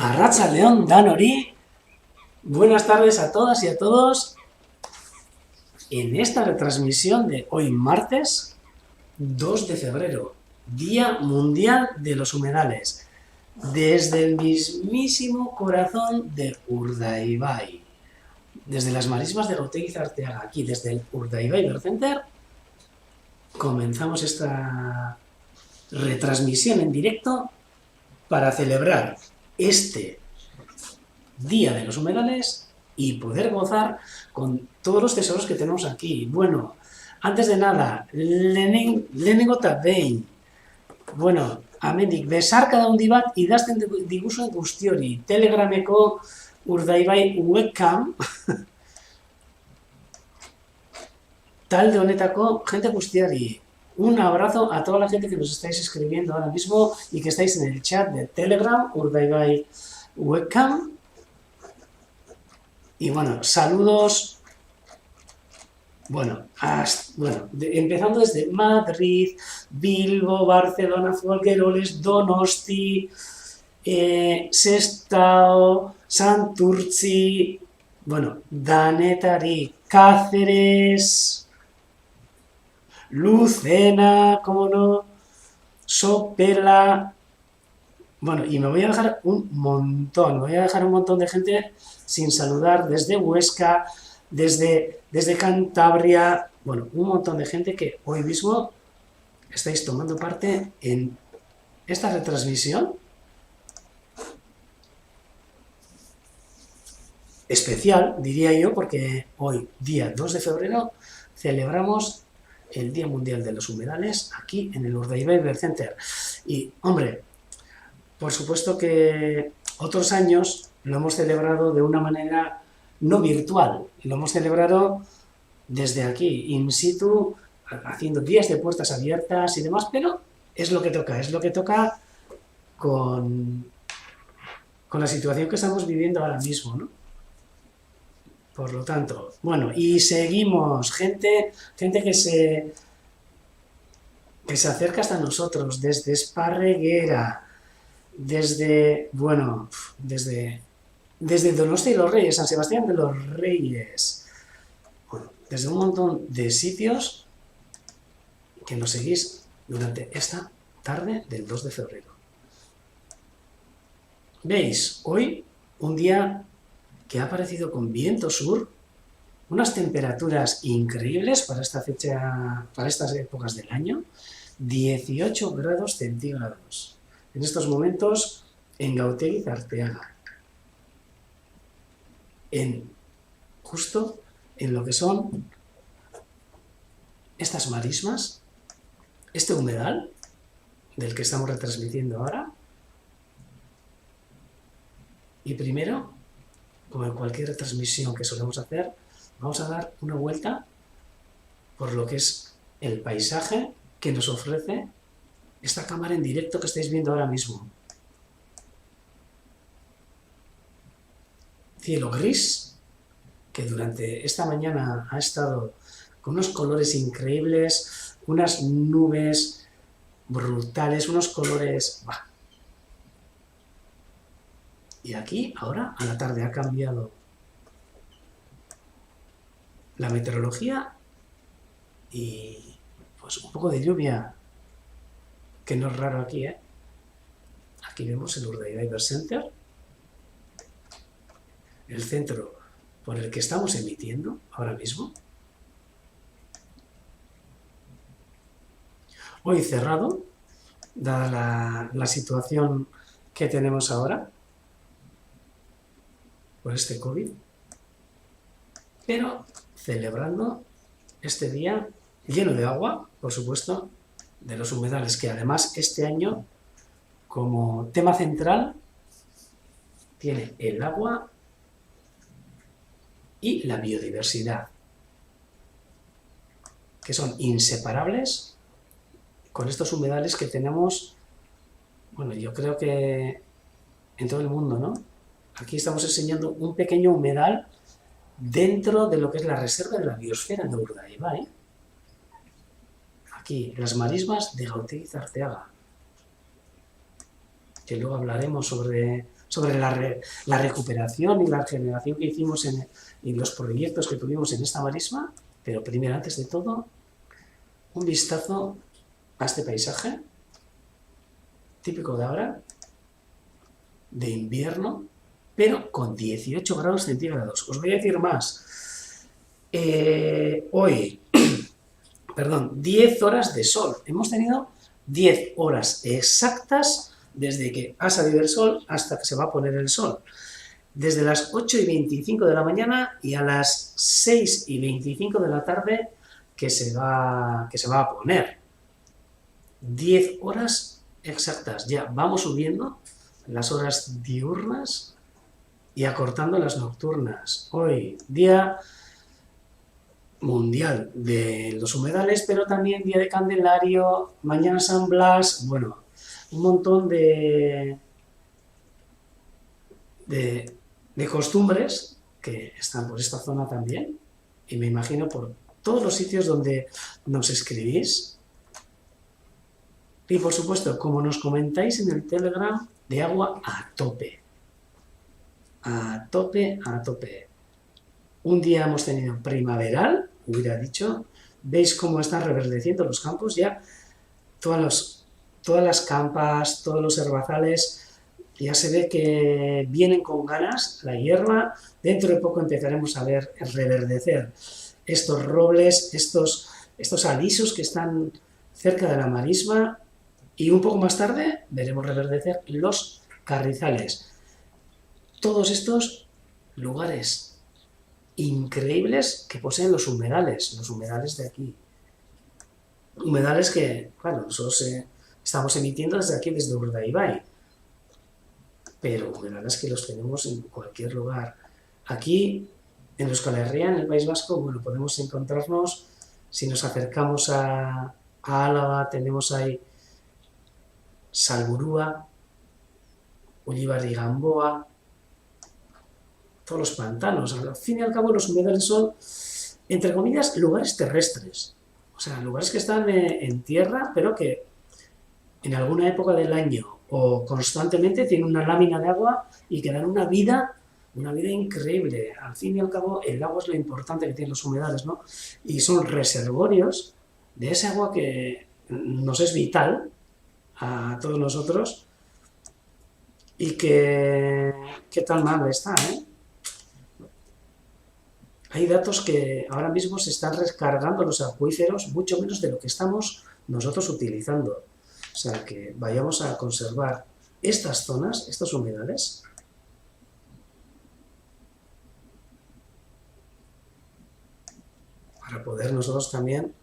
Arratsaldeon Danori, buenas tardes a todas y a todos en esta retransmisión de hoy martes 2 de febrero, Día Mundial de los Humedales, desde el mismísimo corazón de Urdaibai, desde las marismas de Gautegi Zarteaga, aquí desde el Urdaibai Bird Center, comenzamos esta retransmisión en directo para celebrar este Día de los Humedales y poder gozar con todos los tesoros que tenemos aquí. Bueno, antes de nada, lehenengo eta behin, bueno, amendik, besarka daundi bat idazten diguzuen guztiori, Telegrameko Urdaibai webcam, talde honetako gente guztiari. Un abrazo a toda la gente que nos estáis escribiendo ahora mismo y que estáis en el chat de Telegram, Urdaibai webcam. Y bueno, saludos, empezando desde Madrid, Bilbo, Barcelona, Folgueroles, Donosti, Sestao, Santurtzi, Danetari, Cáceres, Lucena, como no, Sopela. Y me voy a dejar un montón, de gente sin saludar, desde Huesca, desde Cantabria, un montón de gente que hoy mismo estáis tomando parte en esta retransmisión especial, diría yo, porque hoy, día 2 de febrero, celebramos el Día Mundial de los Humedales aquí en el Urdaibai Bird Center. Y, hombre, por supuesto que otros años lo hemos celebrado de una manera no virtual, lo hemos celebrado desde aquí, in situ, haciendo días de puertas abiertas y demás, pero es lo que toca con la situación que estamos viviendo ahora mismo, ¿no? Por lo tanto, y seguimos, gente que se acerca hasta nosotros, desde Esparreguera, desde Donosti y los Reyes, San Sebastián de los Reyes, desde un montón de sitios que nos seguís durante esta tarde del 2 de febrero. ¿Veis? Hoy, un día que ha aparecido con viento sur, unas temperaturas increíbles para esta fecha, para estas épocas del año, 18 grados centígrados. En estos momentos, en Gautegi Zarteaga, justo en lo que son estas marismas, este humedal del que estamos retransmitiendo ahora. Y primero, como en cualquier retransmisión que solemos hacer, vamos a dar una vuelta por lo que es el paisaje que nos ofrece esta cámara en directo que estáis viendo ahora mismo. Cielo gris, que durante esta mañana ha estado con unos colores increíbles, unas nubes brutales, unos colores... Y aquí, ahora, a la tarde, ha cambiado la meteorología y un poco de lluvia, que no es raro aquí, ¿eh? Aquí vemos el Urdaibai Bird Center, el centro por el que estamos emitiendo ahora mismo. Hoy cerrado, dada la situación que tenemos ahora por este COVID, pero celebrando este día lleno de agua, por supuesto, de los humedales, que además este año, como tema central, tiene el agua y la biodiversidad, que son inseparables con estos humedales que tenemos, yo creo que en todo el mundo, ¿no? Aquí estamos enseñando un pequeño humedal dentro de lo que es la reserva de la biosfera de Urdaibai. Aquí, las marismas de Gautegi Zarteaga, que luego hablaremos sobre sobre la recuperación y la regeneración que hicimos en los proyectos que tuvimos en esta marisma, pero primero, antes de todo, un vistazo a este paisaje típico de ahora, de invierno, pero con 18 grados centígrados. Os voy a decir más. Hoy, perdón, 10 horas de sol. Hemos tenido 10 horas exactas desde que ha salido el sol hasta que se va a poner el sol. Desde las 8:25 de la mañana y a las 6:25 de la tarde que se va a poner. 10 horas exactas. Ya vamos subiendo las horas diurnas y acortando las nocturnas. Hoy, día mundial de los humedales, pero también día de Candelario, mañana San Blas, bueno, un montón de costumbres que están por esta zona también, y me imagino por todos los sitios donde nos escribís. Y por supuesto, como nos comentáis en el Telegram, de agua a tope. A tope, a tope. Un día hemos tenido primaveral, hubiera dicho. ¿Veis cómo están reverdeciendo los campos? Ya todas las campas, todos los herbazales, ya se ve que vienen con ganas la hierba. Dentro de poco empezaremos a ver reverdecer estos robles, estos alisos que están cerca de la marisma, y un poco más tarde veremos reverdecer los carrizales. Todos estos lugares increíbles que poseen los humedales de aquí. Humedales que, claro, nosotros estamos emitiendo desde aquí, desde Urdaibai, pero humedales que los tenemos en cualquier lugar. Aquí, en Euskal Herria, en el País Vasco, bueno, podemos encontrarnos, si nos acercamos a Álava, tenemos ahí Salburúa, Ullíbar y Gamboa, todos los pantanos. Al fin y al cabo, los humedales son, entre comillas, lugares terrestres. O sea, lugares que están en tierra, pero que en alguna época del año o constantemente tienen una lámina de agua y que dan una vida increíble. Al fin y al cabo, el agua es lo importante que tienen los humedales, ¿no? Y son reservorios de ese agua que nos es vital a todos nosotros, y que tan mal está, ¿eh? Hay datos que ahora mismo se están recargando los acuíferos mucho menos de lo que estamos nosotros utilizando. O sea, que vayamos a conservar estas zonas, estos humedales, para poder nosotros también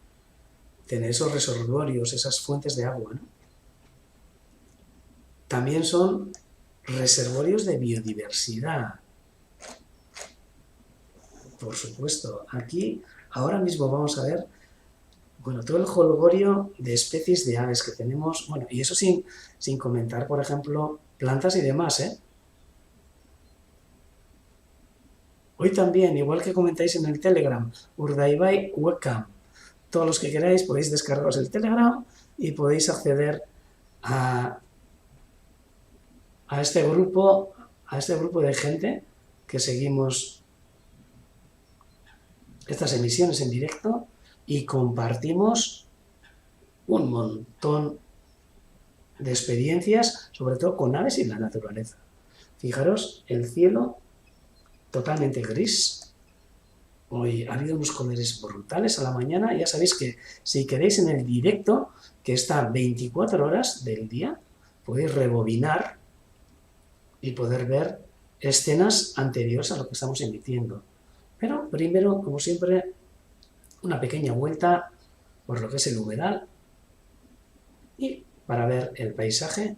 tener esos reservorios, esas fuentes de agua, ¿no? También son reservorios de biodiversidad. Por supuesto, aquí ahora mismo vamos a ver, bueno, todo el jolgorio de especies de aves que tenemos, bueno, y eso sin comentar, por ejemplo, plantas y demás, ¿eh? Hoy también, igual que comentáis en el Telegram, Urdaibai Webcam. Todos los que queráis podéis descargaros el Telegram y podéis acceder a este grupo de gente que seguimos estas emisiones en directo y compartimos un montón de experiencias, sobre todo con aves y la naturaleza. Fijaros, el cielo totalmente gris. Hoy ha habido unos colores brutales a la mañana. Ya sabéis que si queréis en el directo, que está 24 horas del día, podéis rebobinar y poder ver escenas anteriores a lo que estamos emitiendo. Pero primero, como siempre, una pequeña vuelta por lo que es el humedal y para ver el paisaje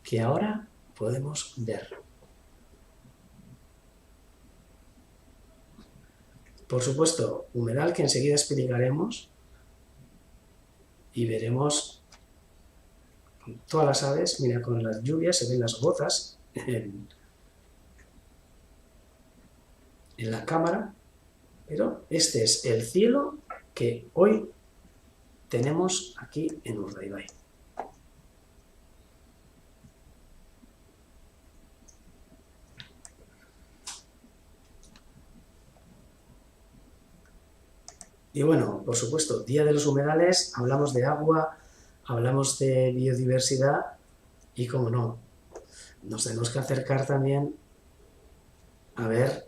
que ahora podemos ver. Por supuesto, humedal que enseguida explicaremos y veremos todas las aves. Mira, con las lluvias se ven las gotas en la cámara, pero este es el cielo que hoy tenemos aquí en Urdaibai. Y bueno, por supuesto, Día de los Humedales, hablamos de agua, hablamos de biodiversidad y, como no, nos tenemos que acercar también a ver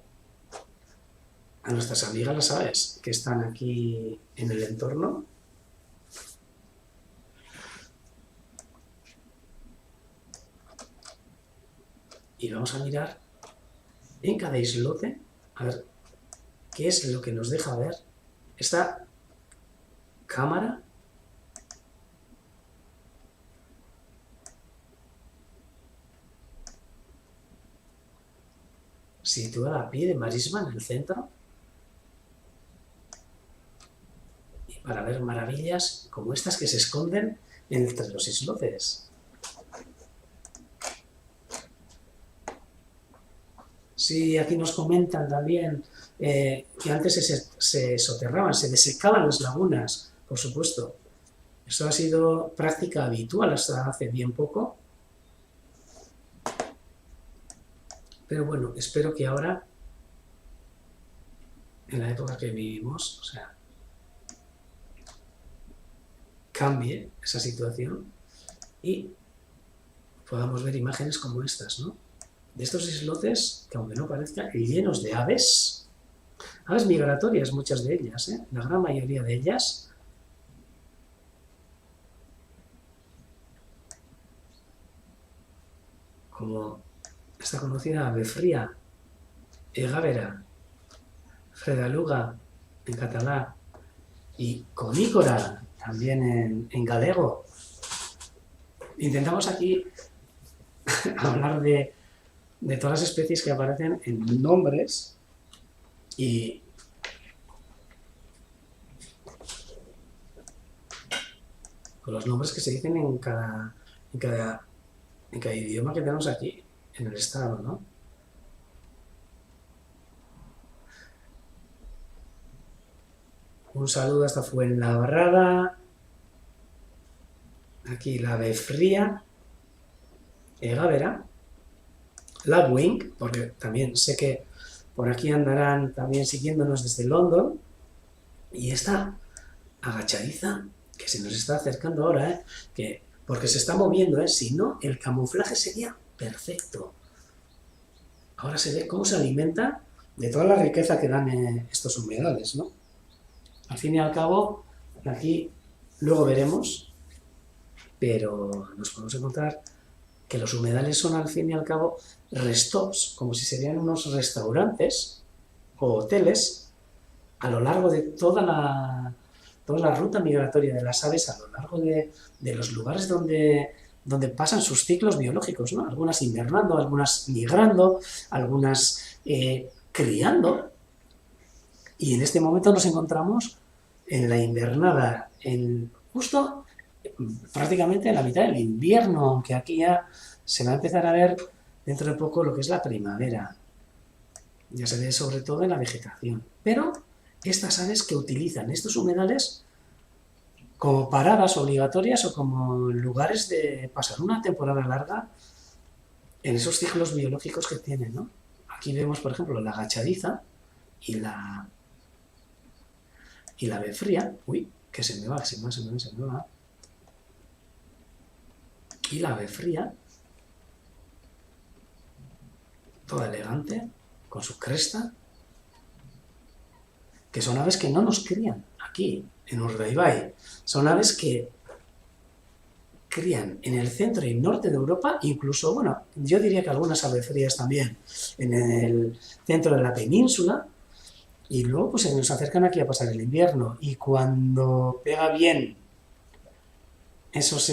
a nuestras amigas las aves que están aquí en el entorno. Y vamos a mirar en cada islote a ver qué es lo que nos deja ver esta cámara. Situada a pie de marisma en el centro. Y para ver maravillas como estas que se esconden entre los islotes. Sí, aquí nos comentan también que antes se soterraban, se desecaban las lagunas, por supuesto. Eso ha sido práctica habitual hasta hace bien poco. Pero bueno, espero que ahora, en la época que vivimos, o sea, cambie esa situación y podamos ver imágenes como estas, ¿no? De estos islotes que, aunque no parezca, llenos de aves migratorias, muchas de ellas, la gran mayoría de ellas, como esta conocida ave fría, egávera, fredaluga en catalán y conícora también en galego. Intentamos aquí hablar de todas las especies que aparecen en nombres y con los nombres que se dicen en cada idioma que tenemos aquí en el estado, ¿no? Un saludo hasta Fuenlabrada. Aquí la ave fría, egávera, lapwing, porque también sé que por aquí andarán también siguiéndonos desde London. Y esta agachadiza que se nos está acercando ahora, porque se está moviendo, si no, el camuflaje sería perfecto. Ahora se ve cómo se alimenta de toda la riqueza que dan estos humedales, ¿no? Al fin y al cabo, aquí luego veremos, pero nos podemos encontrar que los humedales son al fin y al cabo restops, como si serían unos restaurantes o hoteles a lo largo de toda la ruta migratoria de las aves, a lo largo de los lugares donde pasan sus ciclos biológicos, ¿no? Algunas invernando, algunas migrando, algunas criando. Y en este momento nos encontramos en la invernada, justo prácticamente en la mitad del invierno, aunque aquí ya se va a empezar a ver dentro de poco lo que es la primavera. Ya se ve sobre todo en la vegetación. Pero estas aves que utilizan estos humedales como paradas obligatorias o como lugares de pasar una temporada larga en esos ciclos biológicos que tienen, ¿no? Aquí vemos, por ejemplo, la agachadiza y la ave fría. Uy, que se me va. Y la ave fría, toda elegante, con su cresta, que son aves que no nos crían aquí, en Urdaibai. Son aves que crían en el centro y norte de Europa, incluso, bueno, yo diría que algunas aves frías también en el centro de la península, y luego pues se nos acercan aquí a pasar el invierno, y cuando pega bien esos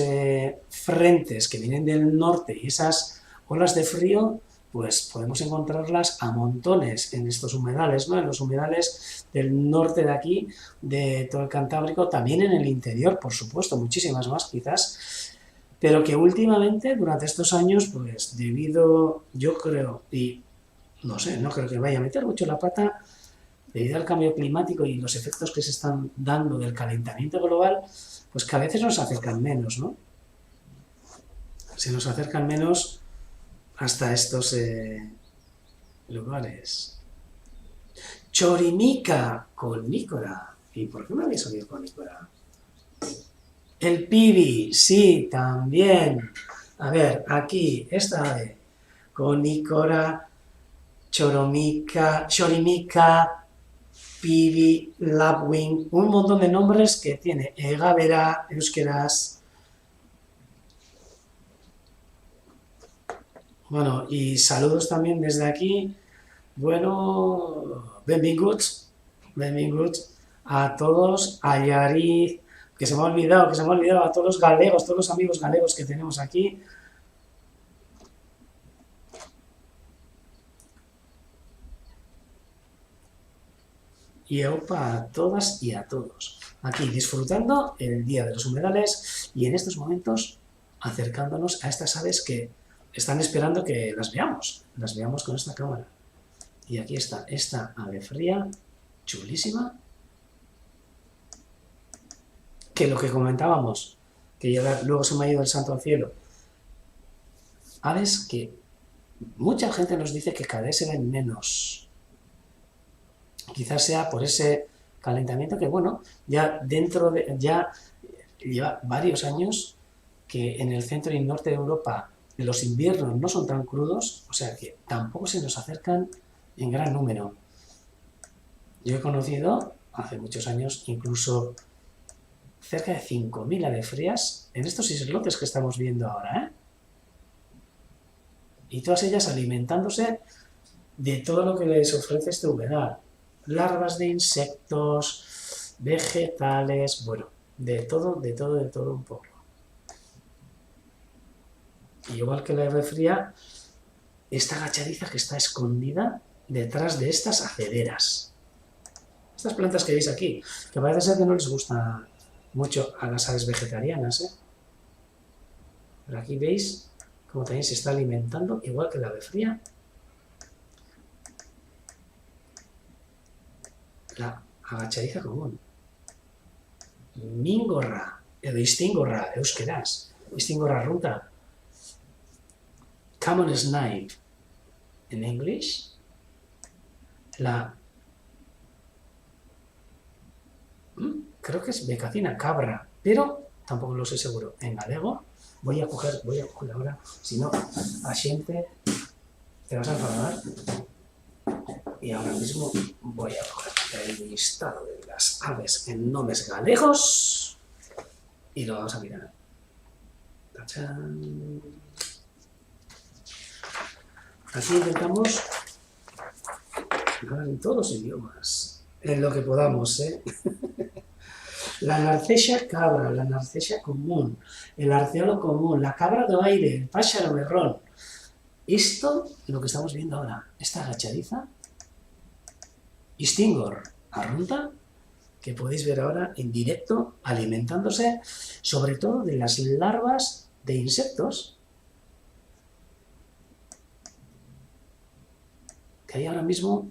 frentes que vienen del norte y esas olas de frío, pues podemos encontrarlas a montones en estos humedales, ¿no? En los humedales del norte de aquí, de todo el Cantábrico, también en el interior, por supuesto, muchísimas más quizás, pero que últimamente, durante estos años, pues debido, yo creo, y no sé, no creo que vaya a meter mucho la pata, debido al cambio climático y los efectos que se están dando del calentamiento global, pues que a veces nos acercan menos, ¿no? Se nos acercan menos hasta estos lugares. Chorimica colnícora. ¿Y por qué me había salido con Icora? El pibi, sí, también. A ver, aquí, esta ave, con Icora, Chorimica, pibi, Lapwing, un montón de nombres que tiene Egavera, Euskeraz. Bueno, y saludos también desde aquí. Bueno, benvinguts a todos, a Yariz, que se me ha olvidado, a todos los galegos, todos los amigos galegos que tenemos aquí. Y aupa a todas y a todos. Aquí disfrutando el Día de los Humedales y en estos momentos acercándonos a estas aves que están esperando que las veamos con esta cámara. Y aquí está esta ave fría, chulísima, que lo que comentábamos, que ya luego se me ha ido el santo al cielo, aves que mucha gente nos dice que cada vez se ven menos. Quizás sea por ese calentamiento que, bueno, ya lleva varios años que en el centro y norte de Europa los inviernos no son tan crudos, o sea que tampoco se nos acercan en gran número. Yo he conocido hace muchos años incluso cerca de 5.000 aves frías en estos islotes que estamos viendo ahora, ¿eh? Y todas ellas alimentándose de todo lo que les ofrece este humedal. Larvas de insectos, vegetales, bueno, de todo un poco. Y igual que la ave fría, esta agachadiza que está escondida detrás de estas acederas. Estas plantas que veis aquí, que parece ser que no les gusta mucho a las aves vegetarianas, ¿eh? Pero aquí veis cómo también se está alimentando, igual que la ave fría. La agachadiza común. Mingorra, edo istingorra, euskeraz, istingorra runta. Common snipe, en English. Creo que es becacina cabra, pero tampoco lo sé seguro. En galego, voy a coger ahora, si no, a xente, te vas a enfadar. Y ahora mismo voy a coger el listado de las aves en nombres galegos y lo vamos a mirar. ¡Tachán! Aquí intentamos hablar en todos los idiomas, en lo que podamos, ¿eh? La narcesia cabra, la narcesia común, el arceolo común, la cabra de aire, el pájaro berrón. Esto es lo que estamos viendo ahora, esta agachadiza, Istingor arrunta, que podéis ver ahora en directo, alimentándose sobre todo de las larvas de insectos que hay ahora mismo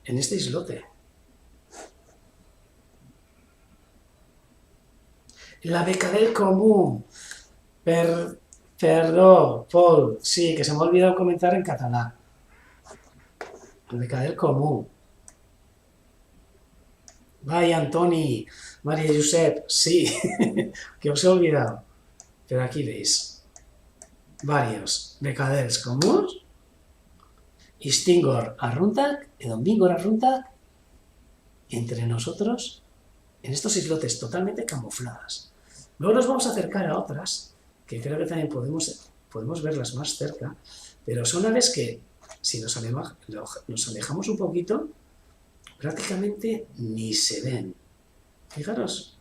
en este islote. La becadel común, perdó, Paul, sí, que se me ha olvidado comentar en catalán. La becadel común. Vaya, Antoni, María Josep, sí, que os he olvidado. Pero aquí veis varios becadels comuns, Istingor arruntac, Edombingor arruntac, entre nosotros, en estos islotes totalmente camufladas. Luego nos vamos a acercar a otras, que creo que también podemos verlas más cerca, pero son aves que, si nos alejamos un poquito, prácticamente ni se ven. Fijaros,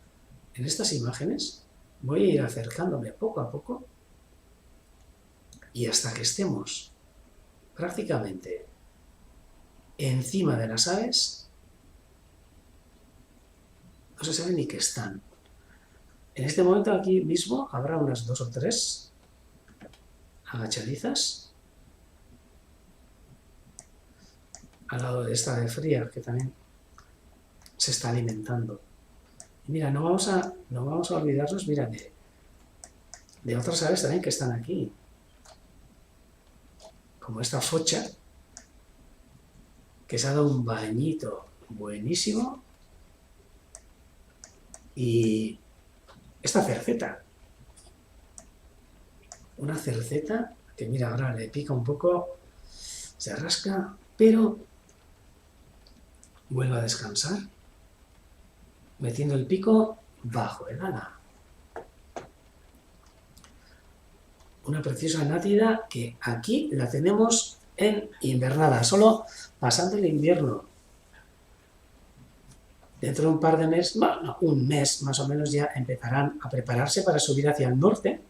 en estas imágenes voy a ir acercándome poco a poco y hasta que estemos prácticamente encima de las aves, no se sabe ni que están. En este momento aquí mismo habrá unas 2 o 3 agachadizas al lado de esta ave fría que también se está alimentando. Y mira, no vamos a olvidarnos, mira, de otras aves también que están aquí, como esta focha, que se ha dado un bañito buenísimo Y esta cerceta, una cerceta que mira, ahora le pica un poco, se rasca, pero vuelve a descansar, metiendo el pico bajo el ala. Una preciosa nátida que aquí la tenemos en invernada, solo pasando el invierno. Dentro de un par de meses, bueno, un mes más o menos, ya empezarán a prepararse para subir hacia el norte,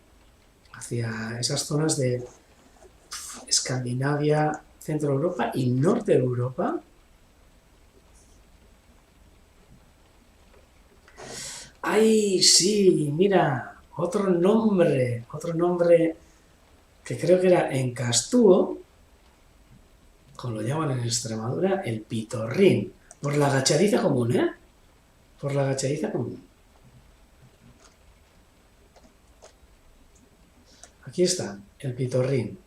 hacia esas zonas de Escandinavia, Centro Europa y Norte de Europa. ¡Ay, sí! Mira, otro nombre que creo que era en Castúo, como lo llaman en Extremadura, el pitorrín, por la agachadiza común, ¿eh? Por la agachadiza común. Aquí está, el pitorrín.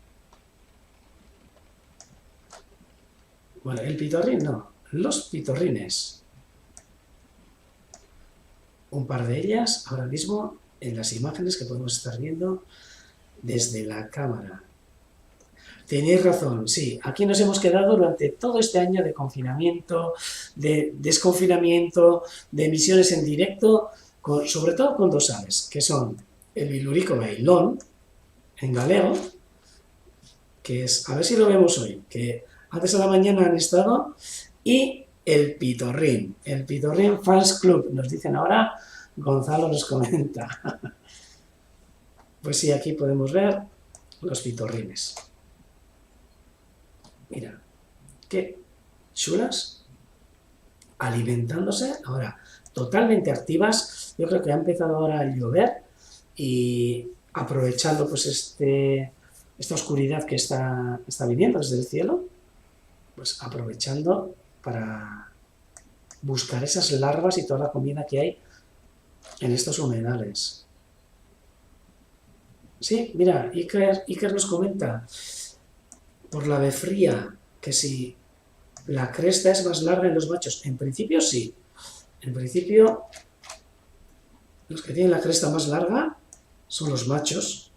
Bueno, el pitorrín no, los pitorrines. Un par de ellas ahora mismo en las imágenes que podemos estar viendo desde la cámara. Tenéis razón, sí, aquí nos hemos quedado durante todo este año de confinamiento, de desconfinamiento, de emisiones en directo, sobre todo con dos aves, que son el bilurico bailón, en galego, que es, a ver si lo vemos hoy, que antes a la mañana han estado, y el pitorrín Fans Club, nos dicen ahora, Gonzalo nos comenta. Pues sí, aquí podemos ver los pitorrines. Mira, qué chulas, alimentándose, ahora totalmente activas. Yo creo que ha empezado ahora a llover y aprovechando pues esta oscuridad que está viniendo desde el cielo, pues aprovechando para buscar esas larvas y toda la comida que hay en estos humedales. Sí, mira, Iker nos comenta por la ave fría que si la cresta es más larga en los machos. En principio sí. En principio los que tienen la cresta más larga son los machos.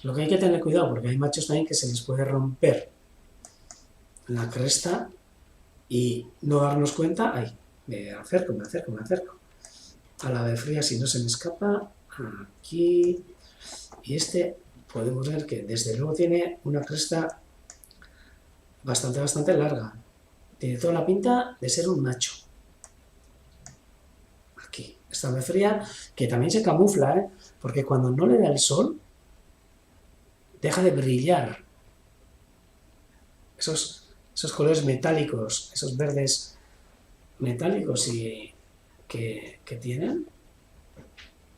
Lo que hay que tener cuidado porque hay machos también que se les puede romper la cresta y no darnos cuenta. Ay, me acerco. A la ave fría, si no se me escapa, aquí. Y este podemos ver que desde luego tiene una cresta bastante larga. Tiene toda la pinta de ser un macho. Aquí, esta ave fría, que también se camufla, ¿eh? Porque cuando no le da el sol, deja de brillar. Esos colores metálicos, esos verdes metálicos que tienen,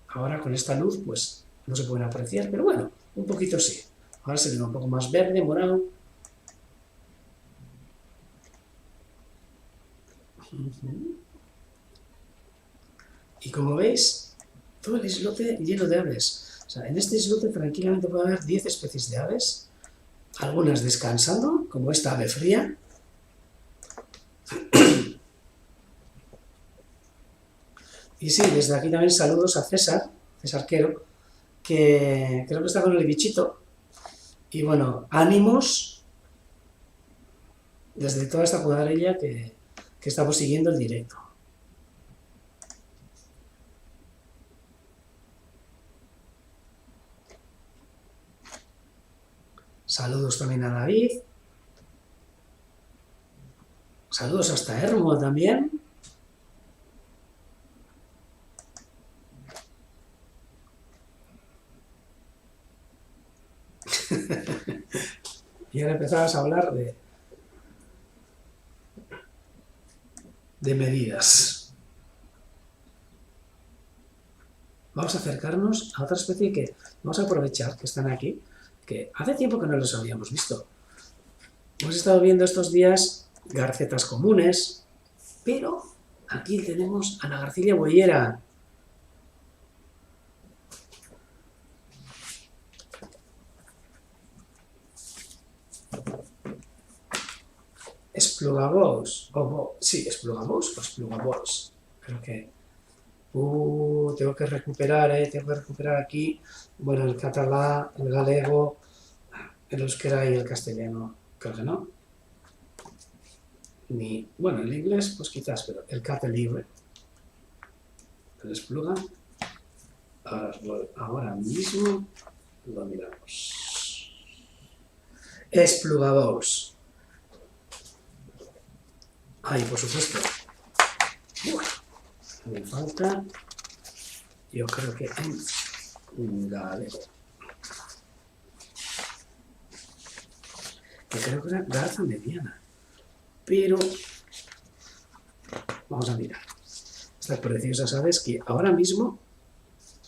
ahora con esta luz, pues no se pueden apreciar, pero bueno, un poquito sí. Ahora se ve un poco más verde, morado. Y como veis, todo el islote lleno de aves. O sea, en este islote tranquilamente puede haber 10 especies de aves, algunas descansando, como esta ave fría. Y sí, desde aquí también saludos a César Quero, que creo que está con el bichito. Y bueno, ánimos desde toda esta cuadrilla que estamos siguiendo el directo. Saludos también a David. Saludos hasta Hermo también. Y ahora empezabas a hablar de medidas. Vamos a acercarnos a otra especie que vamos a aprovechar que están aquí, que hace tiempo que no los habíamos visto. Hemos estado viendo estos días garcetas comunes, pero aquí tenemos a la garcilla boyera. Esplugabous, sí, Esplugabous o Esplugabous, creo que Tengo que recuperar, tengo que recuperar aquí, bueno, el catalán, el galego, el euskera y el castellano, creo que no. Ni, bueno, el inglés, pues quizás, pero el libre, el Espluga, ahora mismo lo miramos. Esplugadors. Ahí, por supuesto. Me falta, yo creo que en galego. Que creo que era garza mediana. Pero vamos a mirar. Estas preciosas aves que ahora mismo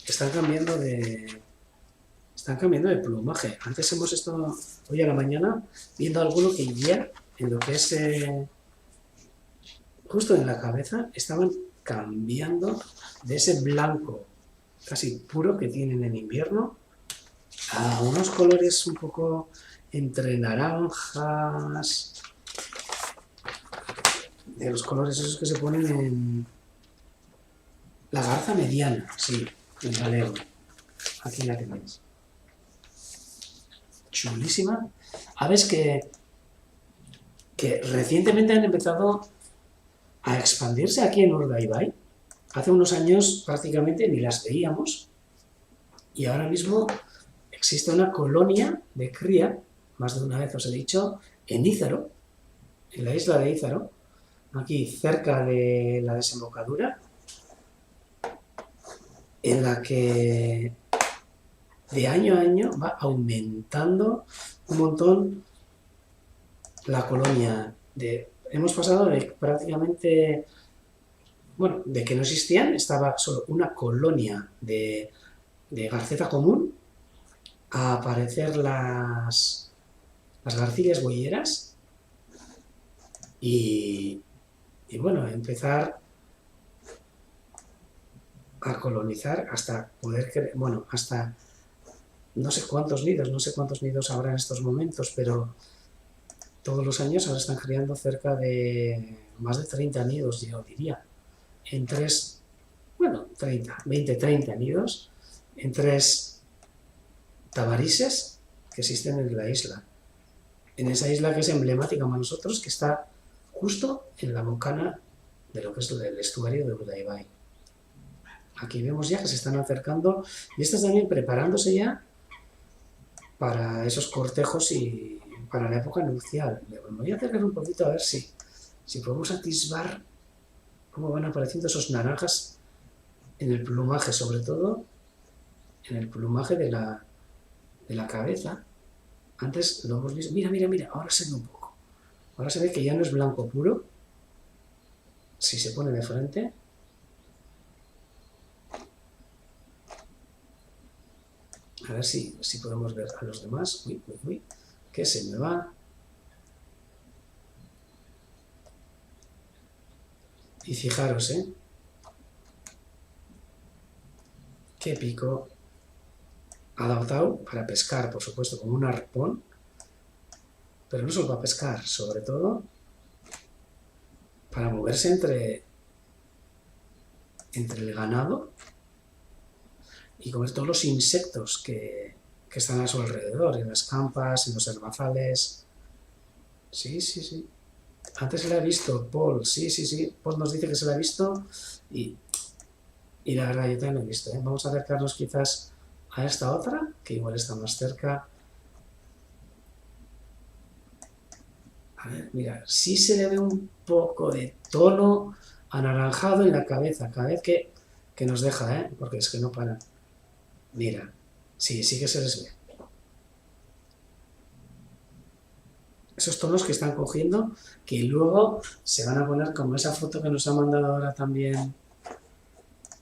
están cambiando de plumaje. Antes hemos estado, hoy a la mañana, viendo alguno que ya, en lo que es justo en la cabeza, estaban cambiando de ese blanco casi puro que tienen en invierno a unos colores un poco entre naranjas, de los colores esos que se ponen en la garza mediana, sí, en galego. Aquí la tenéis. Chulísima. Aves que recientemente han empezado a expandirse aquí en Urdaibai. Hace unos años prácticamente ni las veíamos y ahora mismo existe una colonia de cría, más de una vez os he dicho, en Ízaro, en la isla de Ízaro, aquí cerca de la desembocadura, en la que de año a año va aumentando un montón la colonia. Hemos pasado de prácticamente, bueno, de que no existían, estaba solo una colonia de garceta común, a aparecer las garcillas boyeras y bueno, empezar a colonizar hasta poder, bueno, hasta no sé cuántos nidos habrá en estos momentos, pero todos los años ahora están creando cerca de más de 30 nidos, yo diría, en 20, 30 nidos, en 3 tamarises que existen en la isla. En esa isla que es emblemática para nosotros, que está justo en la bocana de lo que es el estuario de Urdaibai. Aquí vemos ya que se están acercando y estas también preparándose ya para esos cortejos y para la época nupcial. Me voy a acercar un poquito a ver si podemos atisbar cómo van apareciendo esos naranjas en el plumaje, sobre todo en el plumaje de la cabeza. Antes lo hemos visto, mira, ahora se ve un poco. Ahora se ve que ya no es blanco puro, si se pone de frente. A ver si podemos ver a los demás. Uy, que se me va. Y fijaros, qué pico adaptado para pescar, por supuesto, como un arpón, pero no solo para pescar, sobre todo para moverse entre el ganado y comer todos los insectos que están a su alrededor, en las campas, en los herbazales. Sí. Antes se la ha visto, Paul, sí. Paul nos dice que se la ha visto y la verdad yo también lo he visto. Vamos a acercarnos quizás a esta otra, que igual está más cerca. A ver, mira, sí se le ve un poco de tono anaranjado en la cabeza, cada vez que nos deja, porque es que no para. Mira, sí que se les ve. Esos tonos que están cogiendo, que luego se van a poner como esa foto que nos ha mandado ahora también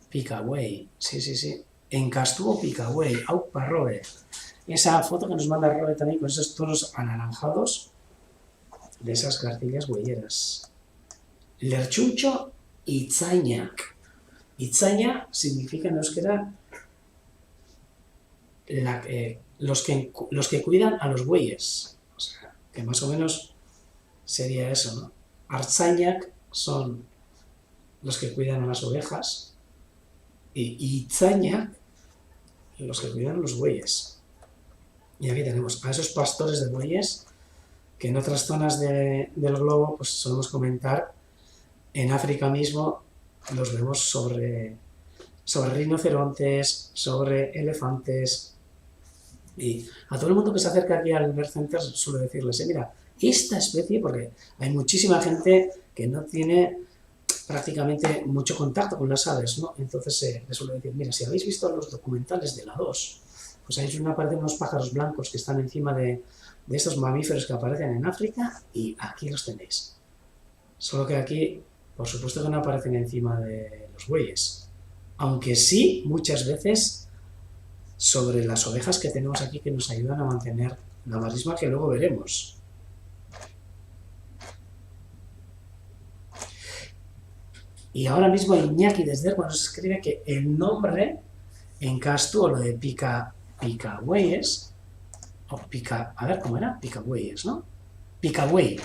Picaway. Sí. Encastúo Picaway, Aupa Roe. Esa foto que nos manda Roe también con esos tonos anaranjados de esas garcillas huelleras. Lerchuncho Itzainak. Itzaina significa en euskera los que cuidan a los bueyes. O sea, que más o menos sería eso, ¿no? Artzainak son los que cuidan a las ovejas y Itzainak, los que cuidan los bueyes. Y aquí tenemos a esos pastores de bueyes que en otras zonas del globo pues solemos comentar. En África mismo los vemos sobre rinocerontes, sobre elefantes. Y a todo el mundo que se acerca aquí al Bird Center suele decirles, mira, esta especie, porque hay muchísima gente que no tiene prácticamente mucho contacto con las aves, ¿no? Entonces les suele decir, mira, si habéis visto los documentales de la 2, pues ahí aparecen unos pájaros blancos que están encima de estos mamíferos que aparecen en África y aquí los tenéis. Solo que aquí, por supuesto que no aparecen encima de los bueyes, aunque sí, muchas veces, sobre las ovejas que tenemos aquí que nos ayudan a mantener la marisma que luego veremos. Y ahora mismo Iñaki desde nos escribe que el nombre en Castu, o lo de picabueyes, o a ver cómo era, picabueyes, ¿no? Picabuey,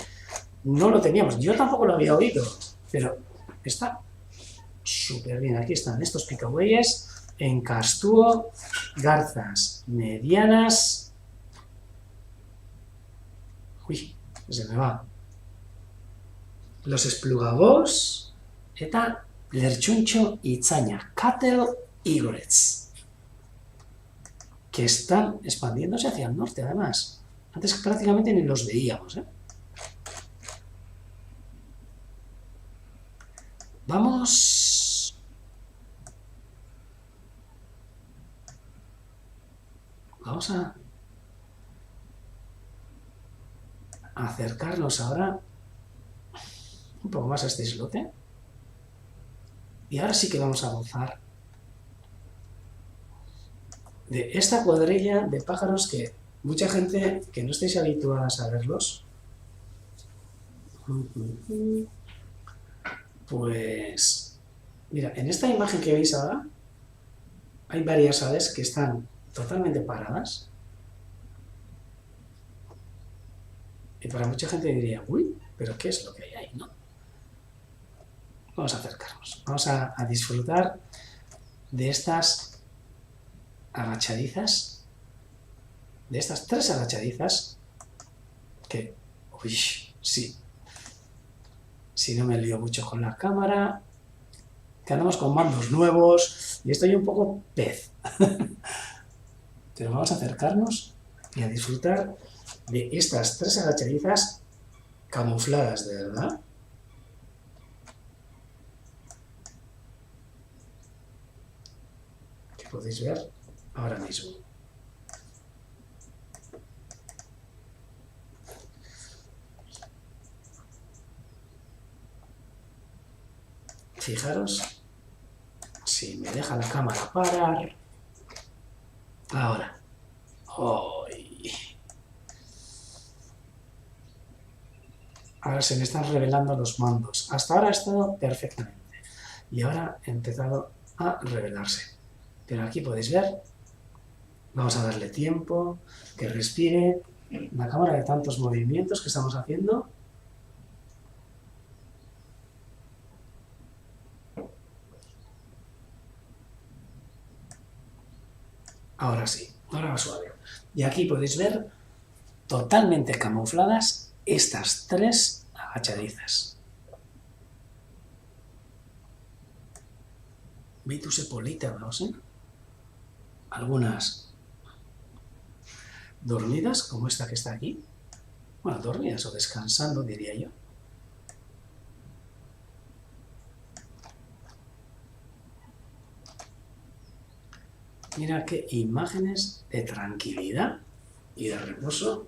no lo teníamos, yo tampoco lo había oído, pero está súper bien. Aquí están estos picabueyes en Castúo, garzas medianas. Uy, se me va. Los esplugabos, eta lerchuncho y Itzainak, cattle egrets, que están expandiéndose hacia el norte, además. Antes prácticamente ni los veíamos, ¿eh? Vamos a acercarnos ahora un poco más a este islote. Y ahora sí que vamos a gozar de esta cuadrilla de pájaros que mucha gente que no estáis habituadas a verlos, pues mira, en esta imagen que veis ahora hay varias aves que están totalmente paradas y para mucha gente diría, uy, pero ¿qué es lo que hay ahí? ¿No? Vamos a acercarnos, vamos a disfrutar de estas agachadizas, de estas 3 agachadizas que, uy, sí, si no me lío mucho con la cámara, que andamos con mandos nuevos y estoy un poco pez. Pero vamos a acercarnos y a disfrutar de estas 3 agachadizas camufladas, de verdad. Que podéis ver ahora mismo. Fijaros si me deja la cámara parar. Ahora. ¡Ay! Ahora se me están revelando los mandos. Hasta ahora ha estado perfectamente. Y ahora ha empezado a revelarse. Pero aquí podéis ver. Vamos a darle tiempo, que respire. La cámara de tantos movimientos que estamos haciendo. Ahora sí, ahora va suave. Y aquí podéis ver totalmente camufladas estas 3 agachadizas. Vitus epoliteros, ¿eh? Algunas dormidas, como esta que está aquí. Bueno, dormidas o descansando, diría yo. Mira qué imágenes de tranquilidad y de reposo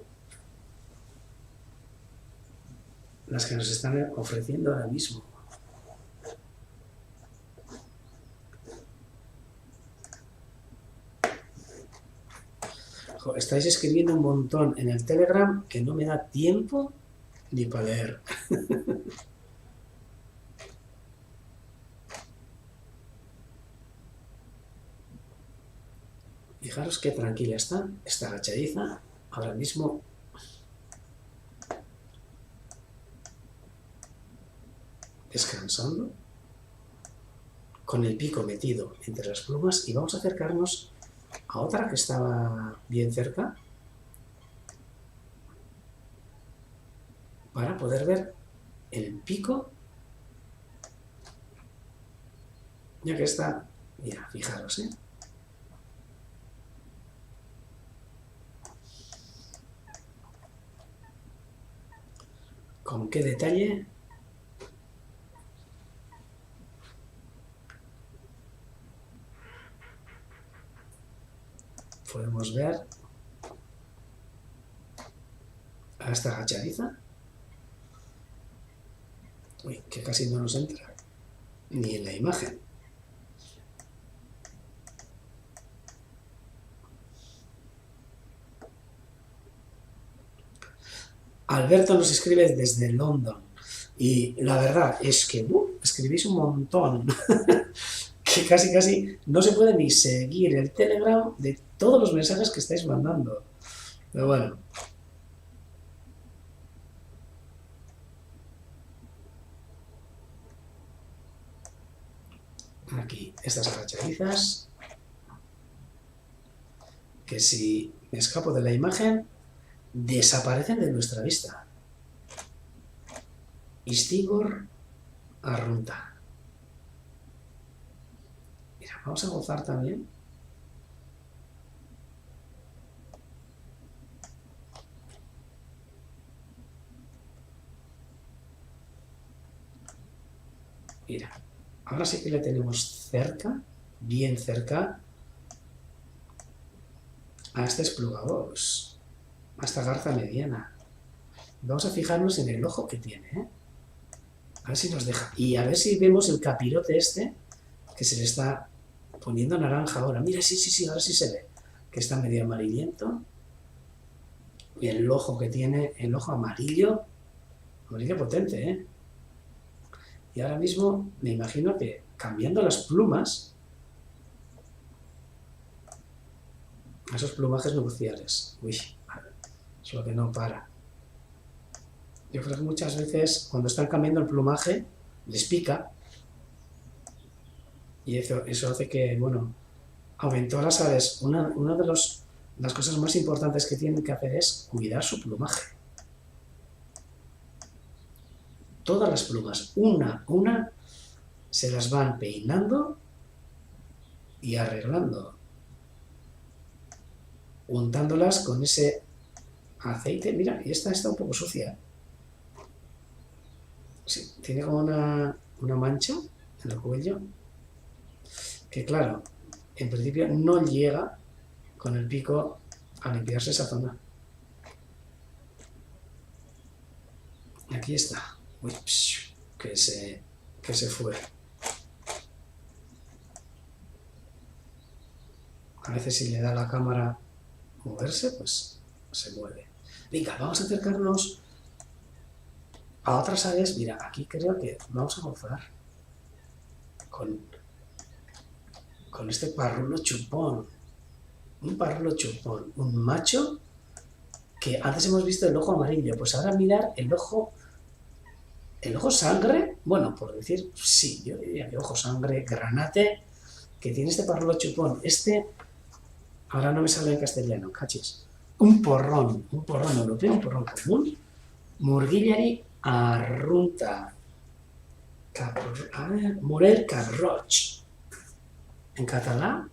las que nos están ofreciendo ahora mismo. Estáis escribiendo un montón en el Telegram que no me da tiempo ni para leer. Fijaros qué tranquila está esta agachadiza ahora mismo. Descansando con el pico metido entre las plumas y vamos a acercarnos a otra que estaba bien cerca para poder ver el pico, ya que está, mira, fijaros, con qué detalle podemos ver a esta agachadiza. Uy, que casi no nos entra ni en la imagen. Alberto nos escribe desde London y la verdad es que escribís un montón que casi no se puede ni seguir el Telegram de todos los mensajes que estáis mandando. Pero bueno. Aquí, estas agachadizas, que si me escapo de la imagen, desaparecen de nuestra vista. Istigor Arrunta. Mira, vamos a gozar también. Mira, ahora sí que le tenemos cerca, bien cerca, a este esplugados, a esta garza mediana. Vamos a fijarnos en el ojo que tiene, A ver si nos deja. Y a ver si vemos el capirote este, que se le está poniendo naranja ahora. Mira, sí, ahora sí se ve. Que está medio amarillento. Y el ojo que tiene, el ojo amarillo. Amarillo potente, Y ahora mismo me imagino que cambiando las plumas, esos plumajes nupciales. Uy, es lo que no para. Yo creo que muchas veces cuando están cambiando el plumaje les pica y eso hace que, bueno, aumentó las aves. Una de las cosas más importantes que tienen que hacer es cuidar su plumaje. Todas las plumas, una a una, se las van peinando y arreglando, untándolas con ese aceite. Mira, y esta está un poco sucia. Sí, tiene como una mancha en el cuello, que claro, en principio no llega con el pico a limpiarse esa zona. Aquí está. Uy, que se fue. A veces si le da a la cámara moverse, pues se mueve. Venga, vamos a acercarnos a otras aves. Mira, aquí creo que vamos a gozar con este parrulo chupón. Un parrulo chupón, un macho que antes hemos visto el ojo amarillo, pues ahora mirar el ojo sangre, bueno, por decir, sí, yo diría que ojo sangre, granate, que tiene este parrulo chupón. Ahora no me sale en castellano, cachis. Un porrón europeo, un porrón común, Murguillari Arrunta, Morel Carroch, en catalán,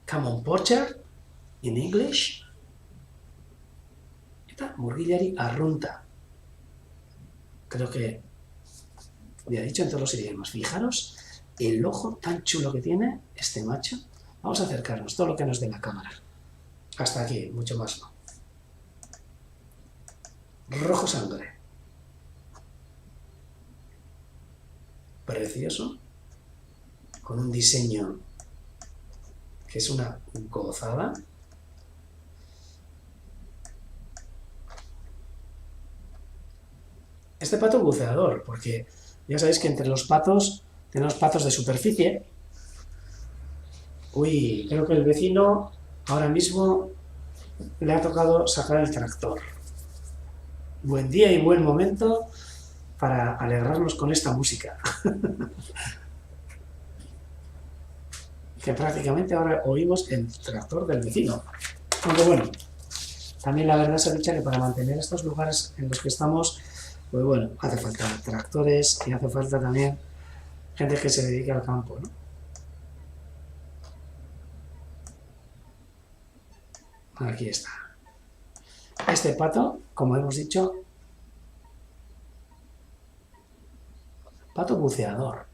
Camon Porcher, en English, Murguillari Arrunta. Creo que ya he dicho en todos los idiomas. Fijaros el ojo tan chulo que tiene este macho. Vamos a acercarnos, todo lo que nos dé la cámara. Hasta aquí, mucho más no. Rojo sangre. Precioso. Con un diseño que es una gozada. Este pato buceador, porque ya sabéis que entre los patos tenemos patos de superficie. Uy, creo que el vecino ahora mismo le ha tocado sacar el tractor. Buen día y buen momento para alegrarnos con esta música. que prácticamente ahora oímos el tractor del vecino. Aunque bueno, también la verdad se ha dicho que para mantener estos lugares en los que estamos, pues bueno, hace falta tractores y hace falta también gente que se dedique al campo, ¿no? Aquí está. Este pato, como hemos dicho, pato buceador,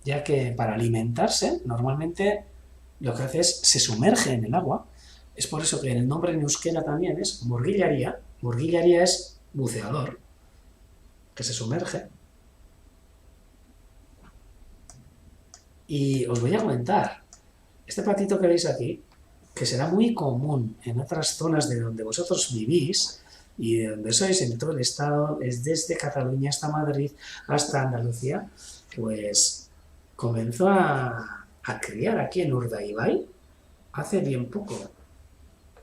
ya que para alimentarse normalmente lo que hace es se sumerge en el agua. Es por eso que el nombre en euskera también es murgillaria. Murgillaria es buceador, que se sumerge. Y os voy a comentar, este patito que veis aquí, que será muy común en otras zonas de donde vosotros vivís y de donde sois en todo el estado, es desde Cataluña hasta Madrid, hasta Andalucía, pues comenzó a criar aquí en Urdaibai hace bien poco.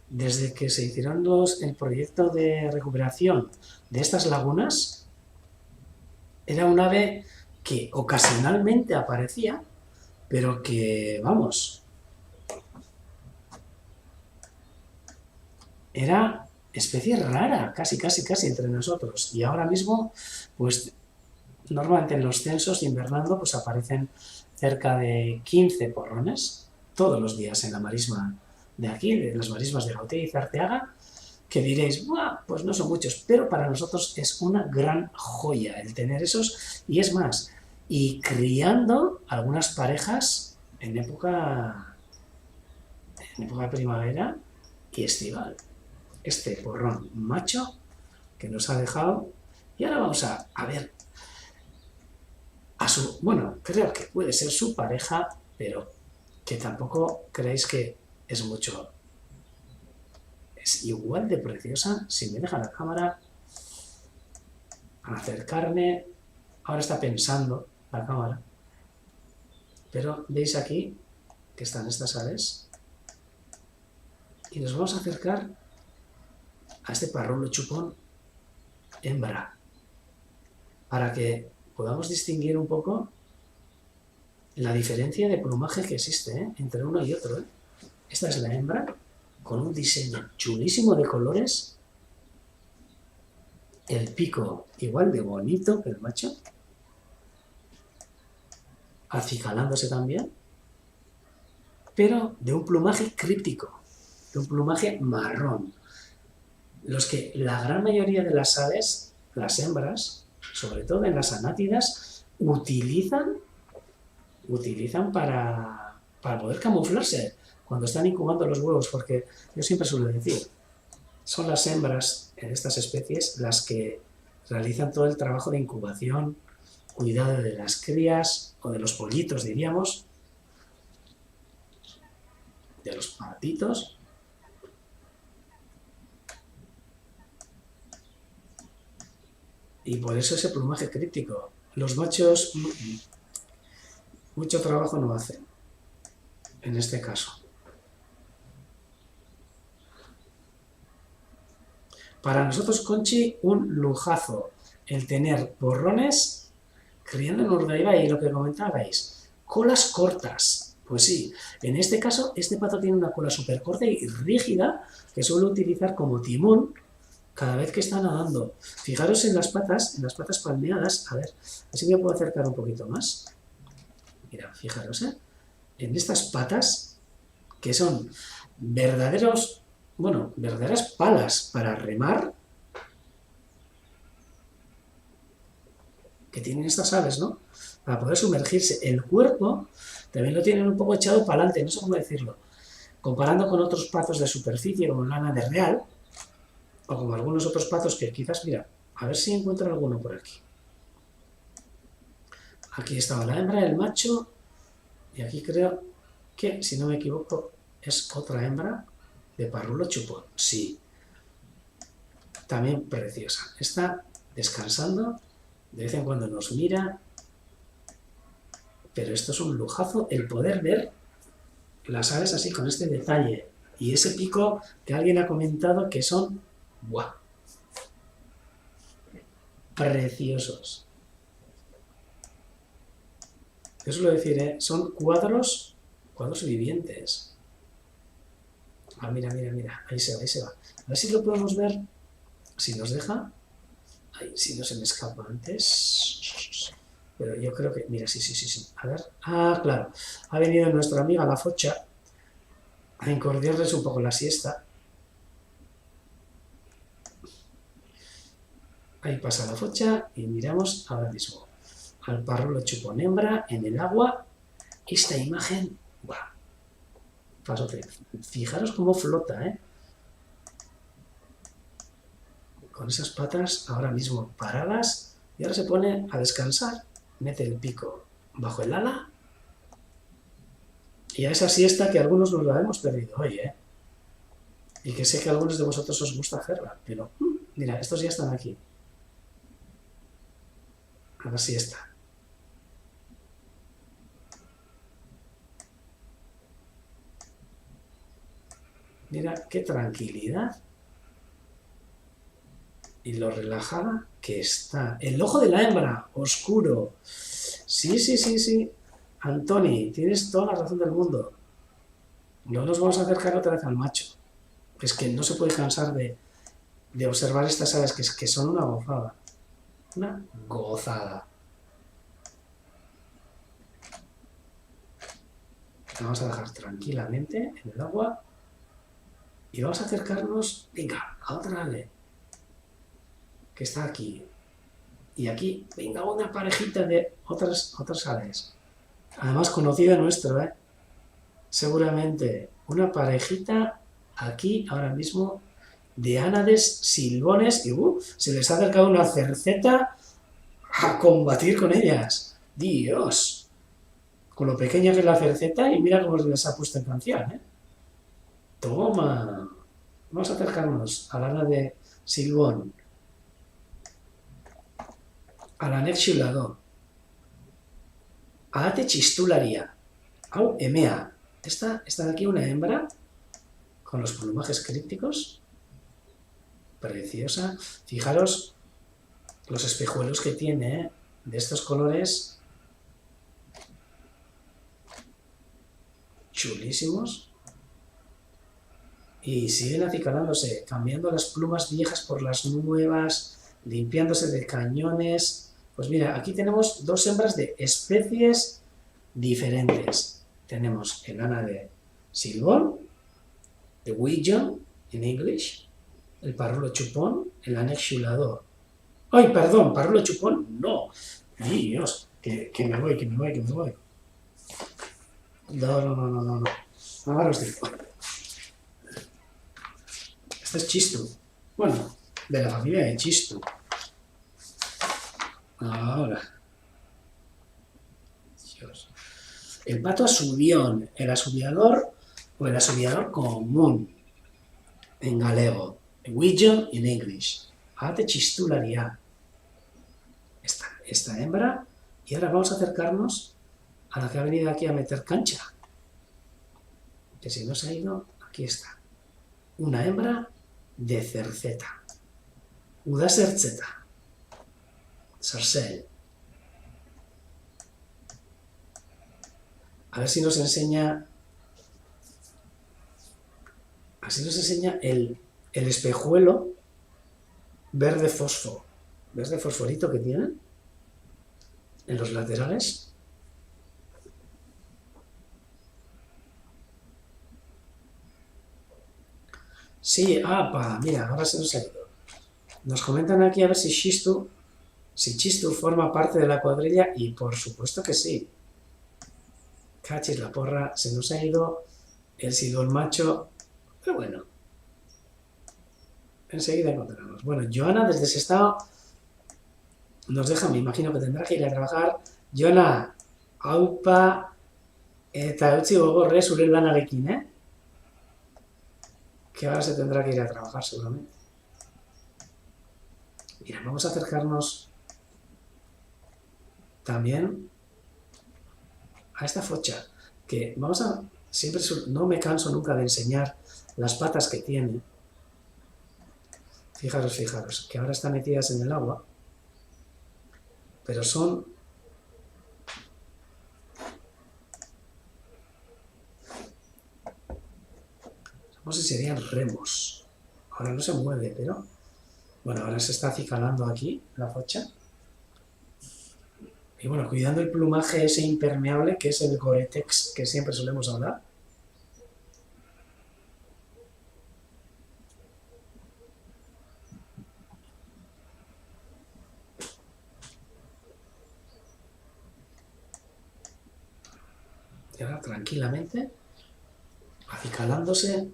Desde que se hicieron el proyecto de recuperación de estas lagunas, era un ave que ocasionalmente aparecía, pero que, vamos, era especie rara, casi entre nosotros. Y ahora mismo, pues normalmente en los censos invernando, pues aparecen cerca de 15 porrones todos los días en la marisma de aquí, de las marismas de Gauteng y Zarteaga, que diréis, ¡buah! Pues no son muchos, pero para nosotros es una gran joya el tener esos, y es más, y criando algunas parejas en época de primavera y estival. Este porrón macho que nos ha dejado, y ahora vamos a ver a su, bueno, creo que puede ser su pareja, pero que tampoco creéis que es mucho. Es igual de preciosa. Si me deja la cámara a acercarme, ahora está pensando la cámara, pero veis aquí que están estas aves y nos vamos a acercar a este parrulo chupón hembra para que podamos distinguir un poco la diferencia de plumaje que existe entre uno y otro. Esta es la hembra con un diseño chulísimo de colores, el pico igual de bonito que el macho, acicalándose también, pero de un plumaje críptico, de un plumaje marrón. Los que la gran mayoría de las aves, las hembras, sobre todo en las anátidas, utilizan para poder camuflarse cuando están incubando los huevos, porque yo siempre suelo decir, son las hembras en estas especies las que realizan todo el trabajo de incubación, cuidado de las crías o de los pollitos, diríamos, de los patitos. Y por eso ese plumaje crítico. Los machos mucho trabajo no hacen, en este caso. Para nosotros, Conchi, un lujazo el tener porrones criando en Urdaibai, y lo que comentabais, colas cortas. Pues sí, en este caso, este pato tiene una cola súper corta y rígida que suele utilizar como timón cada vez que está nadando. Fijaros en las patas palmeadas. A ver, así me puedo acercar un poquito más. Mira, fijaros, en estas patas, que son verdaderas palas para remar, que tienen estas aves, ¿no? Para poder sumergirse. El cuerpo también lo tienen un poco echado para adelante, no sé cómo decirlo. Comparando con otros patos de superficie, como lana de real, o como algunos otros patos que quizás, mira, a ver si encuentro alguno por aquí. Aquí estaba la hembra, el macho, y aquí creo que, si no me equivoco, es otra hembra de parrulo chupón. Sí, también preciosa. Está descansando, de vez en cuando nos mira, pero esto es un lujazo el poder ver las aves así con este detalle y ese pico que alguien ha comentado que son ¡buah! Preciosos. Yo suelo decir, son cuadros cuadros vivientes. Ah, mira, mira, mira, ahí se va, ahí se va. A ver si lo podemos ver, si nos deja. Ay, si no se me escapa antes. Pero yo creo que, mira, sí, sí, sí, sí. A ver, ah, claro, ha venido nuestra amiga la Focha a encordiarles un poco la siesta. Ahí pasa la Focha y miramos ahora mismo al parrulo chupón hembra en el agua. Esta imagen, ¡buah! Pasote. Fijaros cómo flota, ¿eh? Con esas patas ahora mismo paradas y ahora se pone a descansar. Mete el pico bajo el ala y a esa siesta que algunos nos la hemos perdido hoy, ¿eh? Y que sé que a algunos de vosotros os gusta hacerla, pero mira, estos ya están aquí. A la siesta. Mira qué tranquilidad y lo relajada que está. El ojo de la hembra, oscuro. Sí, sí, sí, sí. Antoni, tienes toda la razón del mundo. No nos vamos a acercar otra vez al macho. Es que no se puede cansar de observar estas aves que son una gozada. Una gozada. La vamos a dejar tranquilamente en el agua y vamos a acercarnos, venga, a otra ave que está aquí. Y aquí, venga, una parejita de otras aves. Además, conocida nuestro, ¿eh? Seguramente una parejita aquí ahora mismo de ánades silbones y se les ha acercado una cerceta a combatir con ellas. Dios, con lo pequeña que es la cerceta y mira cómo se les ha puesto en canción, ¿eh? Toma, vamos a acercarnos a la ana de silbón, a la nexulado, a ate chistularia, au emea. Esta de aquí una hembra con los plumajes crípticos, preciosa. Fijaros los espejuelos que tiene, ¿eh? De estos colores chulísimos. Y siguen acicalándose, cambiando las plumas viejas por las nuevas, limpiándose de cañones. Pues mira, aquí tenemos dos hembras de especies diferentes. Tenemos el ana de silbón, de widgeon en inglés, el parrulo chupón, el anexulador. ¡Ay, perdón! ¿Parrulo chupón? No. Dios, que me voy, que me voy, que me voy. No, no, no, no, no, no. Ahora os digo. Este es chistu. Bueno, de la familia de chistu. Ahora. Dios. El pato asubión, el asubiador o el asubiador común en galego. Widgeon en inglés. Ate chistularia. Esta hembra. Y ahora vamos a acercarnos a la que ha venido aquí a meter cancha. Que si no se ha ido, aquí está. Una hembra de cerceta. Uda cerceta. Sarcel. A ver si nos enseña. Así nos enseña el espejuelo verde fosfo. Verde fosforito que tiene en los laterales. Sí, mira, ahora se nos ha ido. Nos comentan aquí a ver si Chistu forma parte de la cuadrilla y por supuesto que sí. Cachis la porra, se nos ha ido el silbón macho, pero bueno, enseguida encontramos. Bueno, Joana desde ese estado nos deja, me imagino que tendrá que ir a trabajar. Joana, aupa, eta eutzi gogorre zure lanarekin, ¿eh? Que ahora se tendrá que ir a trabajar seguramente. Mira, vamos a acercarnos también a esta focha, que vamos a, siempre no me canso nunca de enseñar las patas que tiene. Fijaros, que ahora están metidas en el agua, pero son No sé si serían remos. Ahora no se mueve, pero... Bueno, ahora se está acicalando aquí la focha. Y bueno, cuidando el plumaje ese impermeable que es el Gore-Tex que siempre solemos hablar. Y ahora tranquilamente, acicalándose.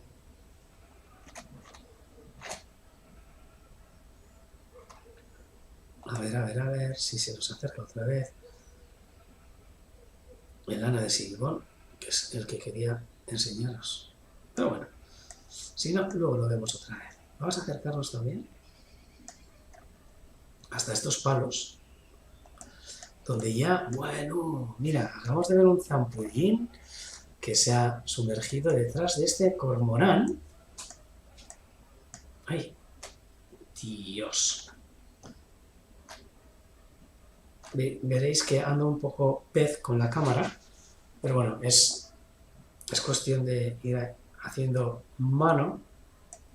A ver si se nos acerca otra vez. El lana de Silbón, que es el que quería enseñaros. Pero bueno, si no, luego lo vemos otra vez. Vamos a acercarnos también hasta estos palos, donde ya, bueno, mira, acabamos de ver un zampullín que se ha sumergido detrás de este cormorán. ¡Ay! ¡Dios! Veréis que ando un poco pez con la cámara, pero bueno, es cuestión de ir haciendo mano,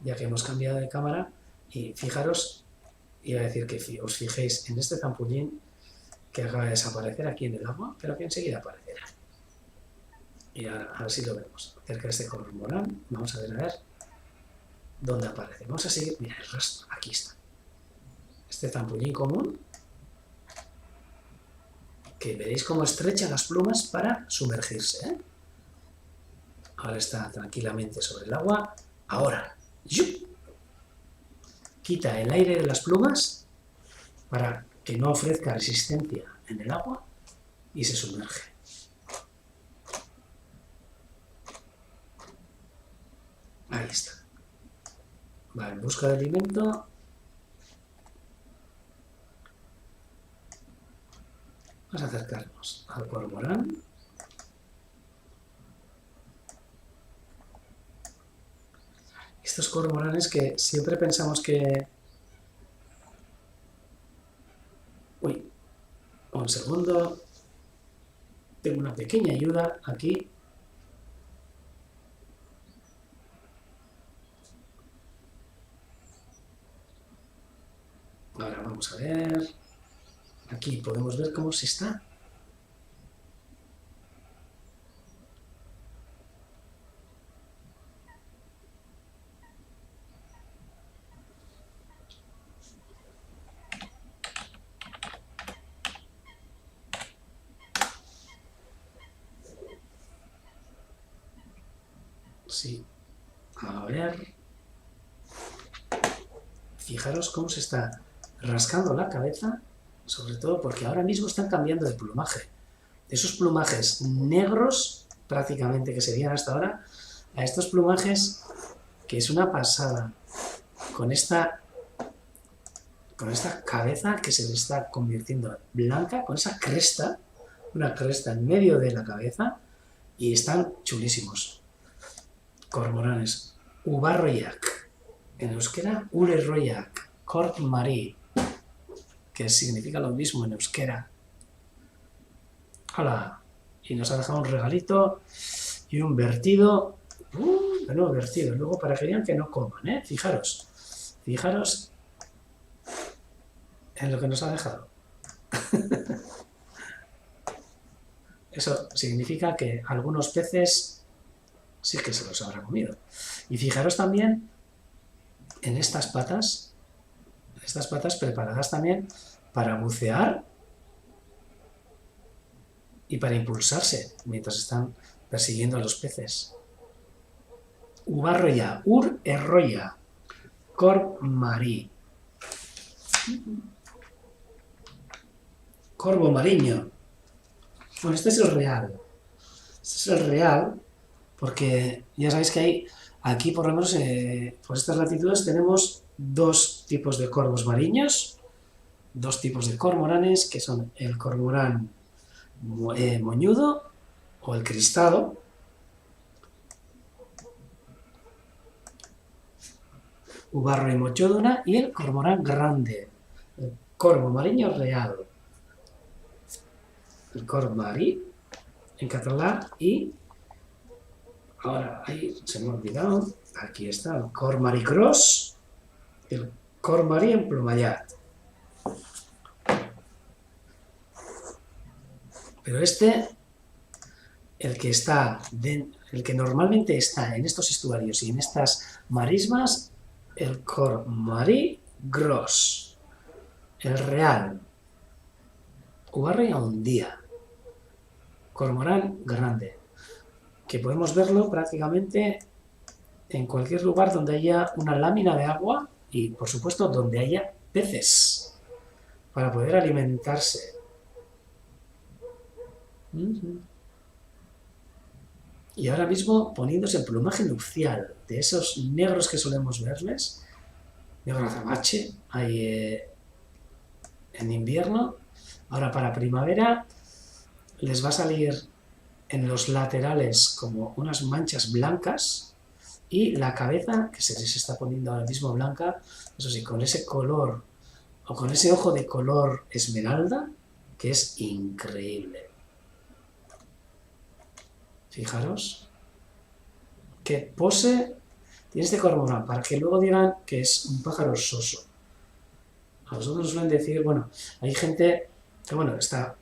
ya que hemos cambiado de cámara, y fijaros, iba a decir que os fijéis en este zampullín que acaba de desaparecer aquí en el agua, pero que enseguida aparecerá. Y ahora, a ver si lo vemos. Cerca de este cormorán, vamos a ver dónde aparece. Vamos a seguir, mira el rastro, aquí está. Este zampullín común, que veréis cómo estrecha las plumas para sumergirse, ¿eh? Ahora está tranquilamente sobre el agua. Ahora, ¡yup! Quita el aire de las plumas para que no ofrezca resistencia en el agua y se sumerge. Ahí está. Va en busca de alimento. Vamos a acercarnos al cormorán. Estos cormoranes que siempre pensamos que... Uy, un segundo. Tengo una pequeña ayuda aquí. Ahora vamos a ver. Aquí podemos ver cómo se está. Sí. A ver. Fijaros cómo se está rascando la cabeza, sobre todo porque ahora mismo están cambiando de plumaje. Esos plumajes negros, prácticamente que serían hasta ahora, a estos plumajes que es una pasada, con esta cabeza que se le está convirtiendo blanca, con esa cresta, una cresta en medio de la cabeza, y están chulísimos. Cormoranes. Ubarroyak. En euskera, Ulerroyak. Corp Marí, que significa lo mismo en euskera. ¡Hala! Y nos ha dejado un regalito y un vertido. De nuevo vertido. Luego para que vean que no coman, ¿eh? Fijaros. Fijaros en lo que nos ha dejado. Eso significa que algunos peces sí que se los habrá comido. Y fijaros también en estas patas preparadas también para bucear y para impulsarse mientras están persiguiendo a los peces. Ubarroya, Ur Erroya, Corp Marí. Corvo mariño. Bueno, este es el real. Este es el real porque ya sabéis que hay, aquí por lo menos por estas latitudes tenemos dos tipos de corvos mariños, dos tipos de cormoranes, que son el cormorán moñudo o el cristado, Ubarro y Mochoduna, y el cormorán grande, el corvo mariño real, el corb marí en catalán, y Ahora, ahí se me ha olvidado. Aquí está el Cormorant Cross, el Cormorant emplumallat. Pero este, el que normalmente está en estos estuarios y en estas marismas, el Cormorant Gros, el real, Ubarri a un día, cormorán grande, que podemos verlo prácticamente en cualquier lugar donde haya una lámina de agua y, por supuesto, donde haya peces para poder alimentarse. Y ahora mismo poniéndose el plumaje nupcial de esos negros que solemos verles, negro azabache, hay en invierno. Ahora para primavera les va a salir en los laterales como unas manchas blancas y la cabeza, que se les está poniendo ahora mismo blanca, eso sí, con ese color o con ese ojo de color esmeralda, que es increíble. Fijaros qué pose tiene este cormorán, para que luego digan que es un pájaro soso. A vosotros nos suelen decir, bueno, hay gente que, bueno, está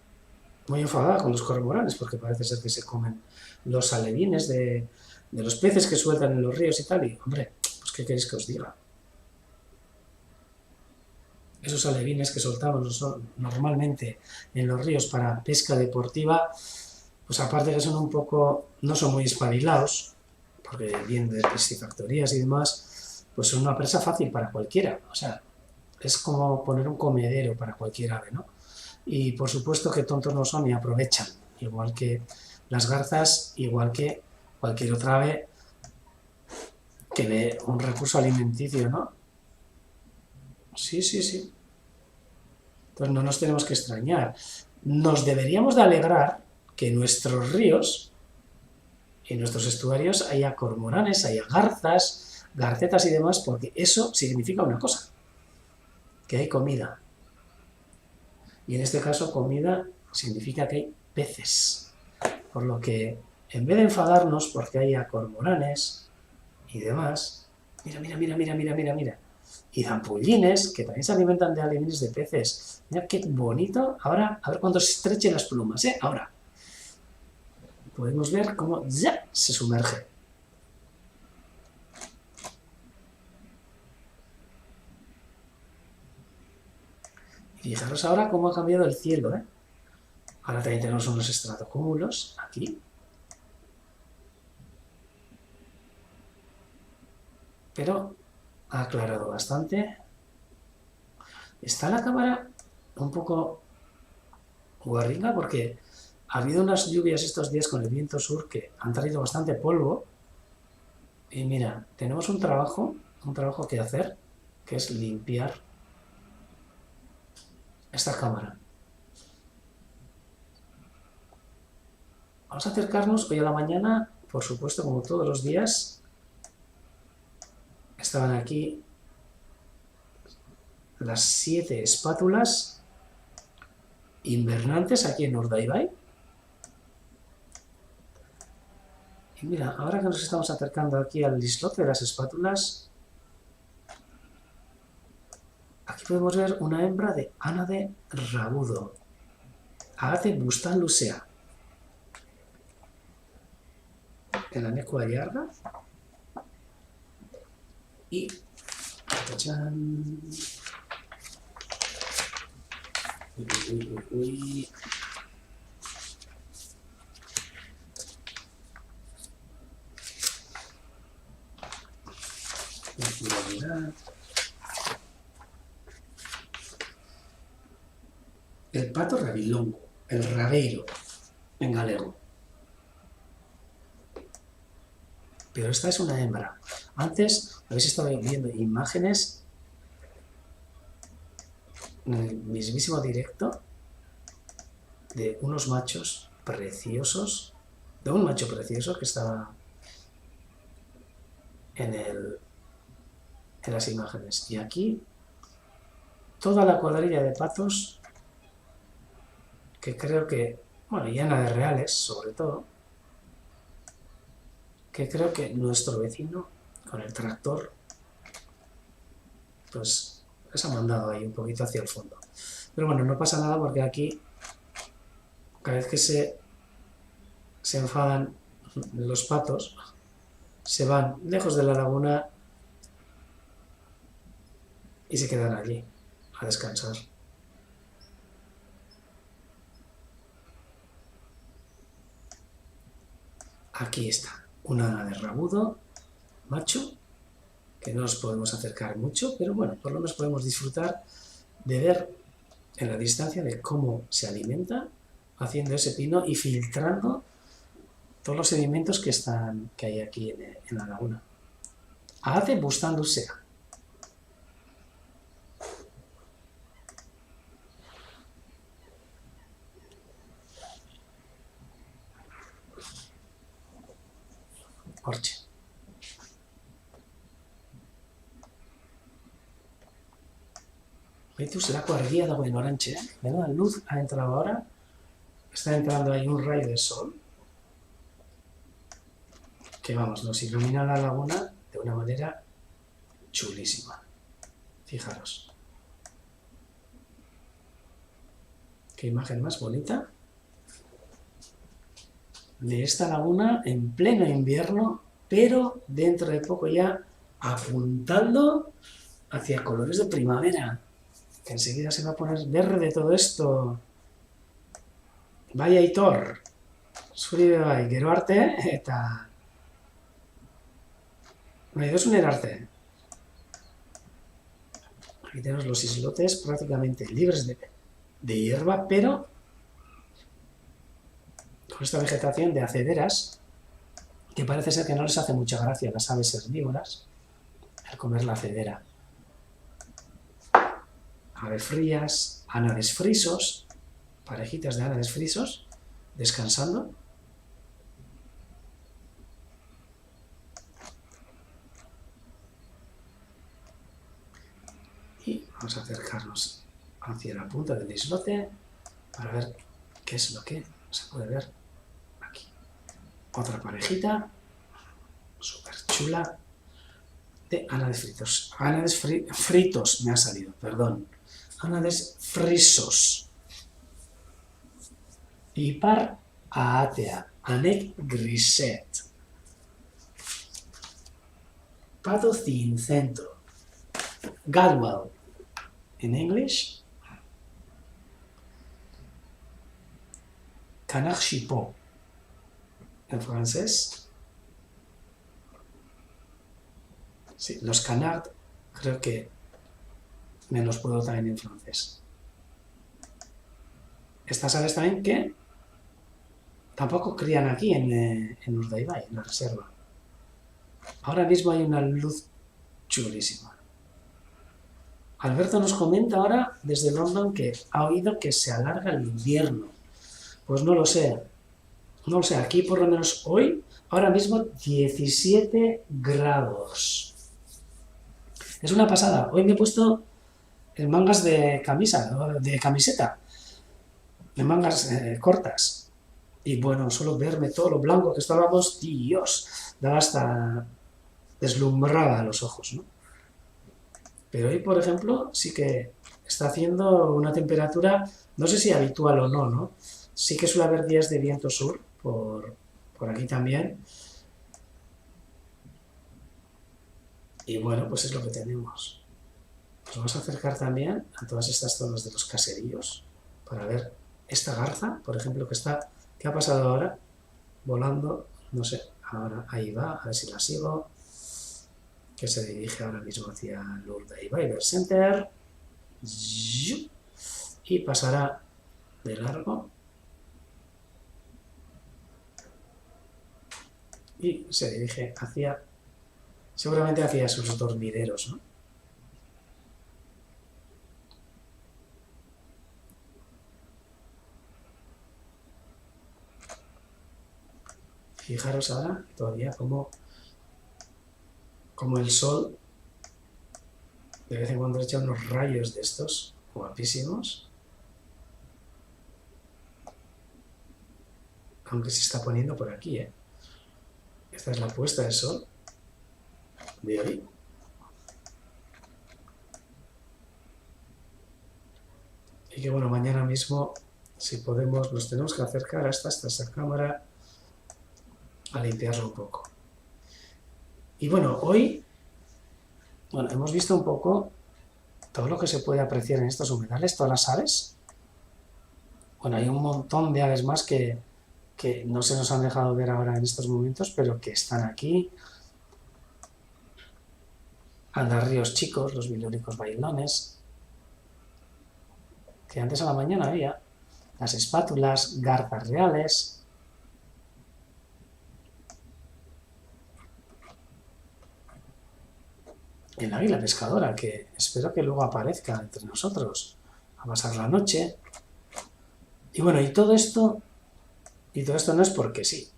muy enfadada con los cormoranes porque parece ser que se comen los alevines de los peces que sueltan en los ríos y tal. Y, hombre, pues ¿qué queréis que os diga? Esos alevines que soltamos normalmente en los ríos para pesca deportiva, pues aparte que son un poco, no son muy espabilados, porque vienen de piscifactorías y demás, pues son una presa fácil para cualquiera. O sea, es como poner un comedero para cualquier ave, ¿no? Y por supuesto que tontos no son y aprovechan, igual que las garzas, igual que cualquier otra ave que ve un recurso alimenticio, ¿no? Sí, sí, sí. Entonces no nos tenemos que extrañar. Nos deberíamos de alegrar que en nuestros ríos, en nuestros estuarios, haya cormoranes, haya garzas, garcetas y demás, porque eso significa una cosa, que hay comida. Y en este caso comida significa que hay peces. Por lo que en vez de enfadarnos porque haya cormoranes y demás, mira, mira, mira, mira, mira, mira, mira. Y zampullines, que también se alimentan de alevines de peces. Mira qué bonito. Ahora, a ver cuando se estrechen las plumas, ¿eh? Ahora. Podemos ver cómo ya se sumerge. Y fijaros ahora cómo ha cambiado el cielo, ¿eh? Ahora también tenemos unos estratocúmulos aquí. Pero ha aclarado bastante. Está la cámara un poco guarringa porque ha habido unas lluvias estos días con el viento sur que han traído bastante polvo. Y mira, tenemos un trabajo que hacer, que es limpiar esta cámara. Vamos a acercarnos hoy a la mañana, por supuesto, como todos los días. Estaban aquí las 7 espátulas invernantes aquí en Urdaibai. Y mira, ahora que nos estamos acercando aquí al islote de las espátulas, aquí podemos ver una hembra de ánade rabudo, Agate bustan lucea, en la necua yarda. Y ¡tachán! Uy, uy, uy, uy. El pato rabilongo, el rabeiro, en galego. Pero esta es una hembra. Antes habéis estado viendo imágenes en el mismísimo directo de unos machos preciosos, de un macho precioso que estaba en las imágenes. Y aquí toda la cuadrilla de patos, que creo que, bueno, llena de reales sobre todo, que creo que nuestro vecino con el tractor pues les ha mandado ahí un poquito hacia el fondo. Pero bueno, no pasa nada porque aquí cada vez que se enfadan los patos se van lejos de la laguna y se quedan allí a descansar. Aquí está, una ana de rabudo, macho, que no nos podemos acercar mucho, pero bueno, por lo menos podemos disfrutar de ver en la distancia de cómo se alimenta haciendo ese pino y filtrando todos los sedimentos que hay aquí en la laguna. Hace buscándose. Horche. Betus la guardia dago en orantxe, la luz ha entrado ahora, está entrando ahí un rayo de sol, que vamos, nos ilumina la laguna de una manera chulísima. Fijaros. Qué imagen más bonita de esta laguna en pleno invierno, pero dentro de poco ya apuntando hacia colores de primavera, que enseguida se va a poner verde todo esto. Bai Aitor, zuri bai, gero arte, eta nahi duzun erarte. Aquí tenemos los islotes prácticamente libres de hierba, pero con esta vegetación de acederas, que parece ser que no les hace mucha gracia a las aves herbívoras al comer la acedera. Aves frías, ánades frisos, parejitas de ánades frisos, descansando. Y vamos a acercarnos hacia la punta del islote para ver qué es lo que se puede ver aquí. Otra parejita, súper chula, de ánades fritos. Ánades fritos me ha salido, perdón. Ánades frisos. Ipar ahatea, anek griset. Pato cincento. Gadwell, in English. Canard chipot, en francés. Sí, los canard creo que me los puedo también en francés. Estas aves también que tampoco crían aquí en Urdaibai, en la reserva. Ahora mismo hay una luz chulísima. Alberto nos comenta ahora desde London que ha oído que se alarga el invierno. Pues no lo sé. No lo sé. Aquí por lo menos hoy, ahora mismo 17 grados. Es una pasada. Hoy me he puesto en mangas de camiseta, de mangas cortas. Y bueno, solo verme todo lo blanco que estábamos, Dios, daba hasta deslumbraba a los ojos, ¿no? Pero hoy, por ejemplo, sí que está haciendo una temperatura, no sé si habitual o no, ¿no? Sí que suele haber días de viento sur, por aquí también. Y bueno, pues es lo que tenemos. Nos vamos a acercar también a todas estas zonas de los caseríos para ver esta garza, por ejemplo, ¿qué ha pasado ahora? Volando, no sé, ahora ahí va, a ver si la sigo, que se dirige ahora mismo hacia el Urdaibai Bird Center y pasará de largo y se dirige seguramente hacia sus dormideros, ¿no? Fijaros ahora todavía como el sol de vez en cuando echa unos rayos de estos guapísimos, aunque se está poniendo por aquí, Esta es la puesta de sol de hoy. Y que bueno, mañana mismo, si podemos, nos tenemos que acercar hasta esta cámara a limpiarlo un poco. Y bueno, hoy, bueno, hemos visto un poco todo lo que se puede apreciar en estos humedales, todas las aves. Bueno, hay un montón de aves más que no se nos han dejado ver ahora en estos momentos, pero que están aquí. Andarríos chicos, los bilúricos bailones, que antes a la mañana había, las espátulas, garzas reales. El águila pescadora, que espero que luego aparezca entre nosotros a pasar la noche. Y bueno, y todo esto no es porque sí.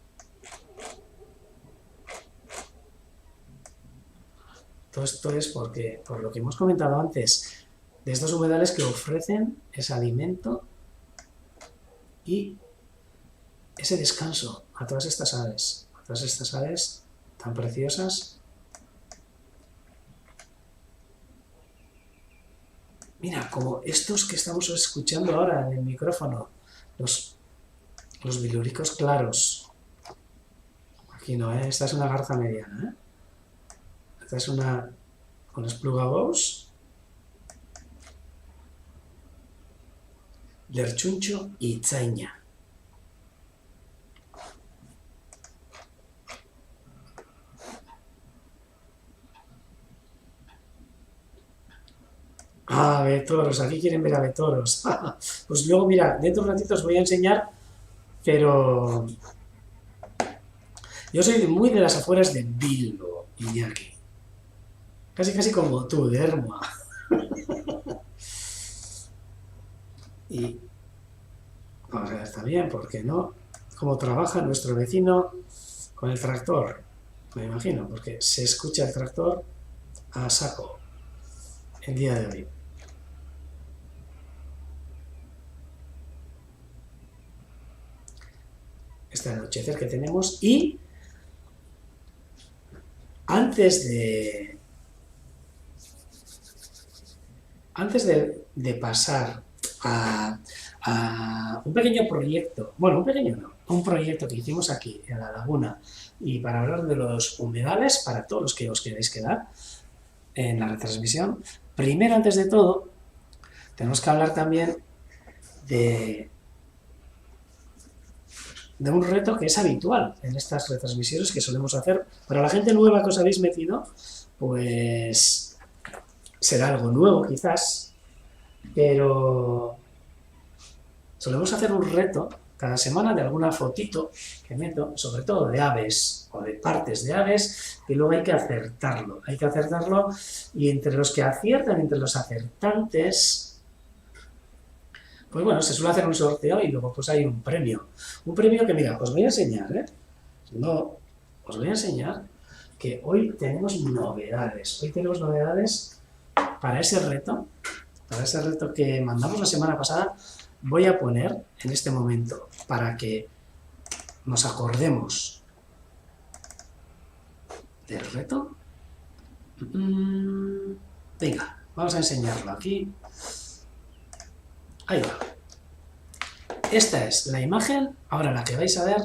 Todo esto es porque, por lo que hemos comentado antes, de estos humedales que ofrecen ese alimento y ese descanso a todas estas aves tan preciosas. Mira, como estos que estamos escuchando ahora en el micrófono, los bilúricos claros. Aquí no, ¿eh? Esta es una garza mediana, ¿eh? Esta es una con esplugabous, lerchuncho y tzaña. Ah, betoros, aquí quieren ver a betoros. Pues luego, mira, dentro de un ratito os voy a enseñar, pero yo soy muy de las afueras de Bilbo, Iñaki. Casi como tú, de Ermua. Y vamos a ver también, ¿por qué no? Cómo trabaja nuestro vecino con el tractor. Me imagino, porque se escucha el tractor a saco el día de hoy. Este anochecer que tenemos y antes de pasar a un pequeño proyecto, bueno, un pequeño no, un proyecto que hicimos aquí en la laguna y para hablar de los humedales, para todos los que os queráis quedar en la retransmisión, primero, antes de todo, tenemos que hablar también de un reto que es habitual en estas retransmisiones que solemos hacer. Para la gente nueva que os habéis metido, pues será algo nuevo quizás, pero solemos hacer un reto cada semana de alguna fotito que meto, sobre todo de aves o de partes de aves, que luego hay que acertarlo. Hay que acertarlo y entre los que aciertan, entre los acertantes, pues bueno, se suele hacer un sorteo y luego pues hay un premio. Un premio que, mira, os voy a enseñar, ¿eh? No, os voy a enseñar que hoy tenemos novedades. Hoy tenemos novedades para ese reto que mandamos la semana pasada. Voy a poner en este momento para que nos acordemos del reto. Venga, vamos a enseñarlo aquí. Ahí va. Esta es la imagen, ahora la que vais a ver,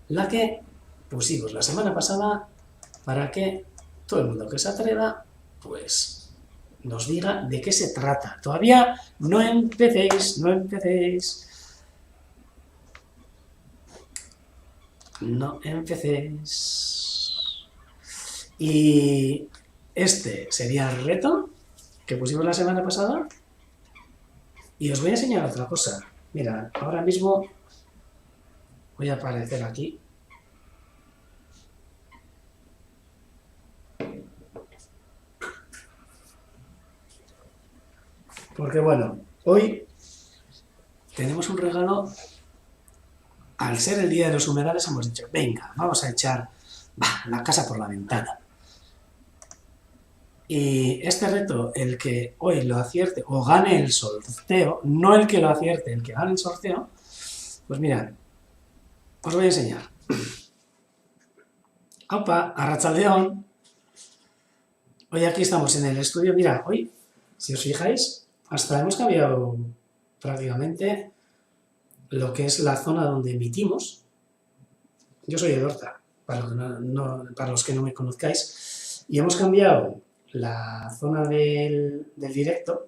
la que pusimos la semana pasada para que todo el mundo que se atreva, pues nos diga de qué se trata. Todavía no empecéis, no empecéis. No empecéis. Y este sería el reto que pusimos la semana pasada. Y os voy a enseñar otra cosa. Mira, ahora mismo voy a aparecer aquí. Porque bueno, hoy tenemos un regalo. Al ser el día de los humedales hemos dicho, venga, vamos a echar la casa por la ventana. Y este reto, el que hoy lo acierte o gane el sorteo, no el que lo acierte, el que gane el sorteo, pues mirad, os voy a enseñar. Aupa, arratsaldeon. Hoy aquí estamos en el estudio. Mira, hoy, si os fijáis, hasta hemos cambiado prácticamente lo que es la zona donde emitimos. Yo soy de Horta, para los que no me conozcáis, y hemos cambiado la zona del directo.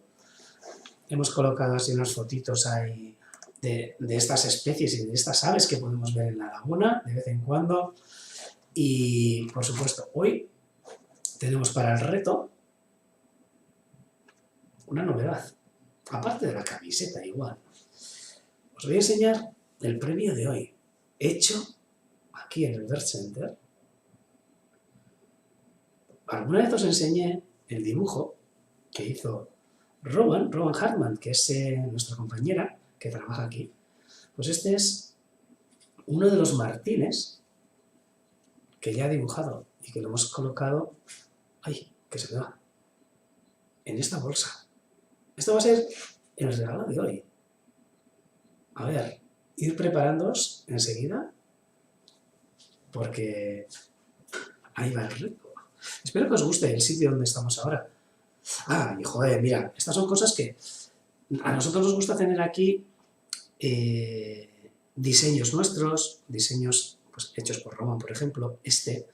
Hemos colocado así unas fotitos ahí de estas especies y de estas aves que podemos ver en la laguna de vez en cuando. Y, por supuesto, hoy tenemos para el reto una novedad, aparte de la camiseta igual. Os voy a enseñar el premio de hoy, hecho aquí en el Bird Center. Alguna vez os enseñé el dibujo que hizo Rowan Hartman, que es nuestra compañera que trabaja aquí. Pues este es uno de los martines que ya ha dibujado y que lo hemos colocado, ¡ay, que se me va!, en esta bolsa. Esto va a ser el regalo de hoy. A ver, ir preparándoos enseguida, porque ahí va el reto. Espero que os guste el sitio donde estamos ahora. Ah, y joder, mira, estas son cosas que a nosotros nos gusta tener aquí, diseños nuestros, diseños pues, hechos por Roman, por ejemplo. Este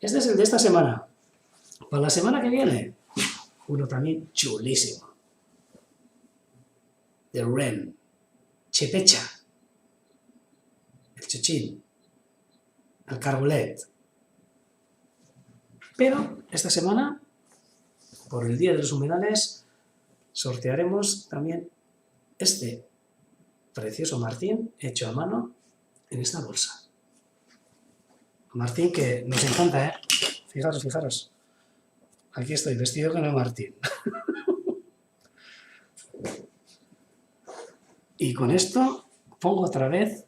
es el de esta semana. Para la semana que viene, uno también chulísimo. De Wren, Chepecha, el chochín, el cargolet. Pero esta semana, por el Día de los Humedales, sortearemos también este precioso martín hecho a mano en esta bolsa. Martín que nos encanta, ¿eh? Fijaros, fijaros. Aquí estoy, vestido con el martín. Y con esto pongo otra vez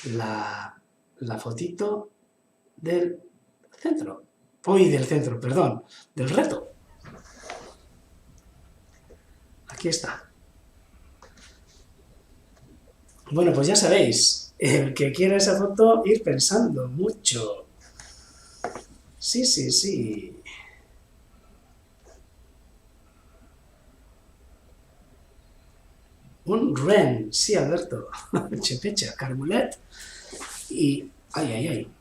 la fotito del centro. Perdón, del reto. Aquí está. Bueno, pues ya sabéis, el que quiera esa foto, ir pensando mucho. Sí, sí, sí. Un Wren, sí, Alberto. Chepecha, cargolet. Y... ¡ay, ay, ay!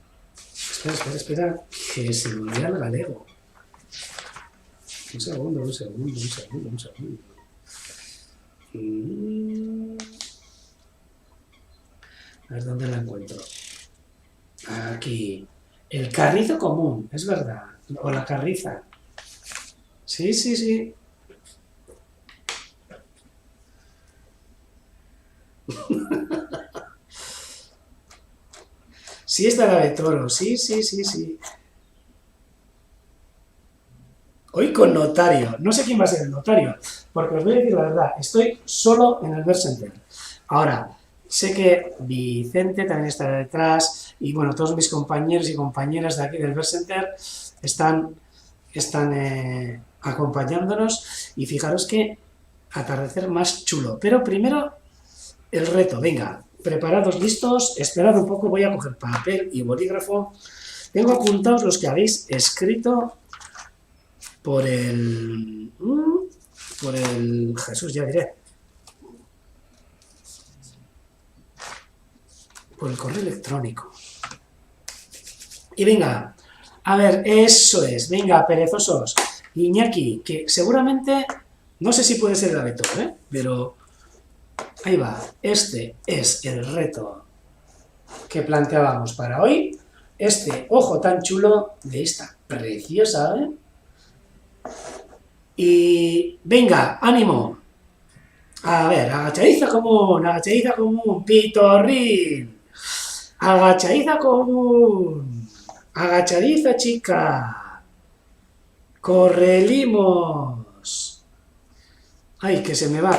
Espera, que se me olvida el galego. Un segundo. A ver dónde la encuentro. Aquí. El carrizo común, es verdad. O la carriza. Sí, sí, sí. Sí, está la de toro. Sí, sí, sí, sí. Hoy con notario. No sé quién va a ser el notario, porque os voy a decir la verdad, estoy solo en el Bird Center. Ahora, sé que Vicente también está detrás, y bueno, todos mis compañeros y compañeras de aquí del Bird Center están acompañándonos, y fijaros que atardecer más chulo. Pero primero, el reto. Venga, preparados, listos, esperad un poco, voy a coger papel y bolígrafo. Tengo apuntados los que habéis escrito por el Jesús, ya diré, por el correo electrónico. Y venga, a ver, eso es, venga, perezosos. Iñaki, que seguramente, no sé si puede ser el abetor, pero ahí va, este es el reto que planteábamos para hoy. Este ojo tan chulo de esta preciosa ave. Y venga, ánimo. A ver, agachadiza común, pitorrín. Agachadiza común. Agachadiza chica. Correlimos. Ay, que se me va.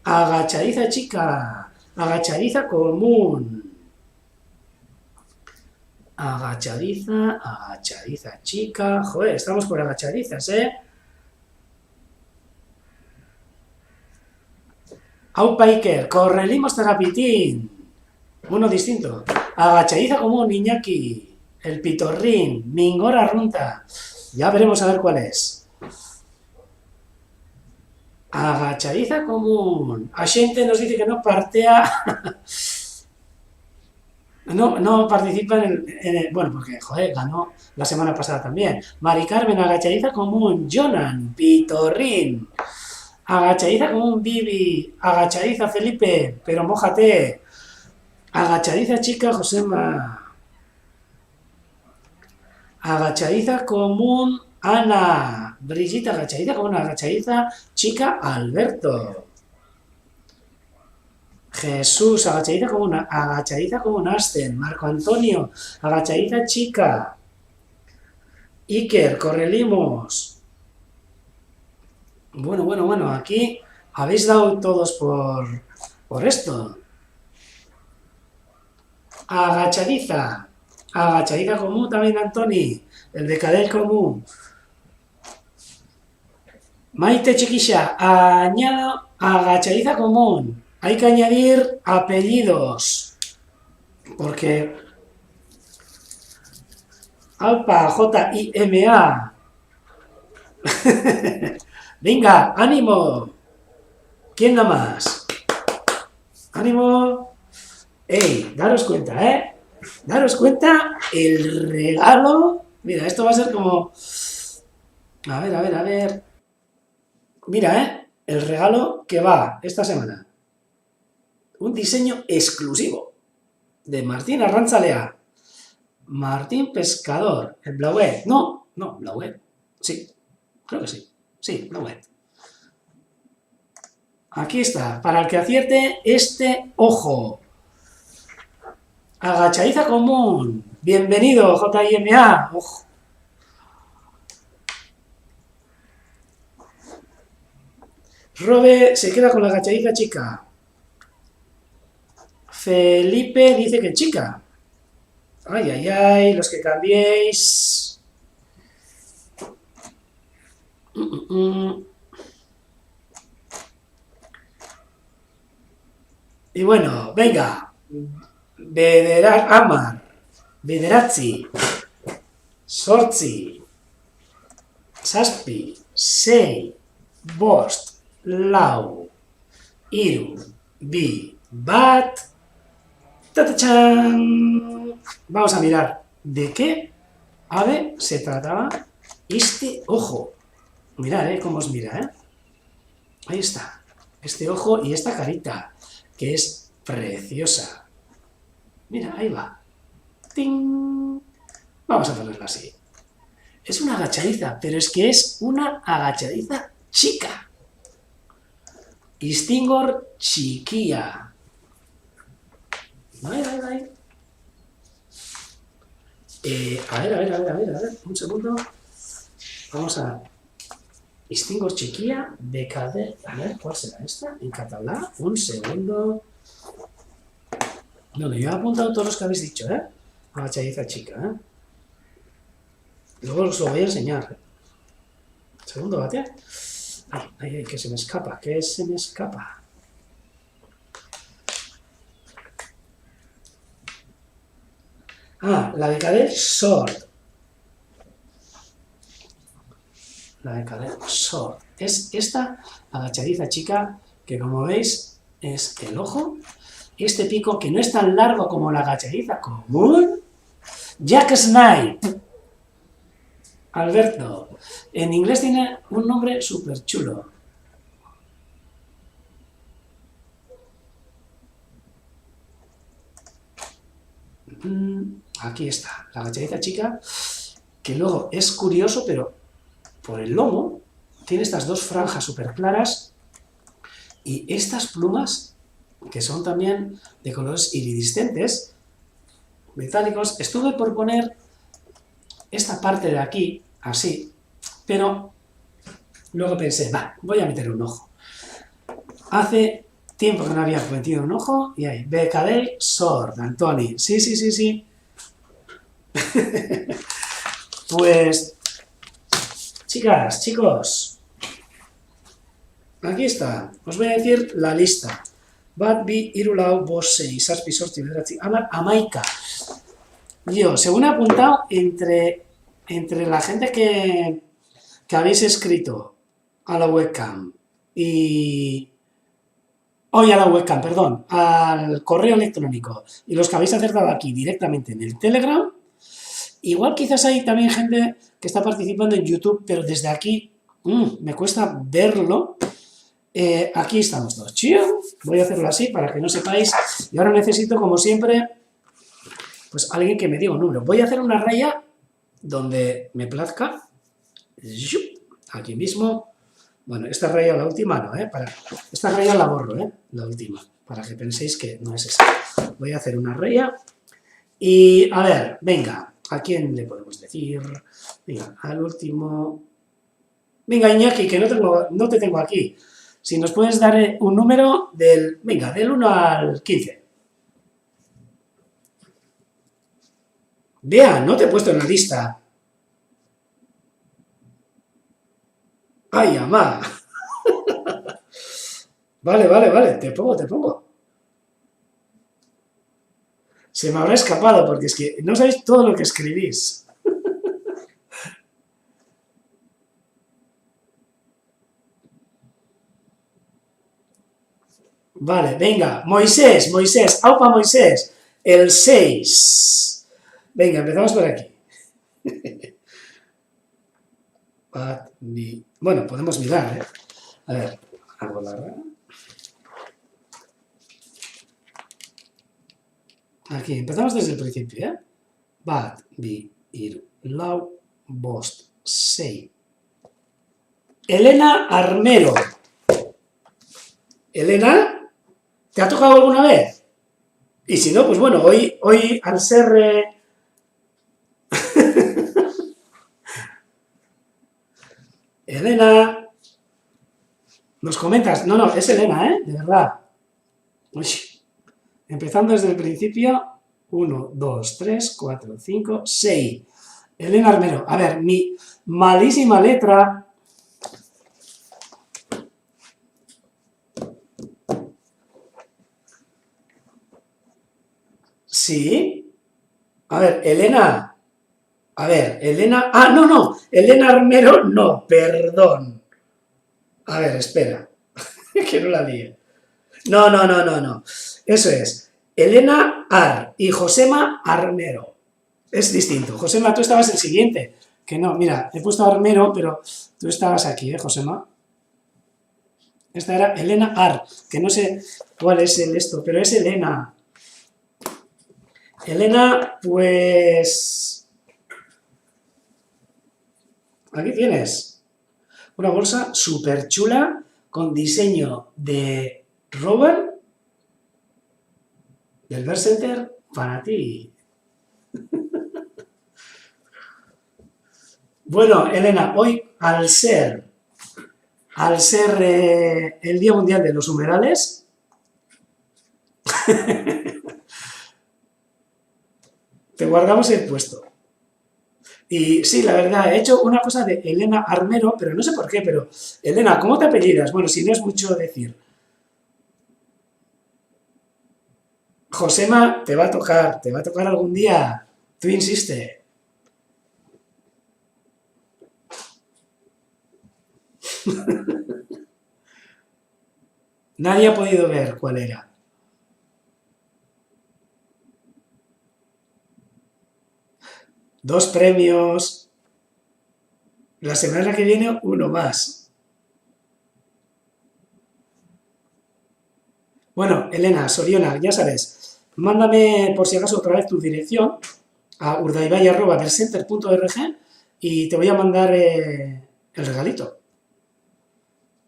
Agachadiza chica. Agachadiza común. Agachadiza chica. Joder, estamos por agachadizas, Aupa Iker, correlimos terapitín. Uno distinto. Agachadiza común, Iñaki. El pitorrín. Mingora runta. Ya veremos a ver cuál es. Agachadiza común. A xente nos dice que no partea. No participa bueno, porque, joder, ganó la semana pasada también. Mari Carmen, agachadiza común. Jonan, pitorrín. Agachadiza común, Bibi. Agachadiza, Felipe. Pero mójate. Agachadiza, chica, Josema. Agachadiza común, Ana. Brigitte, agachadiza común, agachadiza, chica, Alberto. Jesús, agachadiza común, Asten. Marco Antonio, agachadiza, chica. Iker, correlimos. Bueno, aquí habéis dado todos por esto. Agachadiza común también, Antoni. El de Cadel común. Maite chiquilla, añado agachadiza común. Hay que añadir apellidos. Porque Alpa, J-I-M-A. Venga, ánimo. ¿Quién da más? Ánimo. ¡Ey! Daros cuenta, ¿eh? Daros cuenta el regalo. Mira, esto va a ser como... A ver. Mira, ¿eh? El regalo que va esta semana. Un diseño exclusivo de Martín Arrantzalea. Martín Pescador. El Blauet. No, Blauet. Sí, creo que sí. Sí, Blauet. Aquí está. Para el que acierte este ojo. Agachadiza común. Bienvenido, JIMA. Ojo. Robe se queda con la agachadiza chica. Felipe dice que chica. Ay, los que cambiéis. Y bueno, venga. Amar. Bederatzi. Sortzi. Saspi. Sei. Bost. Lau. Iru. Bi. Bat. ¡Tatachan! Vamos a mirar de qué ave se trataba este ojo. Mirad, cómo os mira, Ahí está. Este ojo y esta carita, que es preciosa. Mira, ahí va. ¡Ting! Vamos a ponerla así. Es una agachadiza, pero es que es una agachadiza chica. Istingor chiquilla. Vai. A ver, un segundo. Vamos a... Istingor chiquilla de Cadel. A ver, ¿cuál será esta? En catalán. Un segundo. No, yo he apuntado todos los que habéis dicho, Agachadiza chica, Luego os lo voy a enseñar. Segundo bate. Ay, que se me escapa, La de Cadel Sword. Es esta agachadiza chica que, como veis, es el ojo. Este pico que no es tan largo como la agachadiza común. Jack Snipe. Alberto. En inglés tiene un nombre súper chulo. Aquí está, la agachadiza chica, que luego es curioso, pero por el lomo tiene estas dos franjas súper claras y estas plumas, que son también de colores iridiscentes, metálicos. Estuve por poner esta parte de aquí, así, pero luego pensé, voy a meter un ojo. Hace tiempo que no había metido un ojo y ahí, Becadel Sword, Antoni. Sí. Pues, chicas, chicos, aquí está. Os voy a decir la lista. Bat, bi, iru, lau, bost, sei, zazpi, zortzi, bederatzi, hamar, hamaika. Yo, según he apuntado, entre la gente que habéis escrito a la webcam y... Hoy a la webcam, perdón, al correo electrónico y los que habéis acertado aquí directamente en el Telegram, igual quizás hay también gente que está participando en YouTube, pero desde aquí me cuesta verlo. Aquí estamos todos. Chío. Voy a hacerlo así para que no sepáis. Y ahora necesito, como siempre, pues alguien que me diga un número. Voy a hacer una raya donde me plazca. Aquí mismo. Bueno, esta raya la última no, esta raya la borro, la última, para que penséis que no es esa. Voy a hacer una raya y, a ver, venga, ¿a quién le podemos decir? Venga, al último... Venga, Iñaki, que no te tengo aquí. Si nos puedes dar un número del... Venga, del 1 al 15. Vea, no te he puesto en la lista. ¡Ay, amá! Vale, te pongo. Se me habrá escapado, porque es que no sabéis todo lo que escribís. Vale, venga, Moisés, aupa Moisés, el 6. Venga, empezamos por aquí. Bueno, podemos mirar, A ver, hago la rara. Aquí, empezamos desde el principio, Bat, bi, ir, lau, bost, sei. Elena Armero. Elena, ¿te ha tocado alguna vez? Y si no, pues bueno, hoy al ser... Elena, nos comentas. No, es Elena, de verdad. Uy. Empezando desde el principio. 1, 2, 3, 4, 5, 6. Elena Armero. A ver, mi malísima letra. Sí. A ver, Elena. Ah, no. Elena Armero, no, perdón. A ver, espera. Que no la líe. No. Eso es. Elena Ar y Josema Armero. Es distinto. Josema, tú estabas el siguiente. Que no, mira, he puesto Armero, pero tú estabas aquí, Josema. Esta era Elena Ar, que no sé cuál es esto, pero es Elena. Elena, pues... Aquí tienes una bolsa súper chula con diseño de Robert del Bear Center para ti. Bueno, Elena, hoy al ser el Día Mundial de los Humedales, te guardamos el puesto. Y sí, la verdad, he hecho una cosa de Elena Armero, pero no sé por qué, pero Elena, ¿cómo te apellidas? Bueno, si no es mucho decir. Josema, te va a tocar algún día. Tú insiste. Nadie ha podido ver cuál era. Dos premios. La semana que viene, uno más. Bueno, Elena, Soriona, ya sabes, mándame por si acaso otra vez tu dirección a urdaibai@vercenter.org y te voy a mandar el regalito.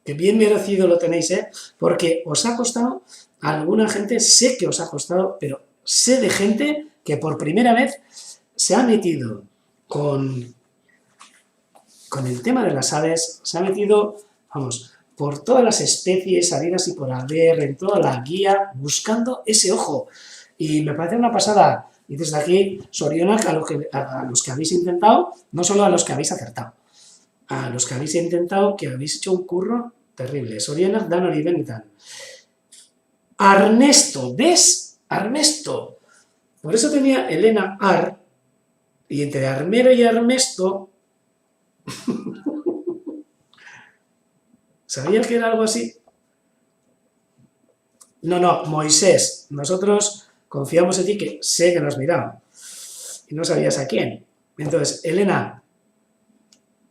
Que bien merecido lo tenéis, porque os ha costado, a alguna gente sé que os ha costado, pero sé de gente que por primera vez se ha metido con el tema de las aves, se ha metido, vamos, por todas las especies habidas y por haber, en toda la guía, buscando ese ojo. Y me parece una pasada. Y desde aquí, Soriona, a los que habéis intentado, no solo a los que habéis acertado, a los que habéis intentado, que habéis hecho un curro terrible. Soriona, Dan y Benitan. Ernesto, ¿ves? Ernesto. Por eso tenía Elena Ar, Y entre Armero y Armesto, ¿sabías que era algo así? No, Moisés, nosotros confiamos en ti, que sé que nos has mirado. Y no sabías a quién. Entonces, Elena,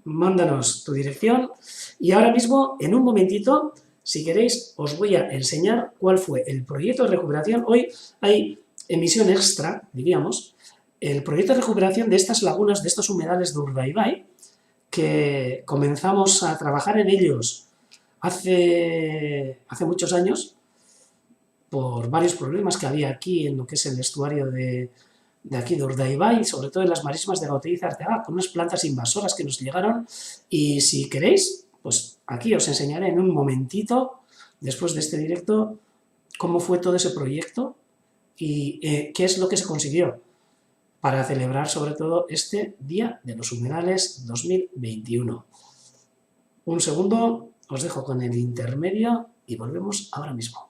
mándanos tu dirección y ahora mismo, en un momentito, si queréis, os voy a enseñar cuál fue el proyecto de recuperación. Hoy hay emisión extra, diríamos, el proyecto de recuperación de estas lagunas, de estos humedales de Urdaibai, que comenzamos a trabajar en ellos hace muchos años por varios problemas que había aquí en lo que es el estuario de aquí de Urdaibai, sobre todo en las marismas de Gautí y Arteaga, con unas plantas invasoras que nos llegaron. Y si queréis, pues aquí os enseñaré en un momentito, después de este directo, cómo fue todo ese proyecto y qué es lo que se consiguió para celebrar sobre todo este Día de los Humedales 2021. Un segundo, os dejo con el intermedio y volvemos ahora mismo.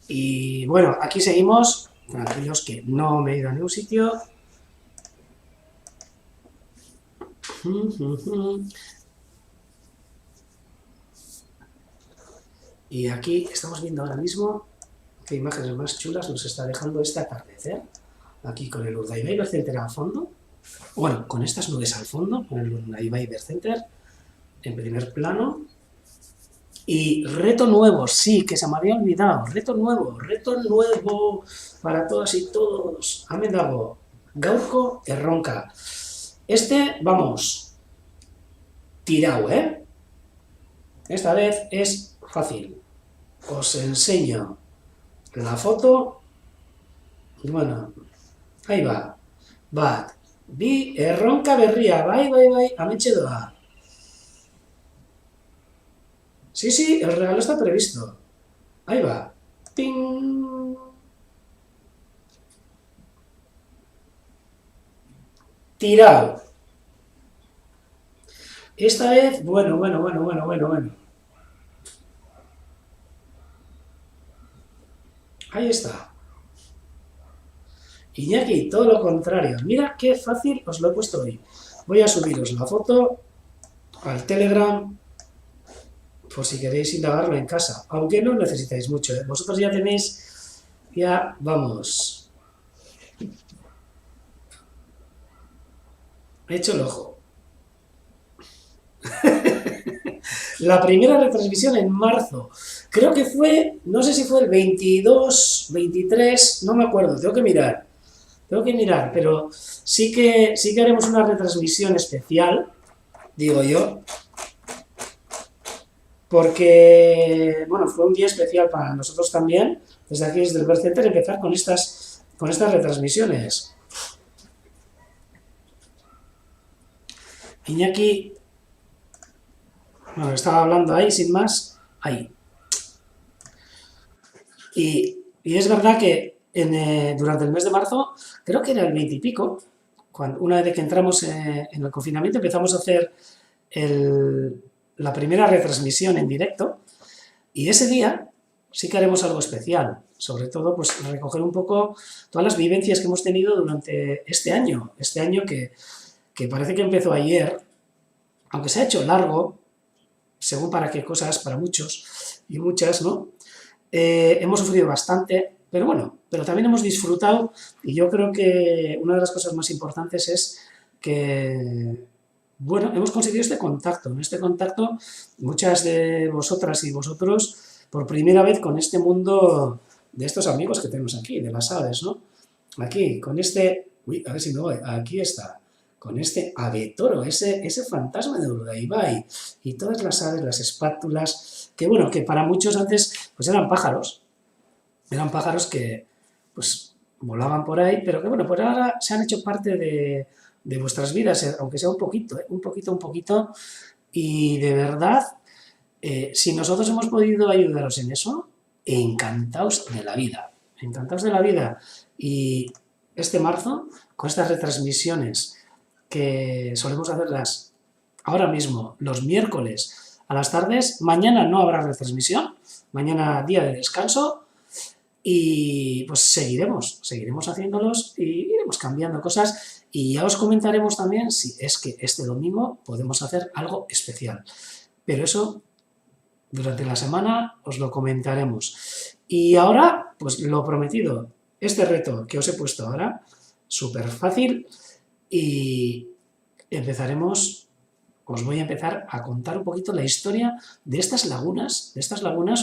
Y bueno, aquí seguimos, tranquilos que no me he ido a ningún sitio. Y aquí estamos viendo ahora mismo qué imágenes más chulas nos está dejando este atardecer. Aquí con el Urdaibai Bird Center al fondo. Bueno, con estas nubes al fondo, con el Urdaibai Bird Center en primer plano. Y reto nuevo, sí, que se me había olvidado. Reto nuevo para todas y todos. Hemen dago, gaurko erronka. Vamos, tirado, ¿eh? Esta vez es fácil. Os enseño la foto. Bueno, ahí va. Bat, bi, erronka berria, bai, ametxe doa. Sí, el regalo está previsto. Ahí va. ¡Ping! Tirado. Esta vez, bueno. Ahí está. Iñaki, todo lo contrario. Mira qué fácil os lo he puesto hoy. Voy a subiros la foto al Telegram por si queréis indagarlo en casa. Aunque no necesitáis mucho, ¿eh? Vosotros ya tenéis, vamos, hecho el ojo. La primera retransmisión en marzo. Creo que fue, no sé si fue el 22, 23, no me acuerdo, tengo que mirar. Tengo que mirar, pero sí que haremos una retransmisión especial, digo yo, porque, bueno, fue un día especial para nosotros también, desde aquí, desde el Birth Center, empezar con estas retransmisiones. Iñaki, bueno, estaba hablando ahí, sin más, ahí. Y es verdad que durante el mes de marzo, creo que era el 20 y pico, una vez que entramos en el confinamiento, empezamos a hacer la primera retransmisión en directo. Y ese día sí que haremos algo especial, sobre todo pues recoger un poco todas las vivencias que hemos tenido durante este año que parece que empezó ayer, aunque se ha hecho largo, según para qué cosas, para muchos y muchas, ¿no? Hemos sufrido bastante, pero bueno, pero también hemos disfrutado y yo creo que una de las cosas más importantes es que, bueno, hemos conseguido este contacto. En este contacto, muchas de vosotras y vosotros, por primera vez con este mundo de estos amigos que tenemos aquí, de las aves, ¿no? Aquí, con este, uy, a ver si me voy, aquí está, con este ave toro, ese fantasma de Urdaibai, y todas las aves, las espátulas, que bueno, que para muchos antes pues eran pájaros que pues volaban por ahí, pero que bueno, pues ahora se han hecho parte de vuestras vidas, aunque sea un poquito, un poquito, y de verdad, si nosotros hemos podido ayudaros en eso, encantaos de la vida, encantaos de la vida. Y este marzo, con estas retransmisiones que solemos hacerlas ahora mismo, los miércoles a las tardes, mañana no habrá retransmisión, mañana día de descanso, y pues seguiremos haciéndolos y iremos cambiando cosas y ya os comentaremos también si es que este domingo podemos hacer algo especial. Pero eso durante la semana os lo comentaremos. Y ahora, pues lo prometido, este reto que os he puesto ahora, súper fácil, y empezaremos, os voy a empezar a contar un poquito la historia de estas lagunas,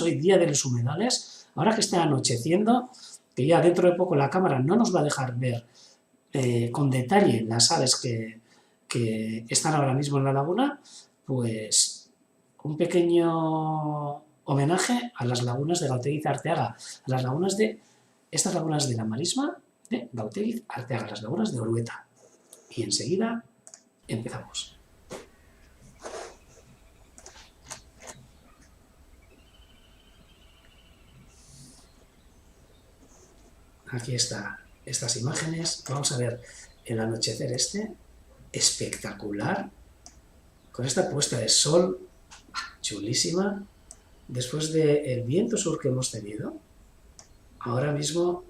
hoy día de los humedales, ahora que está anocheciendo, que ya dentro de poco la cámara no nos va a dejar ver con detalle las aves que están ahora mismo en la laguna, pues un pequeño homenaje a las lagunas de Gautegi Arteaga, a las lagunas estas lagunas de la marisma de Gautegi Arteaga, las lagunas de Orueta. Y enseguida empezamos. Aquí están estas imágenes. Vamos a ver el anochecer espectacular, con esta puesta de sol chulísima, después del viento sur que hemos tenido. Ahora mismo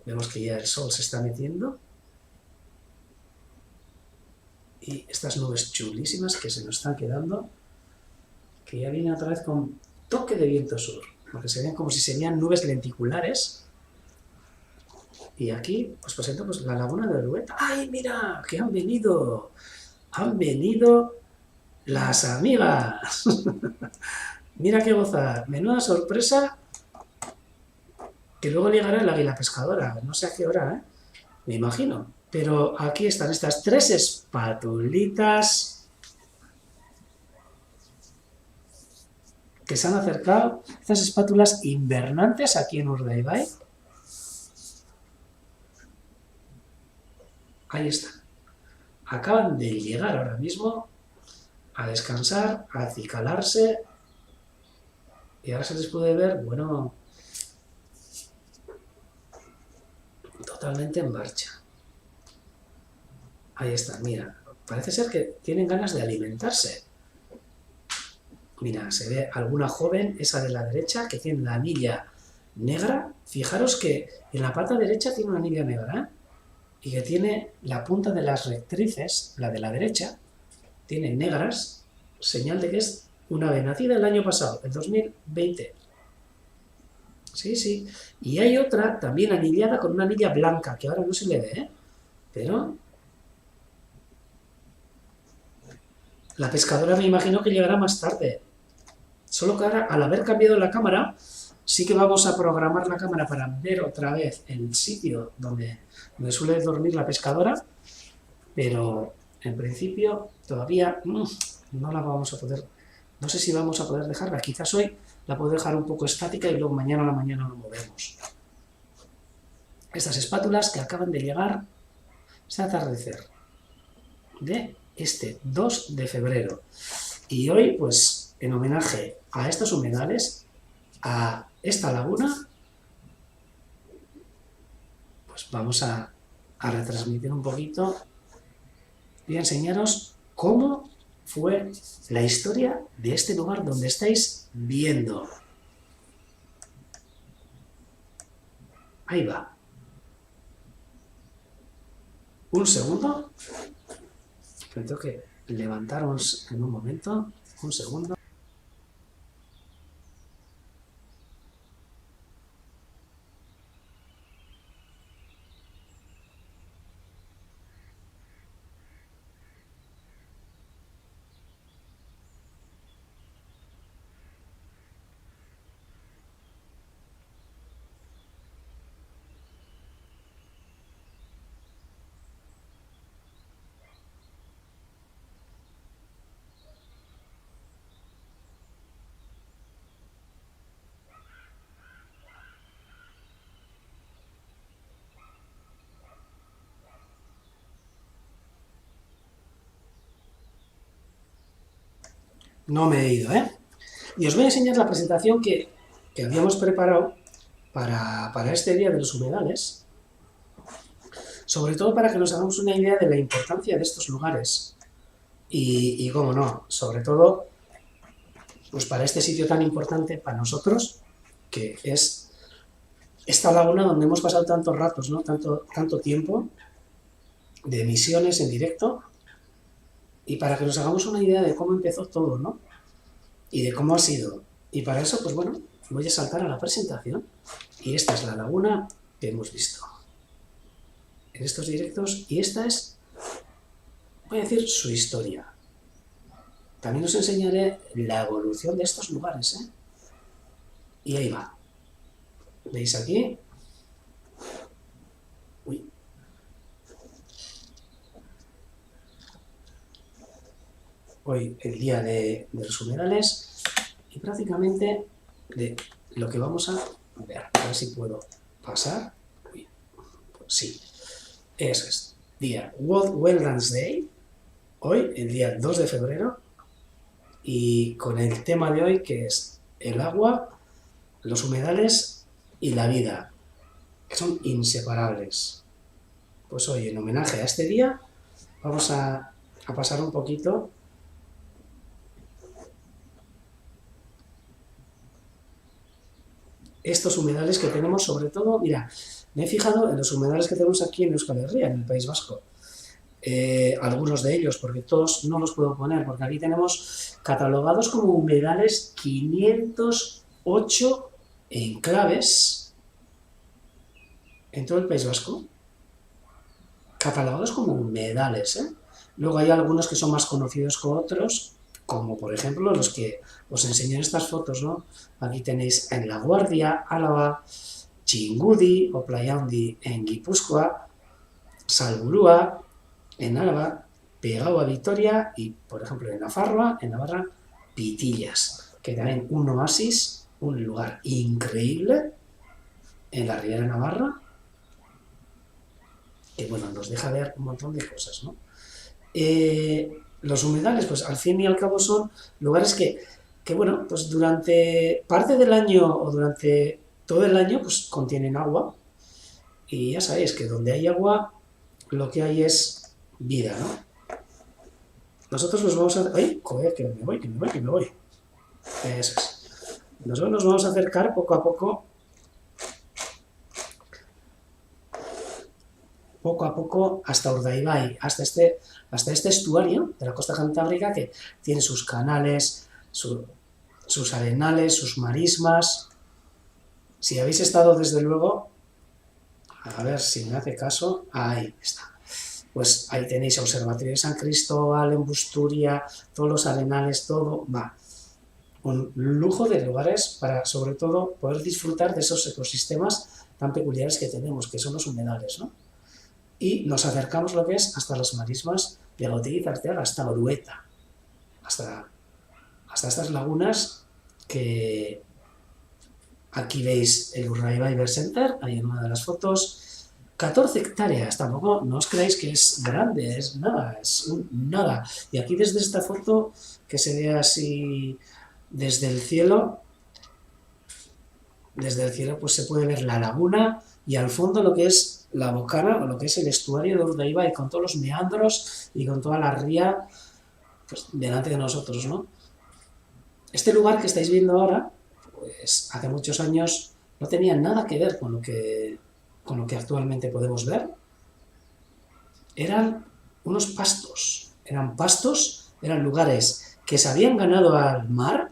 vemos que ya el sol se está metiendo y estas nubes chulísimas que se nos están quedando, que ya vienen otra vez con toque de viento sur, porque se ven como si serían nubes lenticulares. Y aquí os presento pues, la laguna de Orueta. ¡Ay, mira! ¡Que han venido! ¡Han venido las amigas! Mira qué gozar. Menuda sorpresa. Que luego llegará el águila pescadora. No sé a qué hora, ¿eh? Me imagino. Pero aquí están estas tres espatulitas que se han acercado. Estas espátulas invernantes aquí en Urdaibai. Ahí están. Acaban de llegar ahora mismo a descansar, a acicalarse, y ahora se les puede ver, bueno, totalmente en marcha. Ahí están, mira, parece ser que tienen ganas de alimentarse. Mira, se ve alguna joven, esa de la derecha, que tiene la anilla negra. Fijaros que en la pata derecha tiene una anilla negra, y que tiene la punta de las rectrices, la de la derecha, tiene negras, señal de que es una ave nacida el año pasado, el 2020. Sí, sí. Y hay otra también anillada con una anilla blanca, que ahora no se le ve, ¿eh? Pero La pescadora me imagino que llegará más tarde. Solo que ahora, al haber cambiado la cámara, sí que vamos a programar la cámara para ver otra vez el sitio donde suele dormir la pescadora, pero en principio todavía no la vamos a poder, no sé si vamos a poder dejarla, quizás hoy la puedo dejar un poco estática y luego mañana a la mañana lo movemos. Estas espátulas que acaban de llegar este atardecer de este 2 de febrero. Y hoy, pues, en homenaje a estos humedales, a esta laguna, pues vamos a retransmitir un poquito y a enseñaros cómo fue la historia de este lugar donde estáis viendo. Ahí va. Un segundo. Me tengo que levantaros en un momento. Un segundo. No me he ido, ¿eh? Y os voy a enseñar la presentación que habíamos preparado para este día de los humedales, sobre todo para que nos hagamos una idea de la importancia de estos lugares. Y cómo no, sobre todo, pues para este sitio tan importante para nosotros, que es esta laguna donde hemos pasado tantos ratos, ¿no? Tanto tiempo de emisiones en directo, y para que nos hagamos una idea de cómo empezó todo, ¿no? Y de cómo ha sido. Y para eso, pues bueno, voy a saltar a la presentación. Y esta es la laguna que hemos visto en estos directos, y esta es, voy a decir, su historia. También os enseñaré la evolución de estos lugares, ¿eh? Y ahí va. ¿Veis aquí? Uy. Hoy el día de los humedales y prácticamente de lo que vamos a ver. A ver si puedo pasar. Uy. Pues sí. Eso es. Día World Wetlands Day. Hoy, el día 2 de febrero. Y con el tema de hoy, que es el agua, los humedales y la vida, que son inseparables. Pues hoy, en homenaje a este día, vamos a pasar un poquito estos humedales que tenemos, sobre todo, mira, me he fijado en los humedales que tenemos aquí en Euskal Herria, en el País Vasco. Algunos de ellos, porque todos no los puedo poner, porque aquí tenemos catalogados como humedales 508 enclaves en todo el País Vasco, catalogados como humedales, ¿eh? Luego hay algunos que son más conocidos que otros, como por ejemplo los que os enseño en estas fotos, ¿no? Aquí tenéis en La Guardia, Álava, Txingudi o Playa Handi en Guipúzcoa, Salburua en Álava, pegado a Vitoria y, por ejemplo, en Navarra, Pitillas, que también un oasis, un lugar increíble en la Riera Navarra, que bueno, nos deja ver un montón de cosas, ¿no? Los humedales, pues al fin y al cabo son lugares que bueno, pues durante parte del año o durante todo el año, pues contienen agua, y ya sabéis que donde hay agua, lo que hay es vida, ¿no? Nosotros nos vamos a... ¡Ay! Joder, que me voy. Eso es. Nosotros nos vamos a acercar poco a poco hasta Urdaibai, hasta este estuario de la costa cantábrica que tiene sus canales, sus arenales, sus marismas. Si habéis estado, desde luego, a ver si me hace caso, ahí está. Pues ahí tenéis Observatorio de San Cristóbal, en Busturia, todos los arenales, todo, va. Un lujo de lugares para, sobre todo, poder disfrutar de esos ecosistemas tan peculiares que tenemos, que son los humedales, ¿no? Y nos acercamos lo que es hasta las marismas de Goteiz y Arteaga, hasta Orueta, hasta, hasta estas lagunas que aquí veis el Urdaibai Bird Center, ahí en una de las fotos, 14 hectáreas, tampoco no os creáis que es grande, es nada, nada. Y aquí desde esta foto, que se ve así desde el cielo, pues se puede ver la laguna y al fondo lo que es la bocana o lo que es el estuario de Urdaibai con todos los meandros y con toda la ría pues, delante de nosotros, ¿no? Este lugar que estáis viendo ahora, pues hace muchos años no tenía nada que ver con lo que actualmente podemos ver. Eran unos pastos, eran lugares que se habían ganado al mar,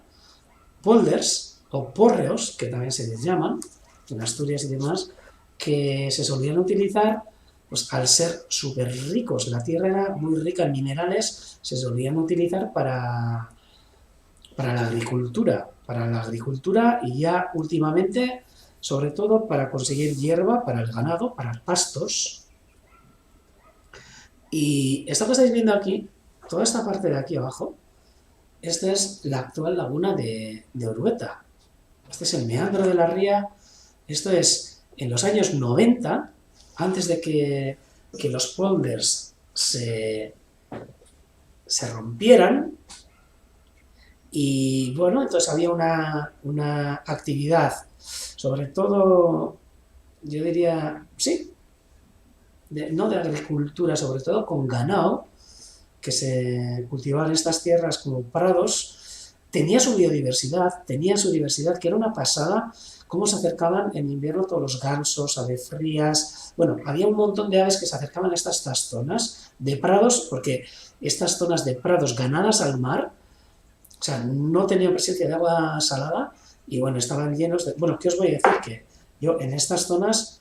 polders o pórreos, que también se les llaman, en Asturias y demás, que se solían utilizar, pues al ser súper ricos, la tierra era muy rica en minerales, se solían utilizar para la agricultura y ya últimamente, sobre todo, para conseguir hierba para el ganado, para pastos. Y esto que estáis viendo aquí, toda esta parte de aquí abajo, esta es la actual laguna de Orueta. Este es el meandro de la ría. Esto es en los años 90, antes de que los polders se rompieran. Y bueno, entonces había una actividad, sobre todo, yo diría, sí, no de agricultura, sobre todo con ganado, que se cultivaban estas tierras como prados, tenía su diversidad, que era una pasada, cómo se acercaban en invierno todos los gansos, aves frías, bueno, había un montón de aves que se acercaban a estas zonas de prados, porque estas zonas de prados ganadas al mar, o sea, no tenían presencia de agua salada y bueno, estaban llenos de... Bueno, ¿qué os voy a decir? Que yo en estas zonas,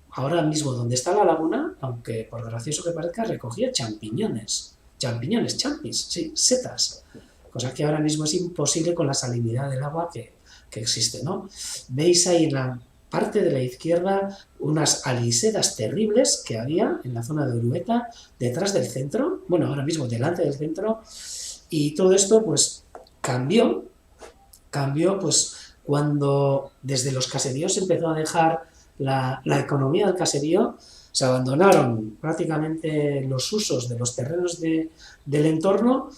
ahora mismo donde está la laguna, aunque por gracioso que parezca, recogía champiñones, champis, sí, setas, cosa que ahora mismo es imposible con la salinidad del agua que existe, ¿no? Veis ahí en la parte de la izquierda unas alisedas terribles que había en la zona de Orueta, detrás del centro, bueno, ahora mismo delante del centro, y todo esto pues cambió pues cuando desde los caseríos se empezó a dejar la economía del caserío, se abandonaron prácticamente los usos de los terrenos del entorno,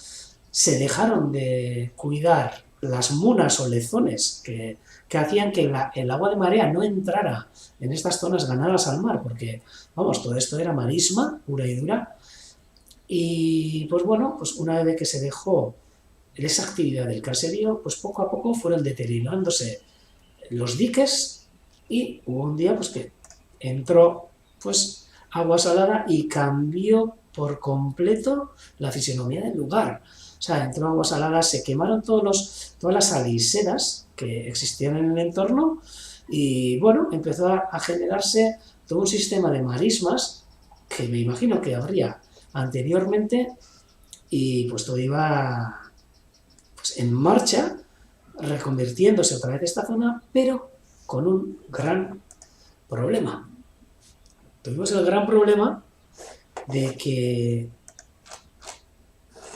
se dejaron de cuidar las munas o lezones que hacían que el agua de marea no entrara en estas zonas ganadas al mar, porque, vamos, todo esto era marisma pura y dura. Y pues bueno, pues una vez que se dejó esa actividad del caserío, pues poco a poco fueron deteriorándose los diques y hubo un día pues que entró pues agua salada y cambió por completo la fisionomía del lugar. O sea, entró agua salada, se quemaron todas las alisedas que existían en el entorno y bueno, empezó a generarse todo un sistema de marismas que me imagino que habría anteriormente y pues todo iba pues, en marcha, reconvirtiéndose otra vez esta zona, pero con un gran problema. Tuvimos el gran problema de que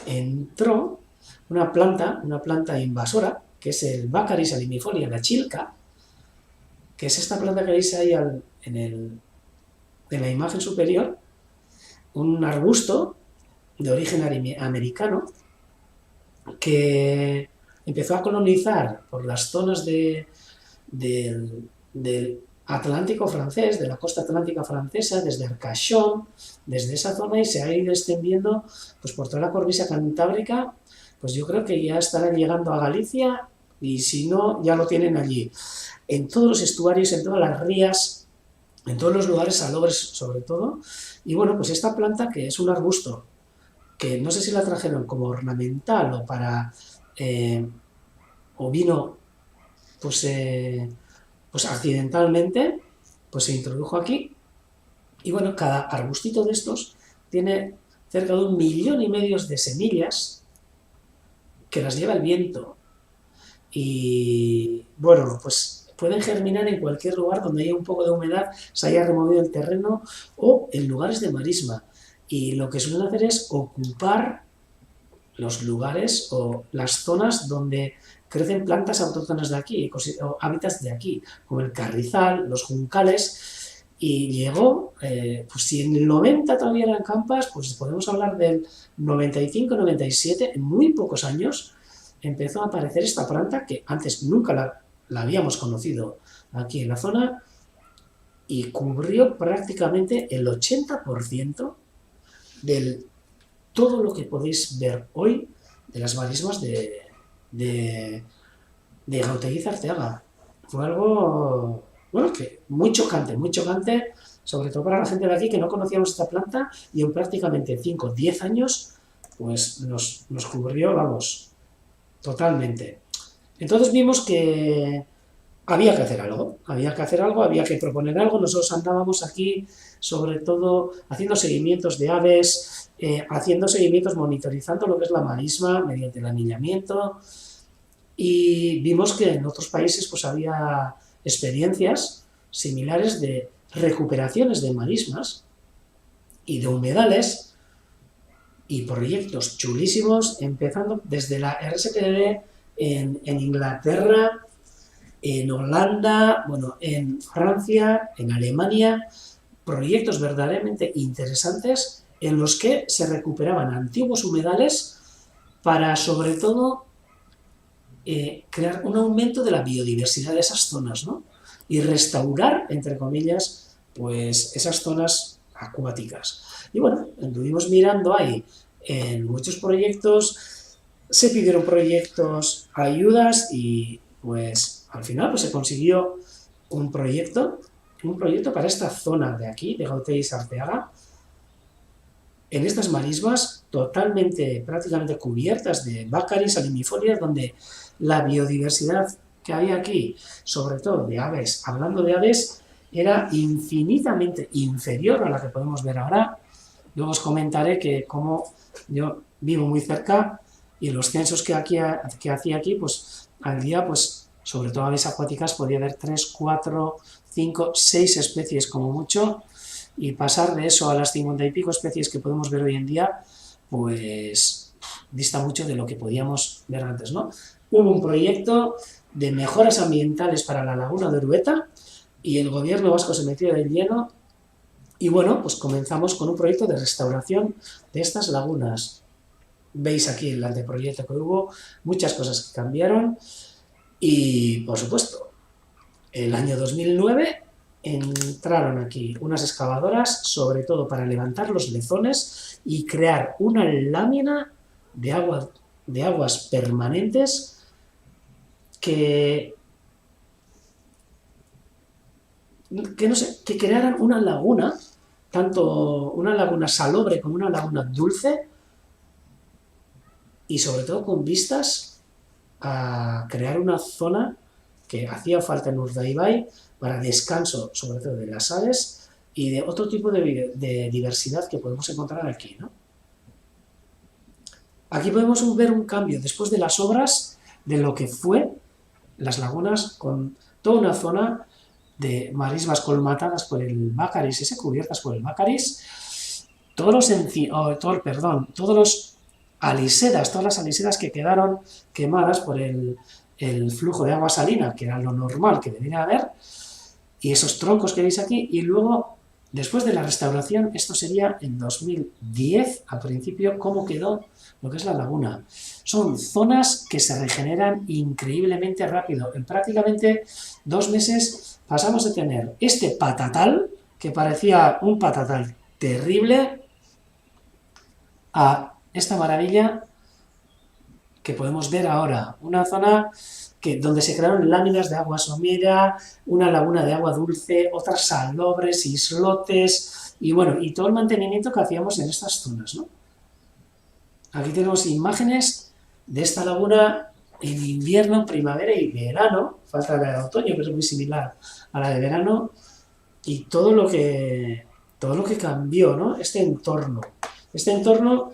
entró una planta invasora, que es el Baccharis alimifolia, la chilca, que es esta planta que veis ahí en la imagen superior, un arbusto de origen americano que empezó a colonizar por las zonas del Atlántico francés, de la costa atlántica francesa, desde Arcachon, desde esa zona y se ha ido extendiendo pues, por toda la cornisa cantábrica, pues yo creo que ya estarán llegando a Galicia y si no, ya lo tienen allí. En todos los estuarios, en todas las rías, en todos los lugares salobres sobre todo. Y bueno, pues esta planta que es un arbusto, que no sé si la trajeron como ornamental o para... o vino pues accidentalmente, pues se introdujo aquí. Y bueno, cada arbustito de estos tiene cerca de 1,5 millones de semillas que las lleva el viento. Y bueno, pues pueden germinar en cualquier lugar donde haya un poco de humedad, se haya removido el terreno o en lugares de marisma. Y lo que suelen hacer es ocupar los lugares o las zonas donde crecen plantas autóctonas de aquí, o hábitats de aquí, como el carrizal, los juncales, y llegó, pues si en el 90 todavía eran campas, pues podemos hablar del 95-97, en muy pocos años, empezó a aparecer esta planta que antes nunca la habíamos conocido aquí en la zona y cubrió prácticamente el 80% del todo lo que podéis ver hoy de las marismas de Gautegui Arteaga. Fue algo, bueno, que muy chocante, sobre todo para la gente de aquí que no conocíamos esta planta y en prácticamente 5 o 10 años pues nos cubrió, vamos, totalmente. Entonces vimos que había que hacer algo, había que proponer algo. Nosotros andábamos aquí, sobre todo, haciendo seguimientos de aves, haciendo seguimientos, monitorizando lo que es la marisma mediante el anillamiento, y vimos que en otros países pues había experiencias similares de recuperaciones de marismas y de humedales y proyectos chulísimos, empezando desde la RSPB en Inglaterra, en Holanda, bueno, en Francia, en Alemania, proyectos verdaderamente interesantes en los que se recuperaban antiguos humedales para, sobre todo, crear un aumento de la biodiversidad de esas zonas, ¿no? Y restaurar, entre comillas, pues esas zonas acuáticas. Y bueno, estuvimos mirando ahí en muchos proyectos, se pidieron proyectos, ayudas y pues al final pues se consiguió un proyecto para esta zona de aquí, de Gautegui Arteaga, en estas marismas totalmente, prácticamente cubiertas de bácaris alimifolias, donde la biodiversidad que había aquí, sobre todo de aves, hablando de aves, era infinitamente inferior a la que podemos ver ahora. Luego os comentaré que como yo vivo muy cerca y los censos que hacía aquí, pues al día, pues sobre todo aves acuáticas, podía haber 3, 4, 5, 6 especies como mucho, y pasar de eso a las 50 y pico especies que podemos ver hoy en día, pues dista mucho de lo que podíamos ver antes, ¿no? Hubo un proyecto de mejoras ambientales para la laguna de Orueta y el gobierno vasco se metió de lleno y bueno, pues comenzamos con un proyecto de restauración de estas lagunas. Veis aquí el anteproyecto que hubo, muchas cosas que cambiaron y, por supuesto, el año 2009 entraron aquí unas excavadoras, sobre todo para levantar los lezones y crear una lámina de aguas permanentes que crearan una laguna, tanto una laguna salobre como una laguna dulce, y sobre todo con vistas a crear una zona que hacía falta en Urdaibai para descanso, sobre todo de las aves y de otro tipo de diversidad que podemos encontrar aquí, ¿no? Aquí podemos ver un cambio después de las obras de lo que fue las lagunas, con toda una zona de marismas colmatadas por el bácaris, cubiertas por el bácaris, todas las alisedas que quedaron quemadas por el flujo de agua salina, que era lo normal que debería haber, y esos troncos que veis aquí, y luego, después de la restauración, esto sería en 2010, al principio, cómo quedó lo que es la laguna. Son zonas que se regeneran increíblemente rápido. En prácticamente 2 meses pasamos de tener este patatal, que parecía un patatal terrible, a esta maravilla que podemos ver ahora. Una zona donde se crearon láminas de agua somera, una laguna de agua dulce, otras salobres, islotes, y bueno, y todo el mantenimiento que hacíamos en estas zonas, ¿no? Aquí tenemos imágenes de esta laguna en invierno, primavera y verano, falta la de otoño, pero es muy similar a la de verano, y todo lo que cambió, ¿no? Este entorno. Este entorno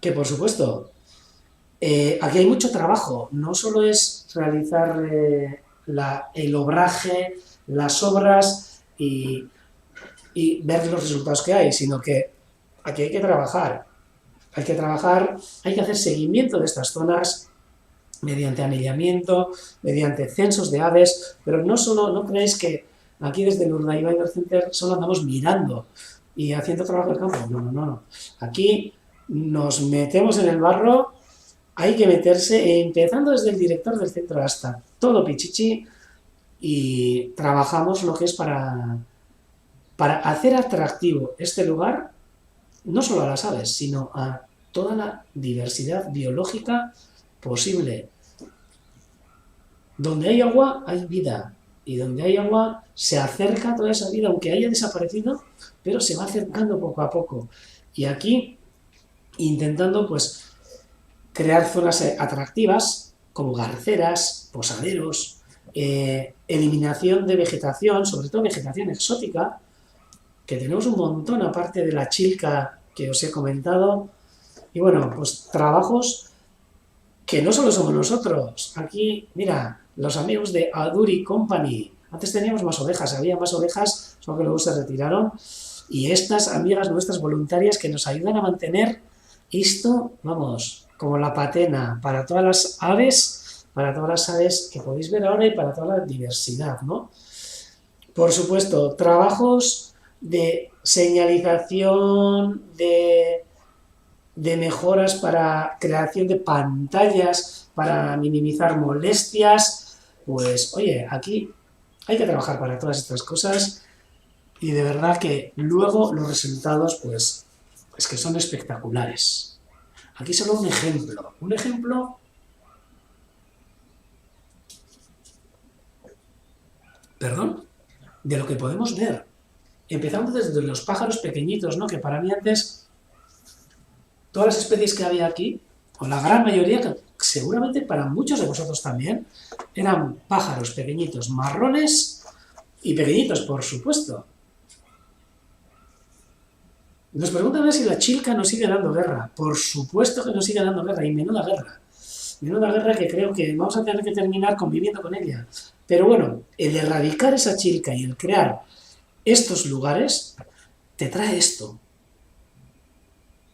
que, por supuesto, aquí hay mucho trabajo. No solo es realizar el obraje, las obras y ver los resultados que hay, sino que aquí hay que trabajar. Hay que hacer seguimiento de estas zonas mediante anillamiento, mediante censos de aves, pero no creéis que aquí desde el Urdaibai Bird Center solo andamos mirando y haciendo trabajo de campo. No. Aquí nos metemos en el barro, hay que meterse, empezando desde el director del centro hasta todo Pichichi, y trabajamos lo que es para hacer atractivo este lugar, no solo a las aves, sino a toda la diversidad biológica posible. Donde hay agua, hay vida. Y donde hay agua, se acerca toda esa vida, aunque haya desaparecido, pero se va acercando poco a poco. Y aquí, intentando, pues, crear zonas atractivas, como garceras, posaderos, eliminación de vegetación, sobre todo vegetación exótica, que tenemos un montón, aparte de la chilca que os he comentado. Y bueno, pues trabajos que no solo somos nosotros. Aquí, mira, los amigos de Aduri Company. Antes teníamos más ovejas, había más ovejas, solo que luego se retiraron. Y estas amigas nuestras voluntarias que nos ayudan a mantener esto, vamos, como la patena para todas las aves que podéis ver ahora y para toda la diversidad, ¿no? Por supuesto, trabajos de señalización, de mejoras para creación de pantallas, para minimizar molestias. Pues, oye, aquí hay que trabajar para todas estas cosas y de verdad que luego los resultados, pues, es que son espectaculares. Aquí solo un ejemplo, perdón, de lo que podemos ver. Empezando desde los pájaros pequeñitos, ¿no? Que para mí antes, todas las especies que había aquí, o la gran mayoría, que seguramente para muchos de vosotros también, eran pájaros pequeñitos, marrones y pequeñitos, por supuesto. Nos preguntan a ver si la chilca nos sigue dando guerra. Por supuesto que nos sigue dando guerra, y menuda guerra. Menuda guerra que creo que vamos a tener que terminar conviviendo con ella. Pero bueno, el erradicar esa chilca y el crear estos lugares, te trae esto.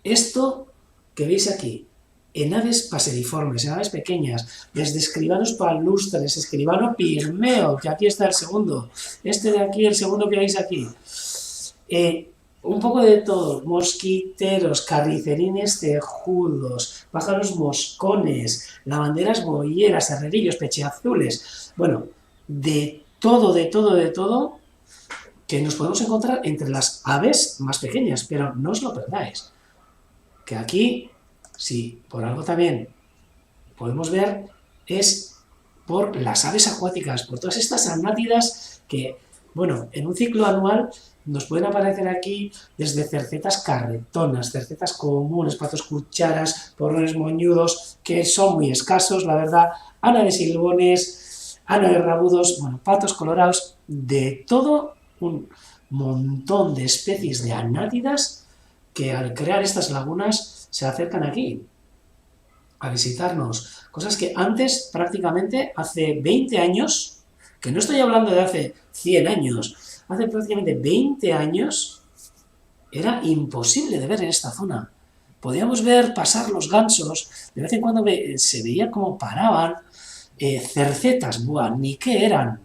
Esto que veis aquí, en aves paseriformes, en aves pequeñas, desde escribanos palustres, escribano pigmeo, que aquí está el segundo, este de aquí, el segundo que veis aquí, un poco de todo, mosquiteros, carnicerines cejudos, pájaros moscones, lavanderas boyeras, herrerillos, pecheazules, bueno, de todo, que nos podemos encontrar entre las aves más pequeñas, pero no os lo perdáis, que aquí, si por algo también podemos ver, es por las aves acuáticas, por todas estas anátidas que, bueno, en un ciclo anual nos pueden aparecer aquí desde cercetas carretonas, cercetas comunes, patos cucharas, porrones moñudos, que son muy escasos, la verdad, ana de silbones, ana de rabudos, bueno, patos colorados, de todo un montón de especies de anátidas que al crear estas lagunas se acercan aquí a visitarnos. Cosas que antes, prácticamente, hace 20 años, que no estoy hablando de hace 100 años, hace prácticamente 20 años, era imposible de ver en esta zona. Podíamos ver pasar los gansos, de vez en cuando se veía cómo paraban, cercetas, buah, ni qué eran.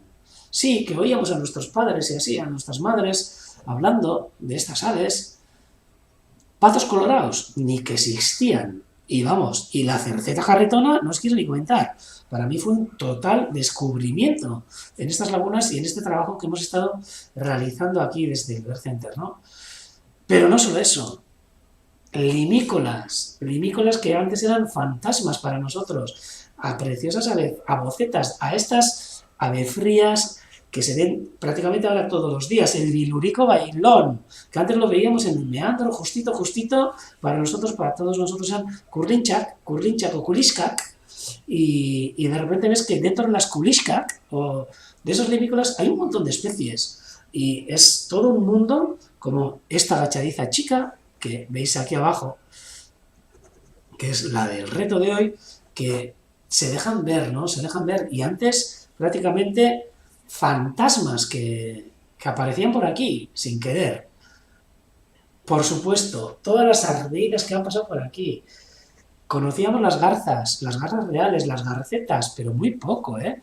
Sí, que oíamos a nuestros padres y así, a nuestras madres, hablando de estas aves. Patos colorados, ni que existían. Y vamos, y la cerceta carretona no os quiero ni comentar. Para mí fue un total descubrimiento en estas lagunas y en este trabajo que hemos estado realizando aquí desde el Bird Center, ¿no? Pero no solo eso, limícolas que antes eran fantasmas para nosotros, a preciosas abocetas, a estas avefrías que se ven prácticamente ahora todos los días, el bilurico bailón, que antes lo veíamos en el meandro, justito, para nosotros, para todos nosotros eran curlinchak o kulishkak, y de repente ves que dentro de las kulishkak, o de esos limícolas, hay un montón de especies, y es todo un mundo como esta agachadiza chica, que veis aquí abajo, que es la del reto de hoy, que se dejan ver, ¿no? Se dejan ver. Y antes, prácticamente, fantasmas que aparecían por aquí, sin querer. Por supuesto, todas las ardeidas que han pasado por aquí. Conocíamos las garzas reales, las garcetas, pero muy poco, ¿eh?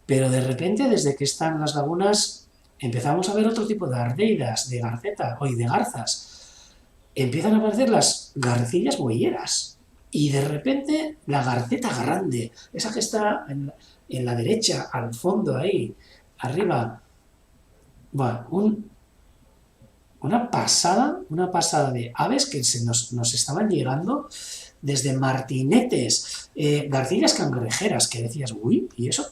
Pero de repente, desde que están las lagunas, empezamos a ver otro tipo de ardeidas, de garceta, o de garzas. Empiezan a aparecer las garcillas boyeras. Y de repente, la garceta grande, esa que está en la derecha, al fondo, ahí, arriba. Bueno, una pasada de aves que nos estaban llegando desde martinetes, garcillas cangrejeras, que decías, uy, ¿y eso?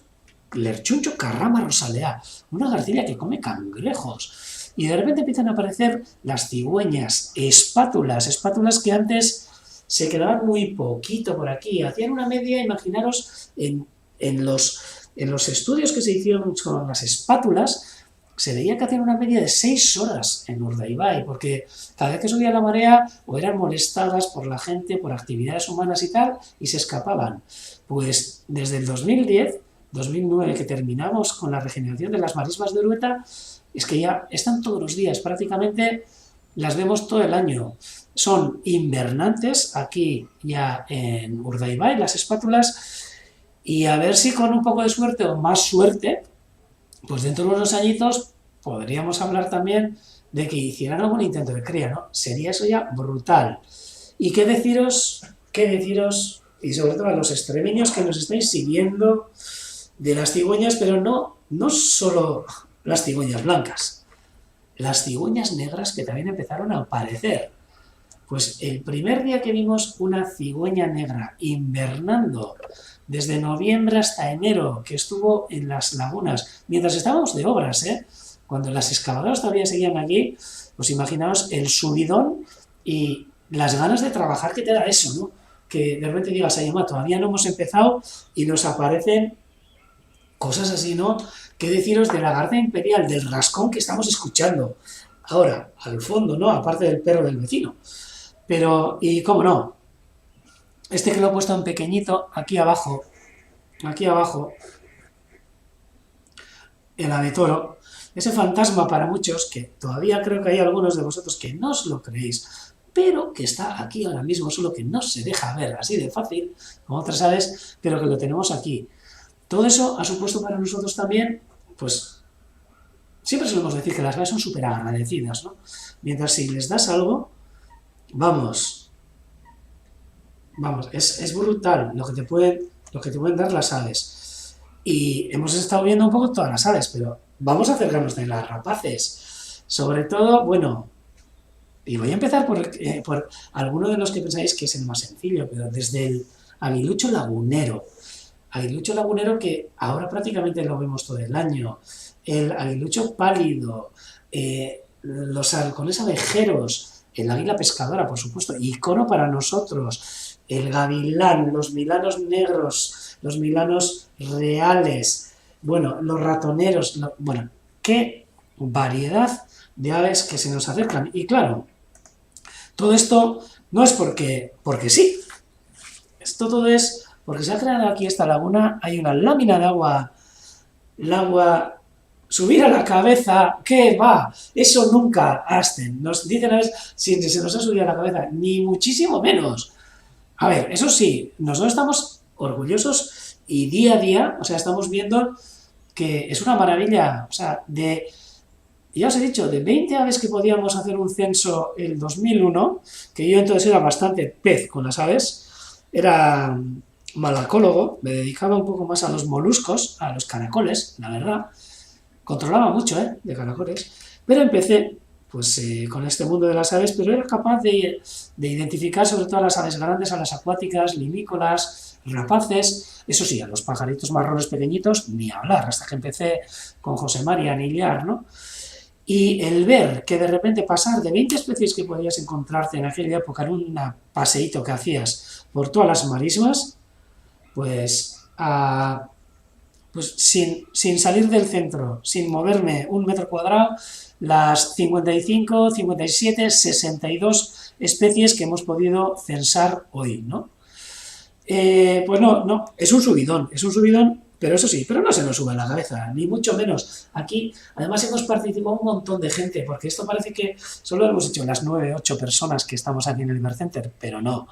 Lerchuncho carrama rosalea, una garcilla que come cangrejos. Y de repente empiezan a aparecer las cigüeñas, espátulas que antes se quedaban muy poquito por aquí, hacían una media, imaginaros, en los estudios que se hicieron con las espátulas, se veía que hacían una media de 6 horas en Urdaibai, porque cada vez que subía la marea o eran molestadas por la gente, por actividades humanas y tal, y se escapaban. Pues desde el 2009, que terminamos con la regeneración de las marismas de Urueta, es que ya están todos los días, prácticamente las vemos todo el año. Son invernantes aquí ya en Urdaibai, las espátulas, y a ver si con un poco de suerte o más suerte, pues dentro de unos añitos podríamos hablar también de que hicieran algún intento de cría, ¿no? Sería eso ya brutal. Y qué deciros, y sobre todo a los extremeños que nos estáis siguiendo de las cigüeñas, pero no solo las cigüeñas blancas, las cigüeñas negras que también empezaron a aparecer. Pues el primer día que vimos una cigüeña negra invernando desde noviembre hasta enero, que estuvo en las lagunas, mientras estábamos de obras, cuando las excavadoras todavía seguían aquí, pues imaginaos el subidón y las ganas de trabajar que te da eso, ¿no? Que de repente digas, ay, mamá, todavía no hemos empezado y nos aparecen cosas así, ¿no? ¿Qué deciros de la garza imperial, del rascón que estamos escuchando? Ahora, al fondo, ¿no? Aparte del perro del vecino. Pero, y cómo no, este que lo he puesto en pequeñito, aquí abajo, el abetoro, ese fantasma para muchos, que todavía creo que hay algunos de vosotros que no os lo creéis, pero que está aquí ahora mismo, solo que no se deja ver así de fácil, como otras aves, pero que lo tenemos aquí. Todo eso ha supuesto para nosotros también, pues, siempre solemos decir que las aves son súper agradecidas, ¿no? Mientras si les das algo, vamos, es brutal lo que te pueden dar las aves. Y hemos estado viendo un poco todas las aves, pero vamos a acercarnos de las rapaces. Sobre todo, bueno, y voy a empezar por alguno de los que pensáis que es el más sencillo, pero desde el aguilucho lagunero. Aguilucho lagunero que ahora prácticamente lo vemos todo el año. El aguilucho pálido, los halcones abejeros, el águila pescadora, por supuesto, icono para nosotros, el gavilán, los milanos negros, los milanos reales, bueno, los ratoneros, bueno, qué variedad de aves que se nos acercan. Y claro, todo esto no es porque sí, esto todo es porque se ha creado aquí esta laguna, hay una lámina de agua, el agua subir a la cabeza, ¿qué va? Eso nunca, Asten. Nos dicen a veces, si se nos ha subido a la cabeza, ni muchísimo menos. A ver, eso sí, nosotros estamos orgullosos y día a día, o sea, estamos viendo que es una maravilla, o sea, ya os he dicho, de 20 aves que podíamos hacer un censo el 2001, que yo entonces era bastante pez con las aves, era malacólogo, me dedicaba un poco más a los moluscos, a los caracoles, la verdad, controlaba mucho, de caracoles, pero empecé pues con este mundo de las aves, pero era capaz de identificar sobre todo a las aves grandes, a las acuáticas, limícolas, rapaces, eso sí, a los pajaritos marrones pequeñitos, ni hablar, hasta que empecé con José María Anillar, ¿no? Y el ver que de repente pasar de 20 especies que podías encontrarte en aquella época en un paseíto que hacías por todas las marismas, pues a pues sin salir del centro, sin moverme un metro cuadrado, las 55, 57, 62 especies que hemos podido censar hoy, ¿no? Pues no, es un subidón, pero eso sí, pero no se nos sube a la cabeza, ni mucho menos. Aquí, además, hemos participado un montón de gente, porque esto parece que solo hemos hecho las 9, 8 personas que estamos aquí en el Ibercenter, pero no.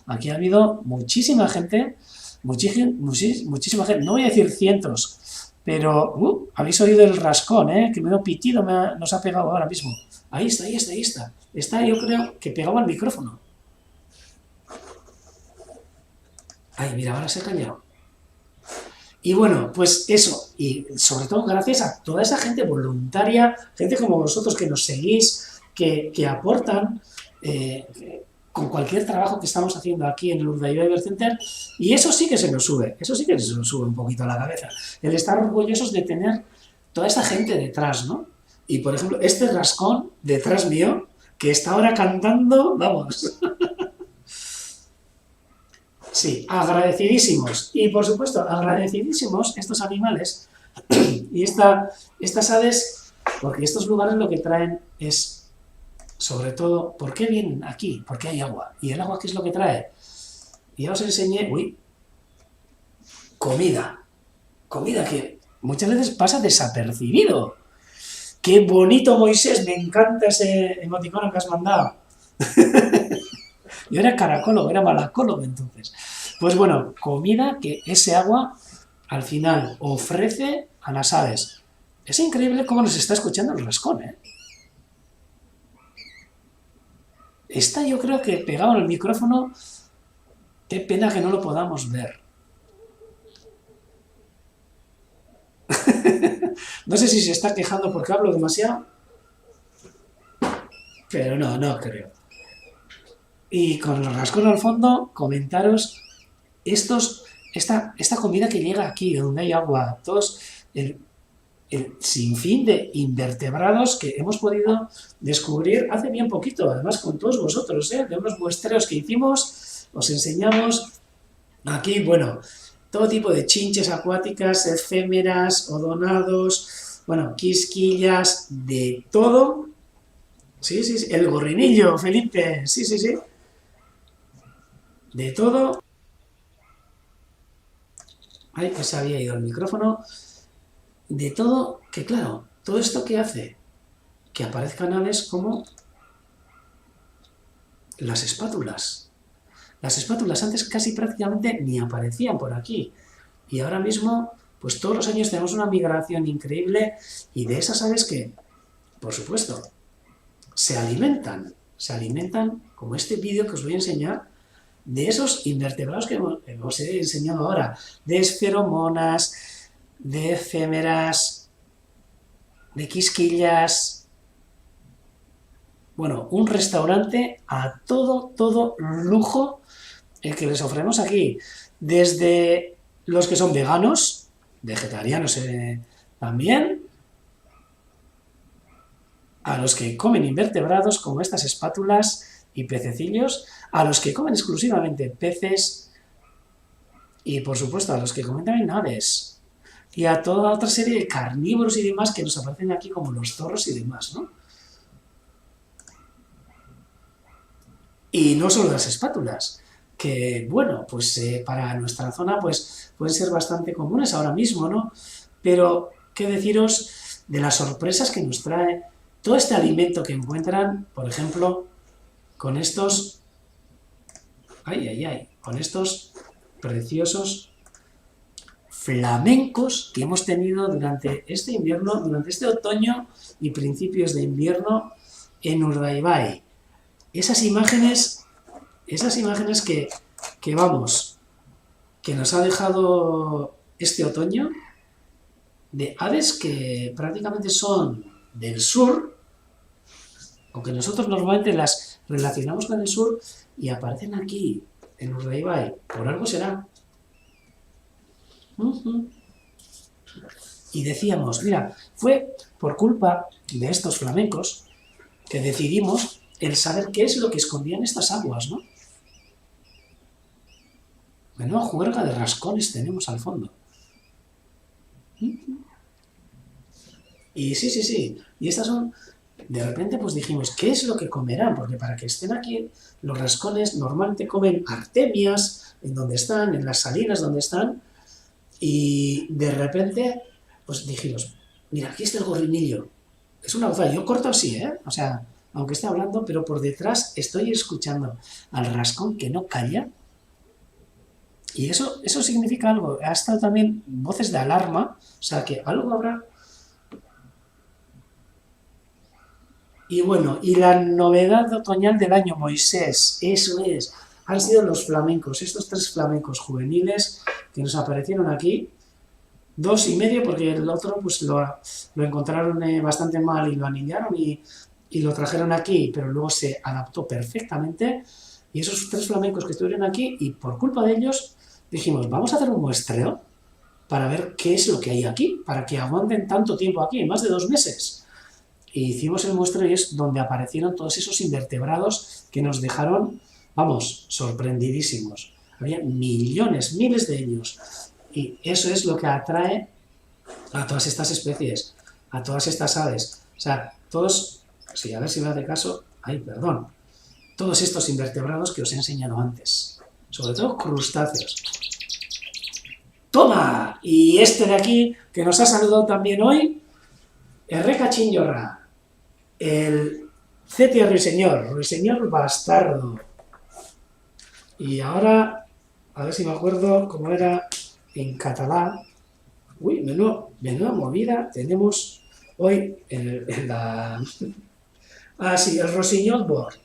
Aquí ha habido muchísima gente, muchísima gente, no voy a decir cientos, pero habéis oído el rascón, ¿eh? Que medio pitido nos ha pegado ahora mismo. Ahí está, ahí está, ahí está. Está, yo creo, que pegaba al micrófono. Ay, mira, ahora se ha callado. Y bueno, pues eso, y sobre todo gracias a toda esa gente voluntaria, gente como vosotros que nos seguís, que aportan con cualquier trabajo que estamos haciendo aquí en el Urdaibai Cyber Center, y eso sí que se nos sube, eso sí que se nos sube un poquito a la cabeza, el estar orgullosos de tener toda esta gente detrás, ¿no? Y por ejemplo, este rascón detrás mío, que está ahora cantando, vamos. Sí, agradecidísimos. Y por supuesto, agradecidísimos estos animales y estas aves, porque estos lugares lo que traen es, sobre todo, ¿por qué vienen aquí? Porque hay agua. ¿Y el agua qué es lo que trae? Y ya os enseñé, comida. Comida que muchas veces pasa desapercibido. ¡Qué bonito, Moisés! Me encanta ese emoticono que has mandado. Yo era caracólogo, era malacólogo entonces. Pues bueno, comida que ese agua al final ofrece a las aves. Es increíble cómo nos está escuchando el rascón, ¿eh? Está yo creo que pegado en el micrófono, qué pena que no lo podamos ver. No sé si se está quejando porque hablo demasiado, pero no creo. Y con el rascón al fondo, comentaros esta comida que llega aquí, donde hay agua, todos el sinfín de invertebrados que hemos podido descubrir hace bien poquito, además con todos vosotros, de unos muestreos que hicimos, os enseñamos aquí, bueno, todo tipo de chinches acuáticas, efémeras, odonados, bueno, quisquillas, de todo. Sí, sí, sí, el gorrinillo, Felipe, sí, sí, sí, de todo. Ay, que se había ido el micrófono. De todo, que claro, todo esto que hace que aparezcan aves como las espátulas. Las espátulas antes casi prácticamente ni aparecían por aquí. Y ahora mismo, pues todos los años tenemos una migración increíble y de esas aves que, por supuesto, se alimentan, como este vídeo que os voy a enseñar, de esos invertebrados que os he enseñado ahora, de esferomonas, de efémeras, de quisquillas. Bueno, un restaurante a todo lujo el que les ofrecemos aquí. Desde los que son veganos, vegetarianos también, a los que comen invertebrados como estas espátulas y pececillos, a los que comen exclusivamente peces y por supuesto a los que comen también aves y a toda otra serie de carnívoros y demás que nos aparecen aquí como los zorros y demás, ¿no? Y no solo las espátulas, que bueno, pues para nuestra zona pues pueden ser bastante comunes ahora mismo, ¿no? Pero qué deciros de las sorpresas que nos trae todo este alimento que encuentran, por ejemplo, con estos, con estos preciosos flamencos que hemos tenido durante este invierno, durante este otoño y principios de invierno en Urdaibai. Esas imágenes que vamos, que nos ha dejado este otoño, de aves que prácticamente son del sur, aunque nosotros normalmente las relacionamos con el sur y aparecen aquí, en Urdaibai, por algo será. Y decíamos, mira, fue por culpa de estos flamencos que decidimos el saber qué es lo que escondían estas aguas, ¿no? Menuda juerga de rascones tenemos al fondo. Y sí, sí, sí. Y estas son... De repente pues dijimos, ¿qué es lo que comerán? Porque para que estén aquí, los rascones normalmente comen artemias, en donde están, en las salinas donde están, y de repente pues dijimos, mira, aquí está el gorrinillo. Es una gozada, yo corto así, ¿eh? O sea, aunque esté hablando, pero por detrás estoy escuchando al rascón que no calla. Y eso significa algo. Ha estado también voces de alarma, o sea que algo habrá. Y bueno, y la novedad otoñal del año, Moisés, eso es, han sido los flamencos, estos 3 flamencos juveniles que nos aparecieron aquí, 2,5 porque el otro pues lo encontraron bastante mal y lo anillaron y lo trajeron aquí, pero luego se adaptó perfectamente. Y esos 3 flamencos que estuvieron aquí, y por culpa de ellos, dijimos, vamos a hacer un muestreo para ver qué es lo que hay aquí, para que aguanten tanto tiempo aquí, más de 2 meses. Y hicimos el muestreo y es donde aparecieron todos esos invertebrados que nos dejaron, vamos, sorprendidísimos. Había millones, miles de ellos. Y eso es lo que atrae a todas estas especies, a todas estas aves. O sea, todos, sí, a ver si me hace caso, ay, perdón, todos estos invertebrados que os he enseñado antes. Sobre todo crustáceos. ¡Toma! Y este de aquí, que nos ha saludado también hoy, Erreka Chinyorra. El Cetia Ruiseñor bastardo. Y ahora, a ver si me acuerdo cómo era en catalán. Uy, menuda movida tenemos hoy en la... Ah, sí, el Rossinyol Bord.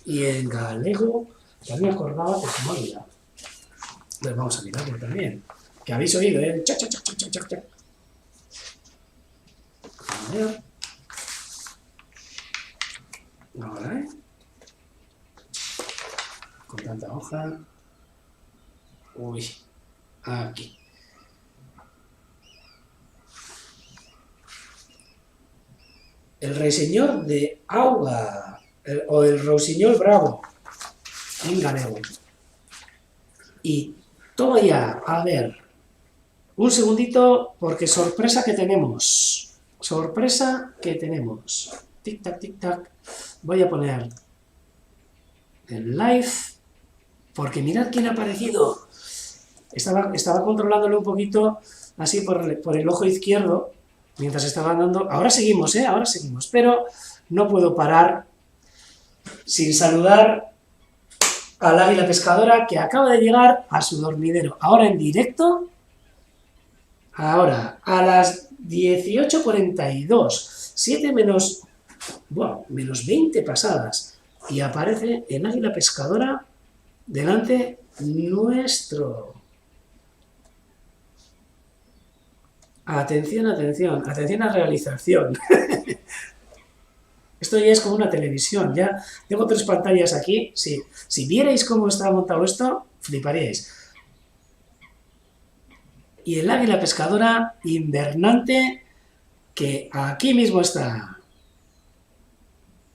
Y en galego, ya me acordaba que se me olvidaba. Pues vamos a mirarlo también. Que habéis oído, ¿eh? Chac, chac, chac, chac, chac, chac. A ver. Ahora, ¿eh? Con tanta hoja. Uy, aquí. El Ruiseñor de Auga, o el Rossinyol Bravo, en galego. Y todo ya, a ver, un segundito, porque sorpresa que tenemos. Sorpresa que tenemos. Tic tac, tic tac. Voy a poner el live, porque mirad quién ha aparecido. Estaba controlándolo un poquito así por el ojo izquierdo, mientras estaba andando. Ahora seguimos, ahora seguimos, pero no puedo parar sin saludar al águila pescadora que acaba de llegar a su dormidero. Ahora en directo, ahora a las 18:42, 7 menos, bueno, menos 20 pasadas, y aparece el águila pescadora delante nuestro. Atención, atención, atención a realización. Esto ya es como una televisión, ya tengo 3 pantallas aquí. Si vierais cómo está montado esto, fliparíais. Y el águila pescadora invernante, que aquí mismo está.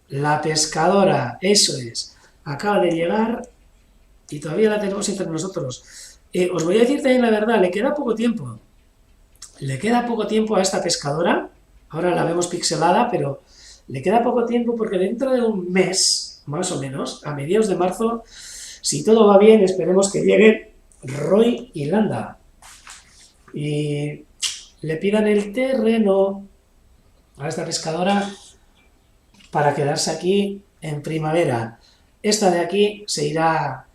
La pescadora, eso es, acaba de llegar y todavía la tenemos entre nosotros. Os voy a decir también la verdad, le queda poco tiempo. Le queda poco tiempo a esta pescadora. Ahora la vemos pixelada, pero le queda poco tiempo porque dentro de un mes, más o menos, a mediados de marzo, si todo va bien, esperemos que llegue Roy y Landa. Y le pidan el terreno a esta pescadora para quedarse aquí en primavera. Esta de aquí se irá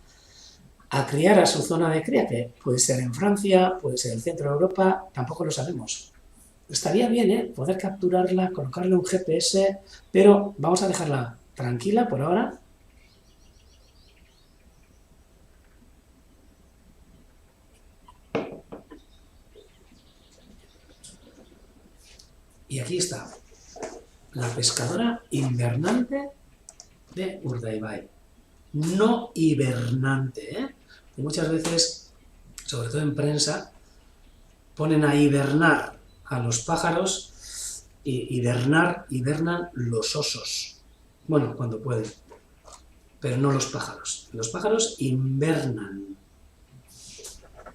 a criar a su zona de cría, que puede ser en Francia, puede ser en el centro de Europa, tampoco lo sabemos. Estaría bien, poder capturarla, colocarle un GPS, pero vamos a dejarla tranquila por ahora. Y aquí está, la pescadora invernante de Urdaibai. No hibernante, Y muchas veces, sobre todo en prensa, ponen a hibernar a los pájaros y hibernan los osos. Bueno, cuando pueden, pero no los pájaros. Los pájaros invernan,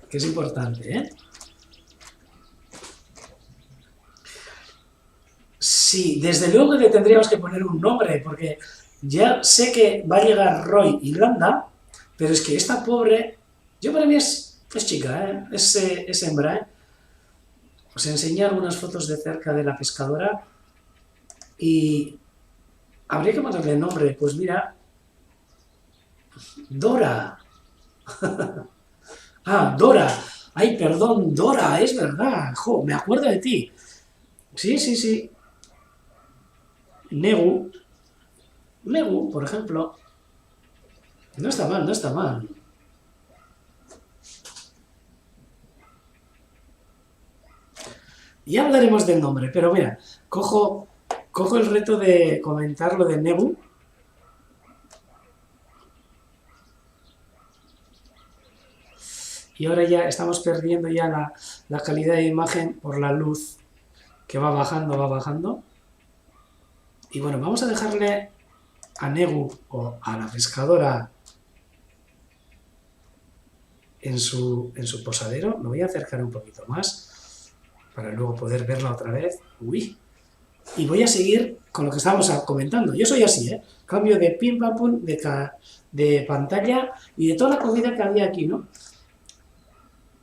que es importante, Sí, desde luego que le tendríamos que poner un nombre, porque ya sé que va a llegar Roy Irlanda, pero es que esta pobre, yo para mí es chica, ¿eh? Es hembra, ¿eh? Os enseñé algunas fotos de cerca de la pescadora y habría que ponerle nombre. Pues mira, Dora. Ah, Dora. Ay, perdón, Dora, es verdad. Jo, me acuerdo de ti. Sí, sí, sí. Negu. Negu, por ejemplo. No está mal, no está mal. Ya hablaremos del nombre, pero mira, cojo el reto de comentar lo de Negu. Y ahora ya estamos perdiendo ya la calidad de imagen por la luz que va bajando, va bajando. Y bueno, vamos a dejarle a Negu o a la pescadora en su posadero. Me voy a acercar un poquito más para luego poder verla otra vez. Uy. Y voy a seguir con lo que estábamos comentando. Yo soy así, ¿eh? Cambio de pim pam pum, de pantalla y de toda la comida que había aquí, ¿no?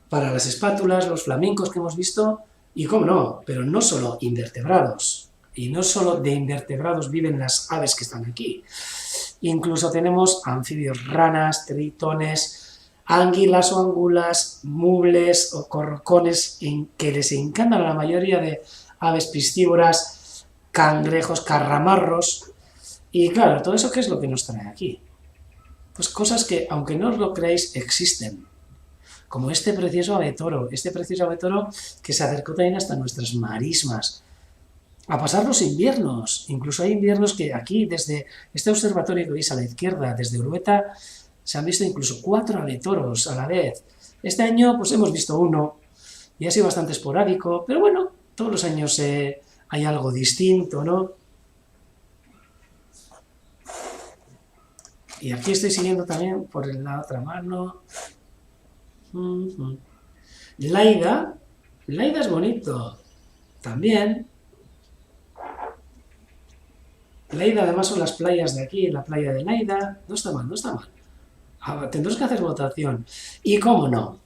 Para las espátulas, los flamencos que hemos visto, y cómo no, pero no solo invertebrados, y no solo de invertebrados viven las aves que están aquí. Incluso tenemos anfibios, ranas, tritones, anguilas o angulas, mubles o corcones que les encantan a la mayoría de aves piscívoras, cangrejos, carramarros. Y claro, todo eso, ¿qué es lo que nos trae aquí? Pues cosas que, aunque no os lo creáis, existen. Como este precioso abetoro que se acercó también hasta nuestras marismas. A pasar los inviernos. Incluso hay inviernos que aquí, desde este observatorio que veis a la izquierda, desde Urueta, se han visto incluso 4 abetoros a la vez. Este año, pues hemos visto uno, y ha sido bastante esporádico, pero bueno, todos los años hay algo distinto, ¿no? Y aquí estoy siguiendo también por la otra mano. Laida. Laida es bonito. También. Laida, además, son las playas de aquí, la playa de Laida. No está mal, no está mal. Tendrás que hacer votación. Y cómo no,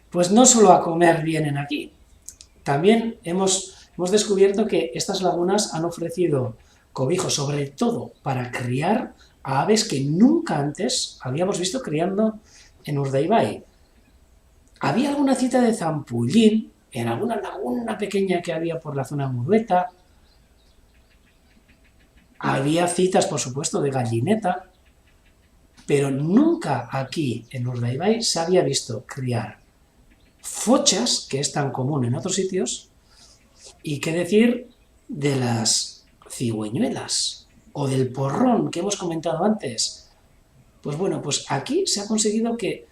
pues no solo a comer vienen aquí. También hemos descubierto que estas lagunas han ofrecido cobijo, sobre todo para criar a aves que nunca antes habíamos visto criando en Urdaibai. Había alguna cita de zampullín en alguna laguna pequeña que había por la zona Murueta. Había citas, por supuesto, de gallineta, pero nunca aquí en Urdaibai se había visto criar fochas, que es tan común en otros sitios, y qué decir de las cigüeñuelas o del porrón que hemos comentado antes. Pues bueno, pues aquí se ha conseguido que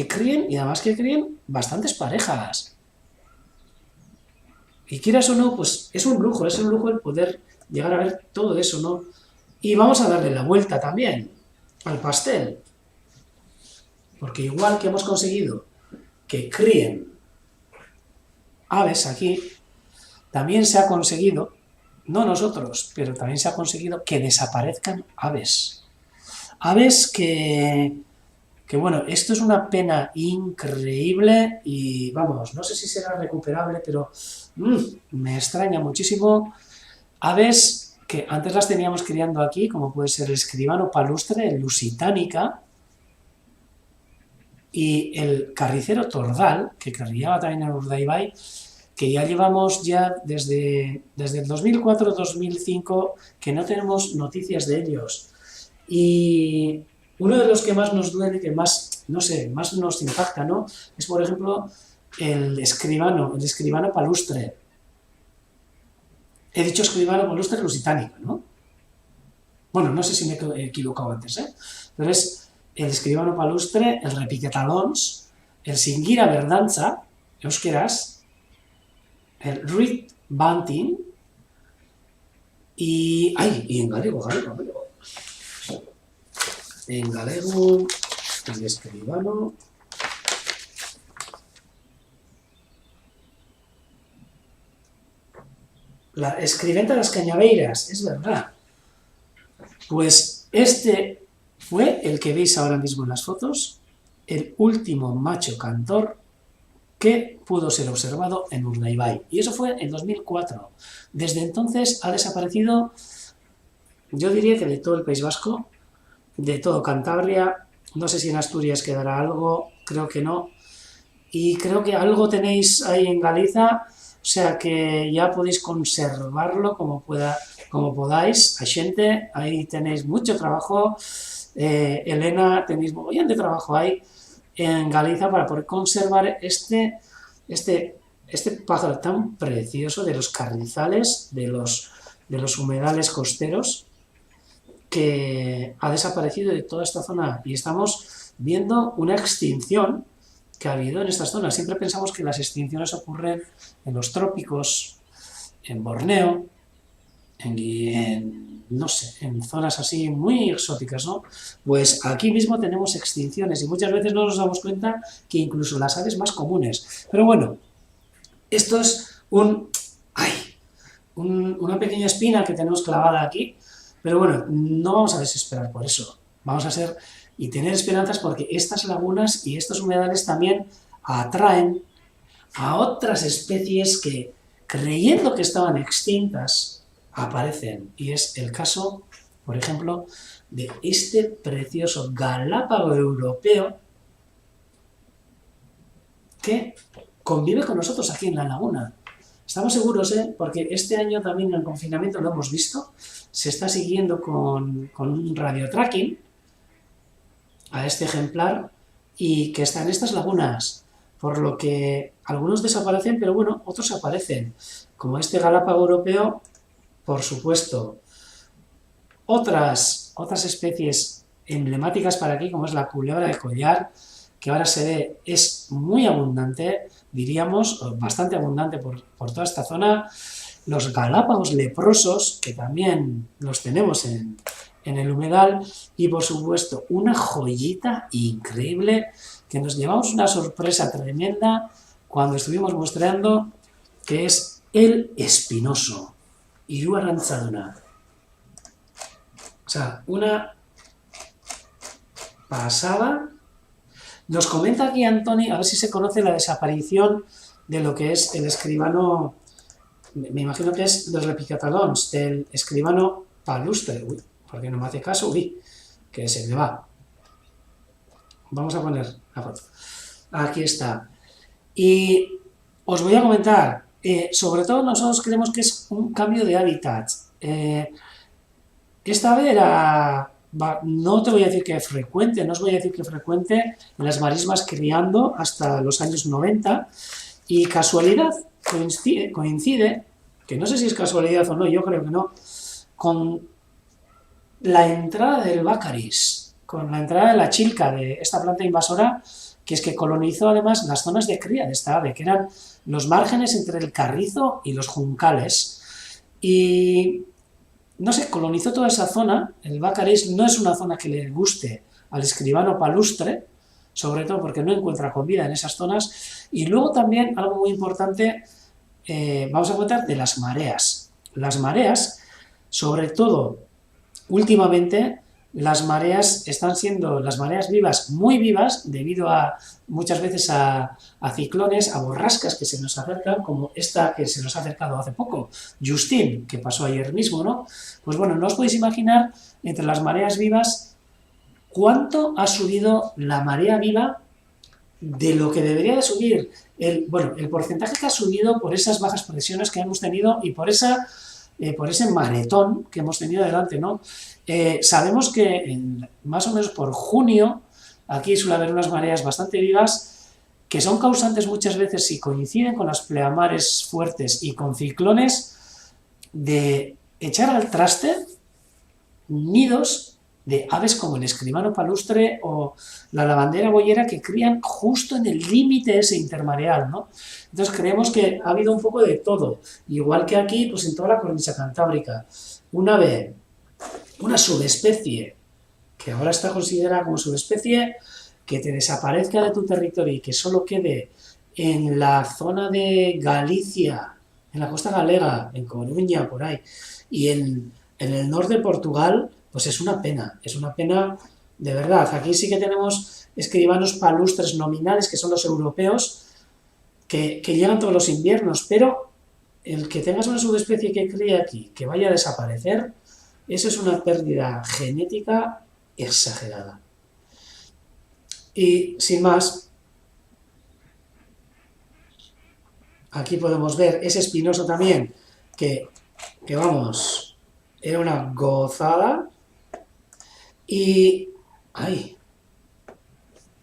críen, y además que críen, bastantes parejas. Y quieras o no, pues es un lujo el poder llegar a ver todo eso, ¿no? Y vamos a darle la vuelta también al pastel, porque igual que hemos conseguido que críen aves aquí, también se ha conseguido, no nosotros, pero también se ha conseguido que desaparezcan aves. Aves que bueno, esto es una pena increíble y vamos, no sé si será recuperable, pero me extraña muchísimo. Aves que antes las teníamos criando aquí, como puede ser el escribano palustre, el lusitánica, y el carricero tordal, que criaba también en Urdaibai, que ya llevamos ya desde el 2004-2005 que no tenemos noticias de ellos. Y uno de los que más nos duele, que más, no sé, más nos impacta, ¿no? Es, por ejemplo, el escribano palustre. He dicho escribano palustre lusitánico, ¿no? Bueno, no sé si me he equivocado antes, ¿eh? Pero es el escribano palustre, el repiquetalons, el singira verdanza, euskeraz, el reed bunting y... ¡Ay! Y en galego. En galego, el escribano... la escriventa das Cañaveiras, es verdad. Pues este fue el que veis ahora mismo en las fotos, el último macho cantor que pudo ser observado en Urdaibai. Y eso fue en 2004. Desde entonces ha desaparecido, yo diría que de todo el País Vasco, de todo Cantabria, no sé si en Asturias quedará algo, creo que no, y creo que algo tenéis ahí en Galiza, o sea que ya podéis conservarlo como podáis, a xente, ahí tenéis mucho trabajo, Elena, tenéis mogollón de trabajo ahí en Galiza para poder conservar este pájaro tan precioso de los carrizales, de los humedales costeros, que ha desaparecido de toda esta zona y estamos viendo una extinción que ha habido en estas zonas. Siempre pensamos que las extinciones ocurren en los trópicos, en Borneo, no sé, en zonas así muy exóticas, ¿no? Pues aquí mismo tenemos extinciones y muchas veces no nos damos cuenta que incluso las aves más comunes. Pero bueno, esto es una pequeña espina que tenemos clavada aquí, pero bueno, no vamos a desesperar por eso. Vamos a ser y tener esperanzas porque estas lagunas y estos humedales también atraen a otras especies que, creyendo que estaban extintas, aparecen. Y es el caso, por ejemplo, de este precioso galápago europeo que convive con nosotros aquí en la laguna. Estamos seguros, porque este año también en el confinamiento lo hemos visto, se está siguiendo con un radio tracking a este ejemplar y que está en estas lagunas, por lo que algunos desaparecen, pero bueno, otros aparecen, como este galápago europeo, por supuesto. Otras especies emblemáticas para aquí, como es la culebra de collar, que ahora se ve, es muy abundante, diríamos, bastante abundante por toda esta zona. Los galápagos leprosos, que también los tenemos en el humedal, y por supuesto una joyita increíble que nos llevamos una sorpresa tremenda cuando estuvimos muestreando, que es el espinoso, Hiru arantzaduna. O sea, una pasada. Nos comenta aquí Antoni, a ver si se conoce la desaparición de lo que es el escribano, me imagino que es los repicatalons, del escribano palustre. Uy, ¿por qué no me hace caso? Uy, que se me va. Vamos a poner la foto. Aquí está. Y os voy a comentar, sobre todo nosotros creemos que es un cambio de hábitat. Esta ave era, no te voy a decir que frecuente, no os voy a decir que frecuente en las marismas criando hasta los años 90, y casualidad, coincide, que no sé si es casualidad o no, yo creo que no, con la entrada del bácaris, con la entrada de la chilca, de esta planta invasora, que es que colonizó además las zonas de cría de esta ave, que eran los márgenes entre el carrizo y los juncales, y no sé, colonizó toda esa zona. El bácaris no es una zona que le guste al escribano palustre, sobre todo porque no encuentra comida en esas zonas. Y luego también, algo muy importante, vamos a contar de las mareas. Las mareas, sobre todo últimamente, las mareas están siendo, las mareas vivas, muy vivas, debido a muchas veces a ciclones, a borrascas que se nos acercan, como esta que se nos ha acercado hace poco, Justin, que pasó ayer mismo, ¿no? Pues bueno, no os podéis imaginar, entre las mareas vivas, cuánto ha subido la marea viva de lo que debería de subir. El porcentaje que ha subido por esas bajas presiones que hemos tenido y por ese maretón que hemos tenido delante, ¿no? Sabemos que más o menos por junio aquí suele haber unas mareas bastante vivas que son causantes muchas veces, si coinciden con las pleamares fuertes y con ciclones, de echar al traste nidos de aves como el escribano palustre o la lavandera boyera, que crían justo en el límite ese intermareal, ¿no? Entonces creemos que ha habido un poco de todo, igual que aquí, pues en toda la cornisa cantábrica. Una ave, una subespecie, que ahora está considerada como subespecie, que te desaparezca de tu territorio y que solo quede en la zona de Galicia, en la costa galega, en Coruña, por ahí, y en el norte de Portugal, pues es una pena de verdad. Aquí sí que tenemos escribanos palustres nominales, que son los europeos, que llegan todos los inviernos, pero el que tengas una subespecie que críe aquí, que vaya a desaparecer, eso es una pérdida genética exagerada. Y sin más, aquí podemos ver ese espinoso también, que vamos, era una gozada. Y, ay,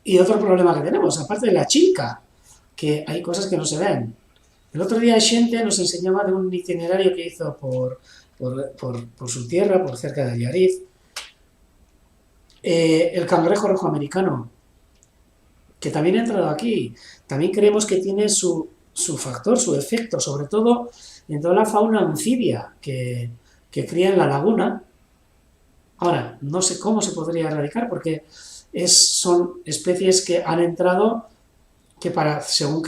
y otro problema que tenemos, aparte de la chinca, que hay cosas que no se ven. El otro día Xente nos enseñaba de un itinerario que hizo por su tierra, por cerca de Allariz, el cangrejo rojo americano, que también ha entrado aquí. También creemos que tiene su factor, su efecto, sobre todo en toda la fauna anfibia que cría en la laguna. Ahora, no sé cómo se podría erradicar porque son especies que han entrado que para, según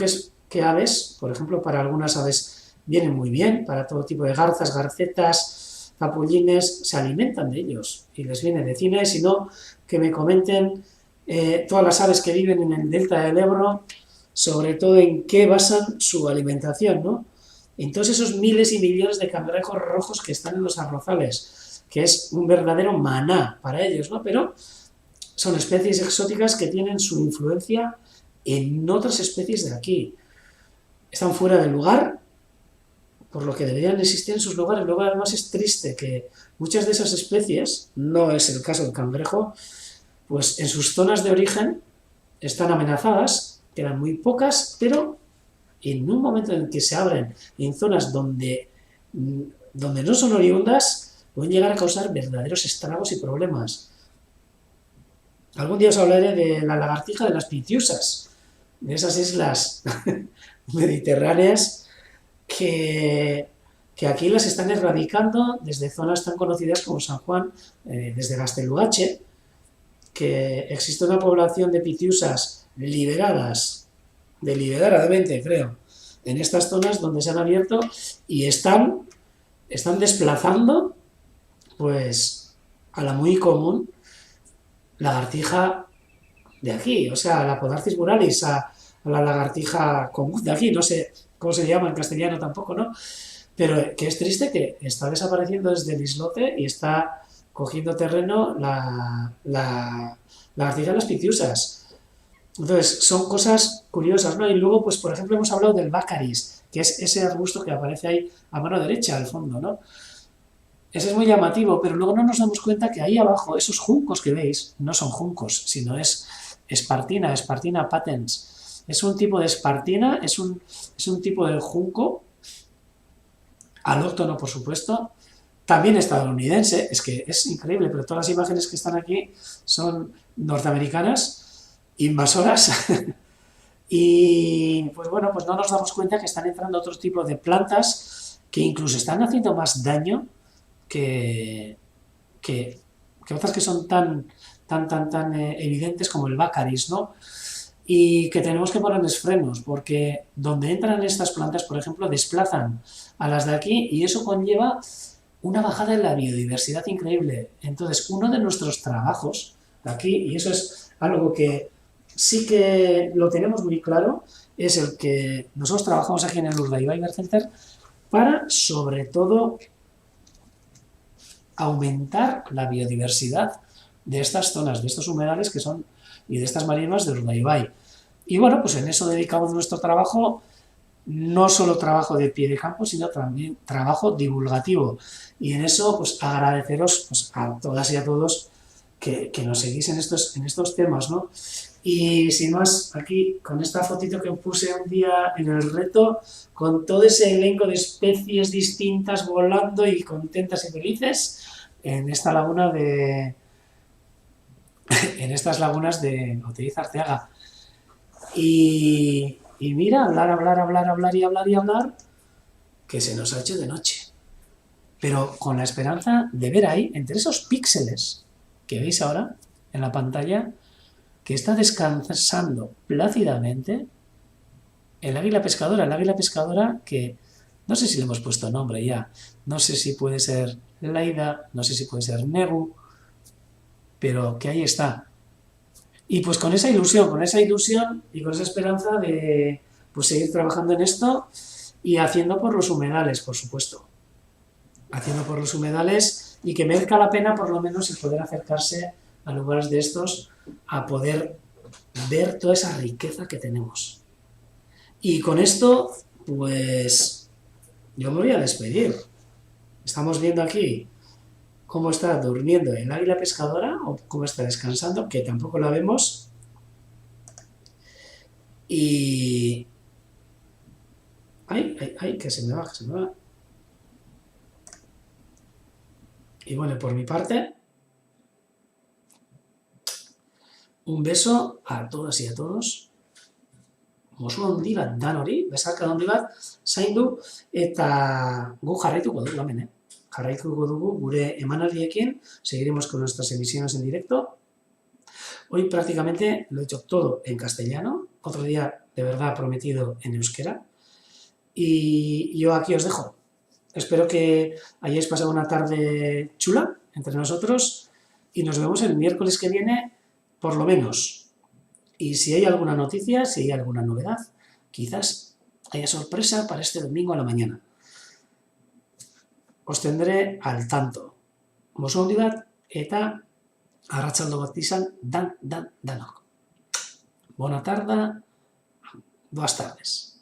qué aves, por ejemplo, para algunas aves vienen muy bien, para todo tipo de garzas, garcetas, zapullines, se alimentan de ellos y les viene de cine, sino que me comenten todas las aves que viven en el delta del Ebro, sobre todo en qué basan su alimentación, ¿no? Entonces esos miles y millones de cangrejos rojos que están en los arrozales, que es un verdadero maná para ellos, ¿no? Pero son especies exóticas que tienen su influencia en otras especies de aquí. Están fuera del lugar, por lo que deberían existir en sus lugares. Luego además es triste que muchas de esas especies, no es el caso del cangrejo, pues en sus zonas de origen están amenazadas, quedan muy pocas, pero en un momento en que se abren en zonas donde no son oriundas, pueden llegar a causar verdaderos estragos y problemas. Algún día os hablaré de la lagartija de las Pitiusas, de esas islas mediterráneas que aquí las están erradicando desde zonas tan conocidas como San Juan, desde Gaztelugatxe, que existe una población de pitiusas liberadas, deliberadamente creo, en estas zonas donde se han abierto y están desplazando pues a la muy común lagartija de aquí, o sea, la Podarcis muralis, a la lagartija común de aquí, no sé cómo se llama en castellano tampoco, ¿no? Pero que es triste que está desapareciendo desde el islote y está cogiendo terreno la lagartija de las pitiusas. Entonces, son cosas curiosas, ¿no? Y luego, pues, por ejemplo, hemos hablado del bácaris, que es ese arbusto que aparece ahí a mano derecha, al fondo, ¿no? Ese es muy llamativo, pero luego no nos damos cuenta que ahí abajo, esos juncos que veis, no son juncos, sino es Espartina patens. Es un tipo de espartina, es un tipo de junco, alóctono, por supuesto, también estadounidense, es que es increíble, pero todas las imágenes que están aquí son norteamericanas, invasoras, y pues bueno, pues no nos damos cuenta que están entrando otros tipos de plantas que incluso están haciendo más daño que, que, que otras que son tan evidentes como el bácaris, ¿no? Y que tenemos que ponerles frenos, porque donde entran estas plantas, por ejemplo, desplazan a las de aquí y eso conlleva una bajada en la biodiversidad increíble. Entonces, uno de nuestros trabajos aquí, y eso es algo que sí que lo tenemos muy claro, es el que nosotros trabajamos aquí en el Urdaibai Bird Center para, sobre todo, aumentar la biodiversidad de estas zonas, de estos humedales que son y de estas marismas de Urdaibai. Y bueno, pues en eso dedicamos nuestro trabajo, no solo trabajo de pie de campo, sino también trabajo divulgativo. Y en eso, pues agradeceros pues, a todas y a todos que nos seguís en estos temas, ¿no? Y sin más, aquí con esta fotito que puse un día en el reto, con todo ese elenco de especies distintas volando y contentas y felices en esta laguna en estas lagunas de Oteiza Arteaga. Y mira, hablar, que se nos ha hecho de noche. Pero con la esperanza de ver ahí, entre esos píxeles que veis ahora en la pantalla, que está descansando plácidamente el águila pescadora que No sé si le hemos puesto nombre ya. No sé si puede ser Laida, no sé si puede ser Negu, pero que ahí está. Y pues con esa ilusión y con esa esperanza de pues seguir trabajando en esto y haciendo por los humedales, por supuesto. Haciendo por los humedales y que merezca la pena por lo menos el poder acercarse a lugares de estos a poder ver toda esa riqueza que tenemos. Y con esto, pues yo me voy a despedir. Estamos viendo aquí cómo está durmiendo el águila pescadora o cómo está descansando, que tampoco la vemos. Y... ¡Ay, que se me va, que se me va! Y bueno, por mi parte, un beso a todas y a todos. Oso handi bat dan hori, besarka handi bat, zaindu, eta gu jarraituko dugu hemen, Jarraituko dugu gure emanaldiekin, seguiremos con nuestras emisiones en directo. Hoy prácticamente lo he hecho todo en castellano, otro día de verdad prometido en euskera. Y yo aquí os dejo. Espero que hayáis pasado una tarde chula entre nosotros y nos vemos el miércoles que viene, por lo menos. Y si hay alguna noticia, si hay alguna novedad, quizás haya sorpresa para este domingo a la mañana. Os tendré al tanto. Oso handi bat eta arratsalde bat izan danok. Buena tarde, buenas tardes.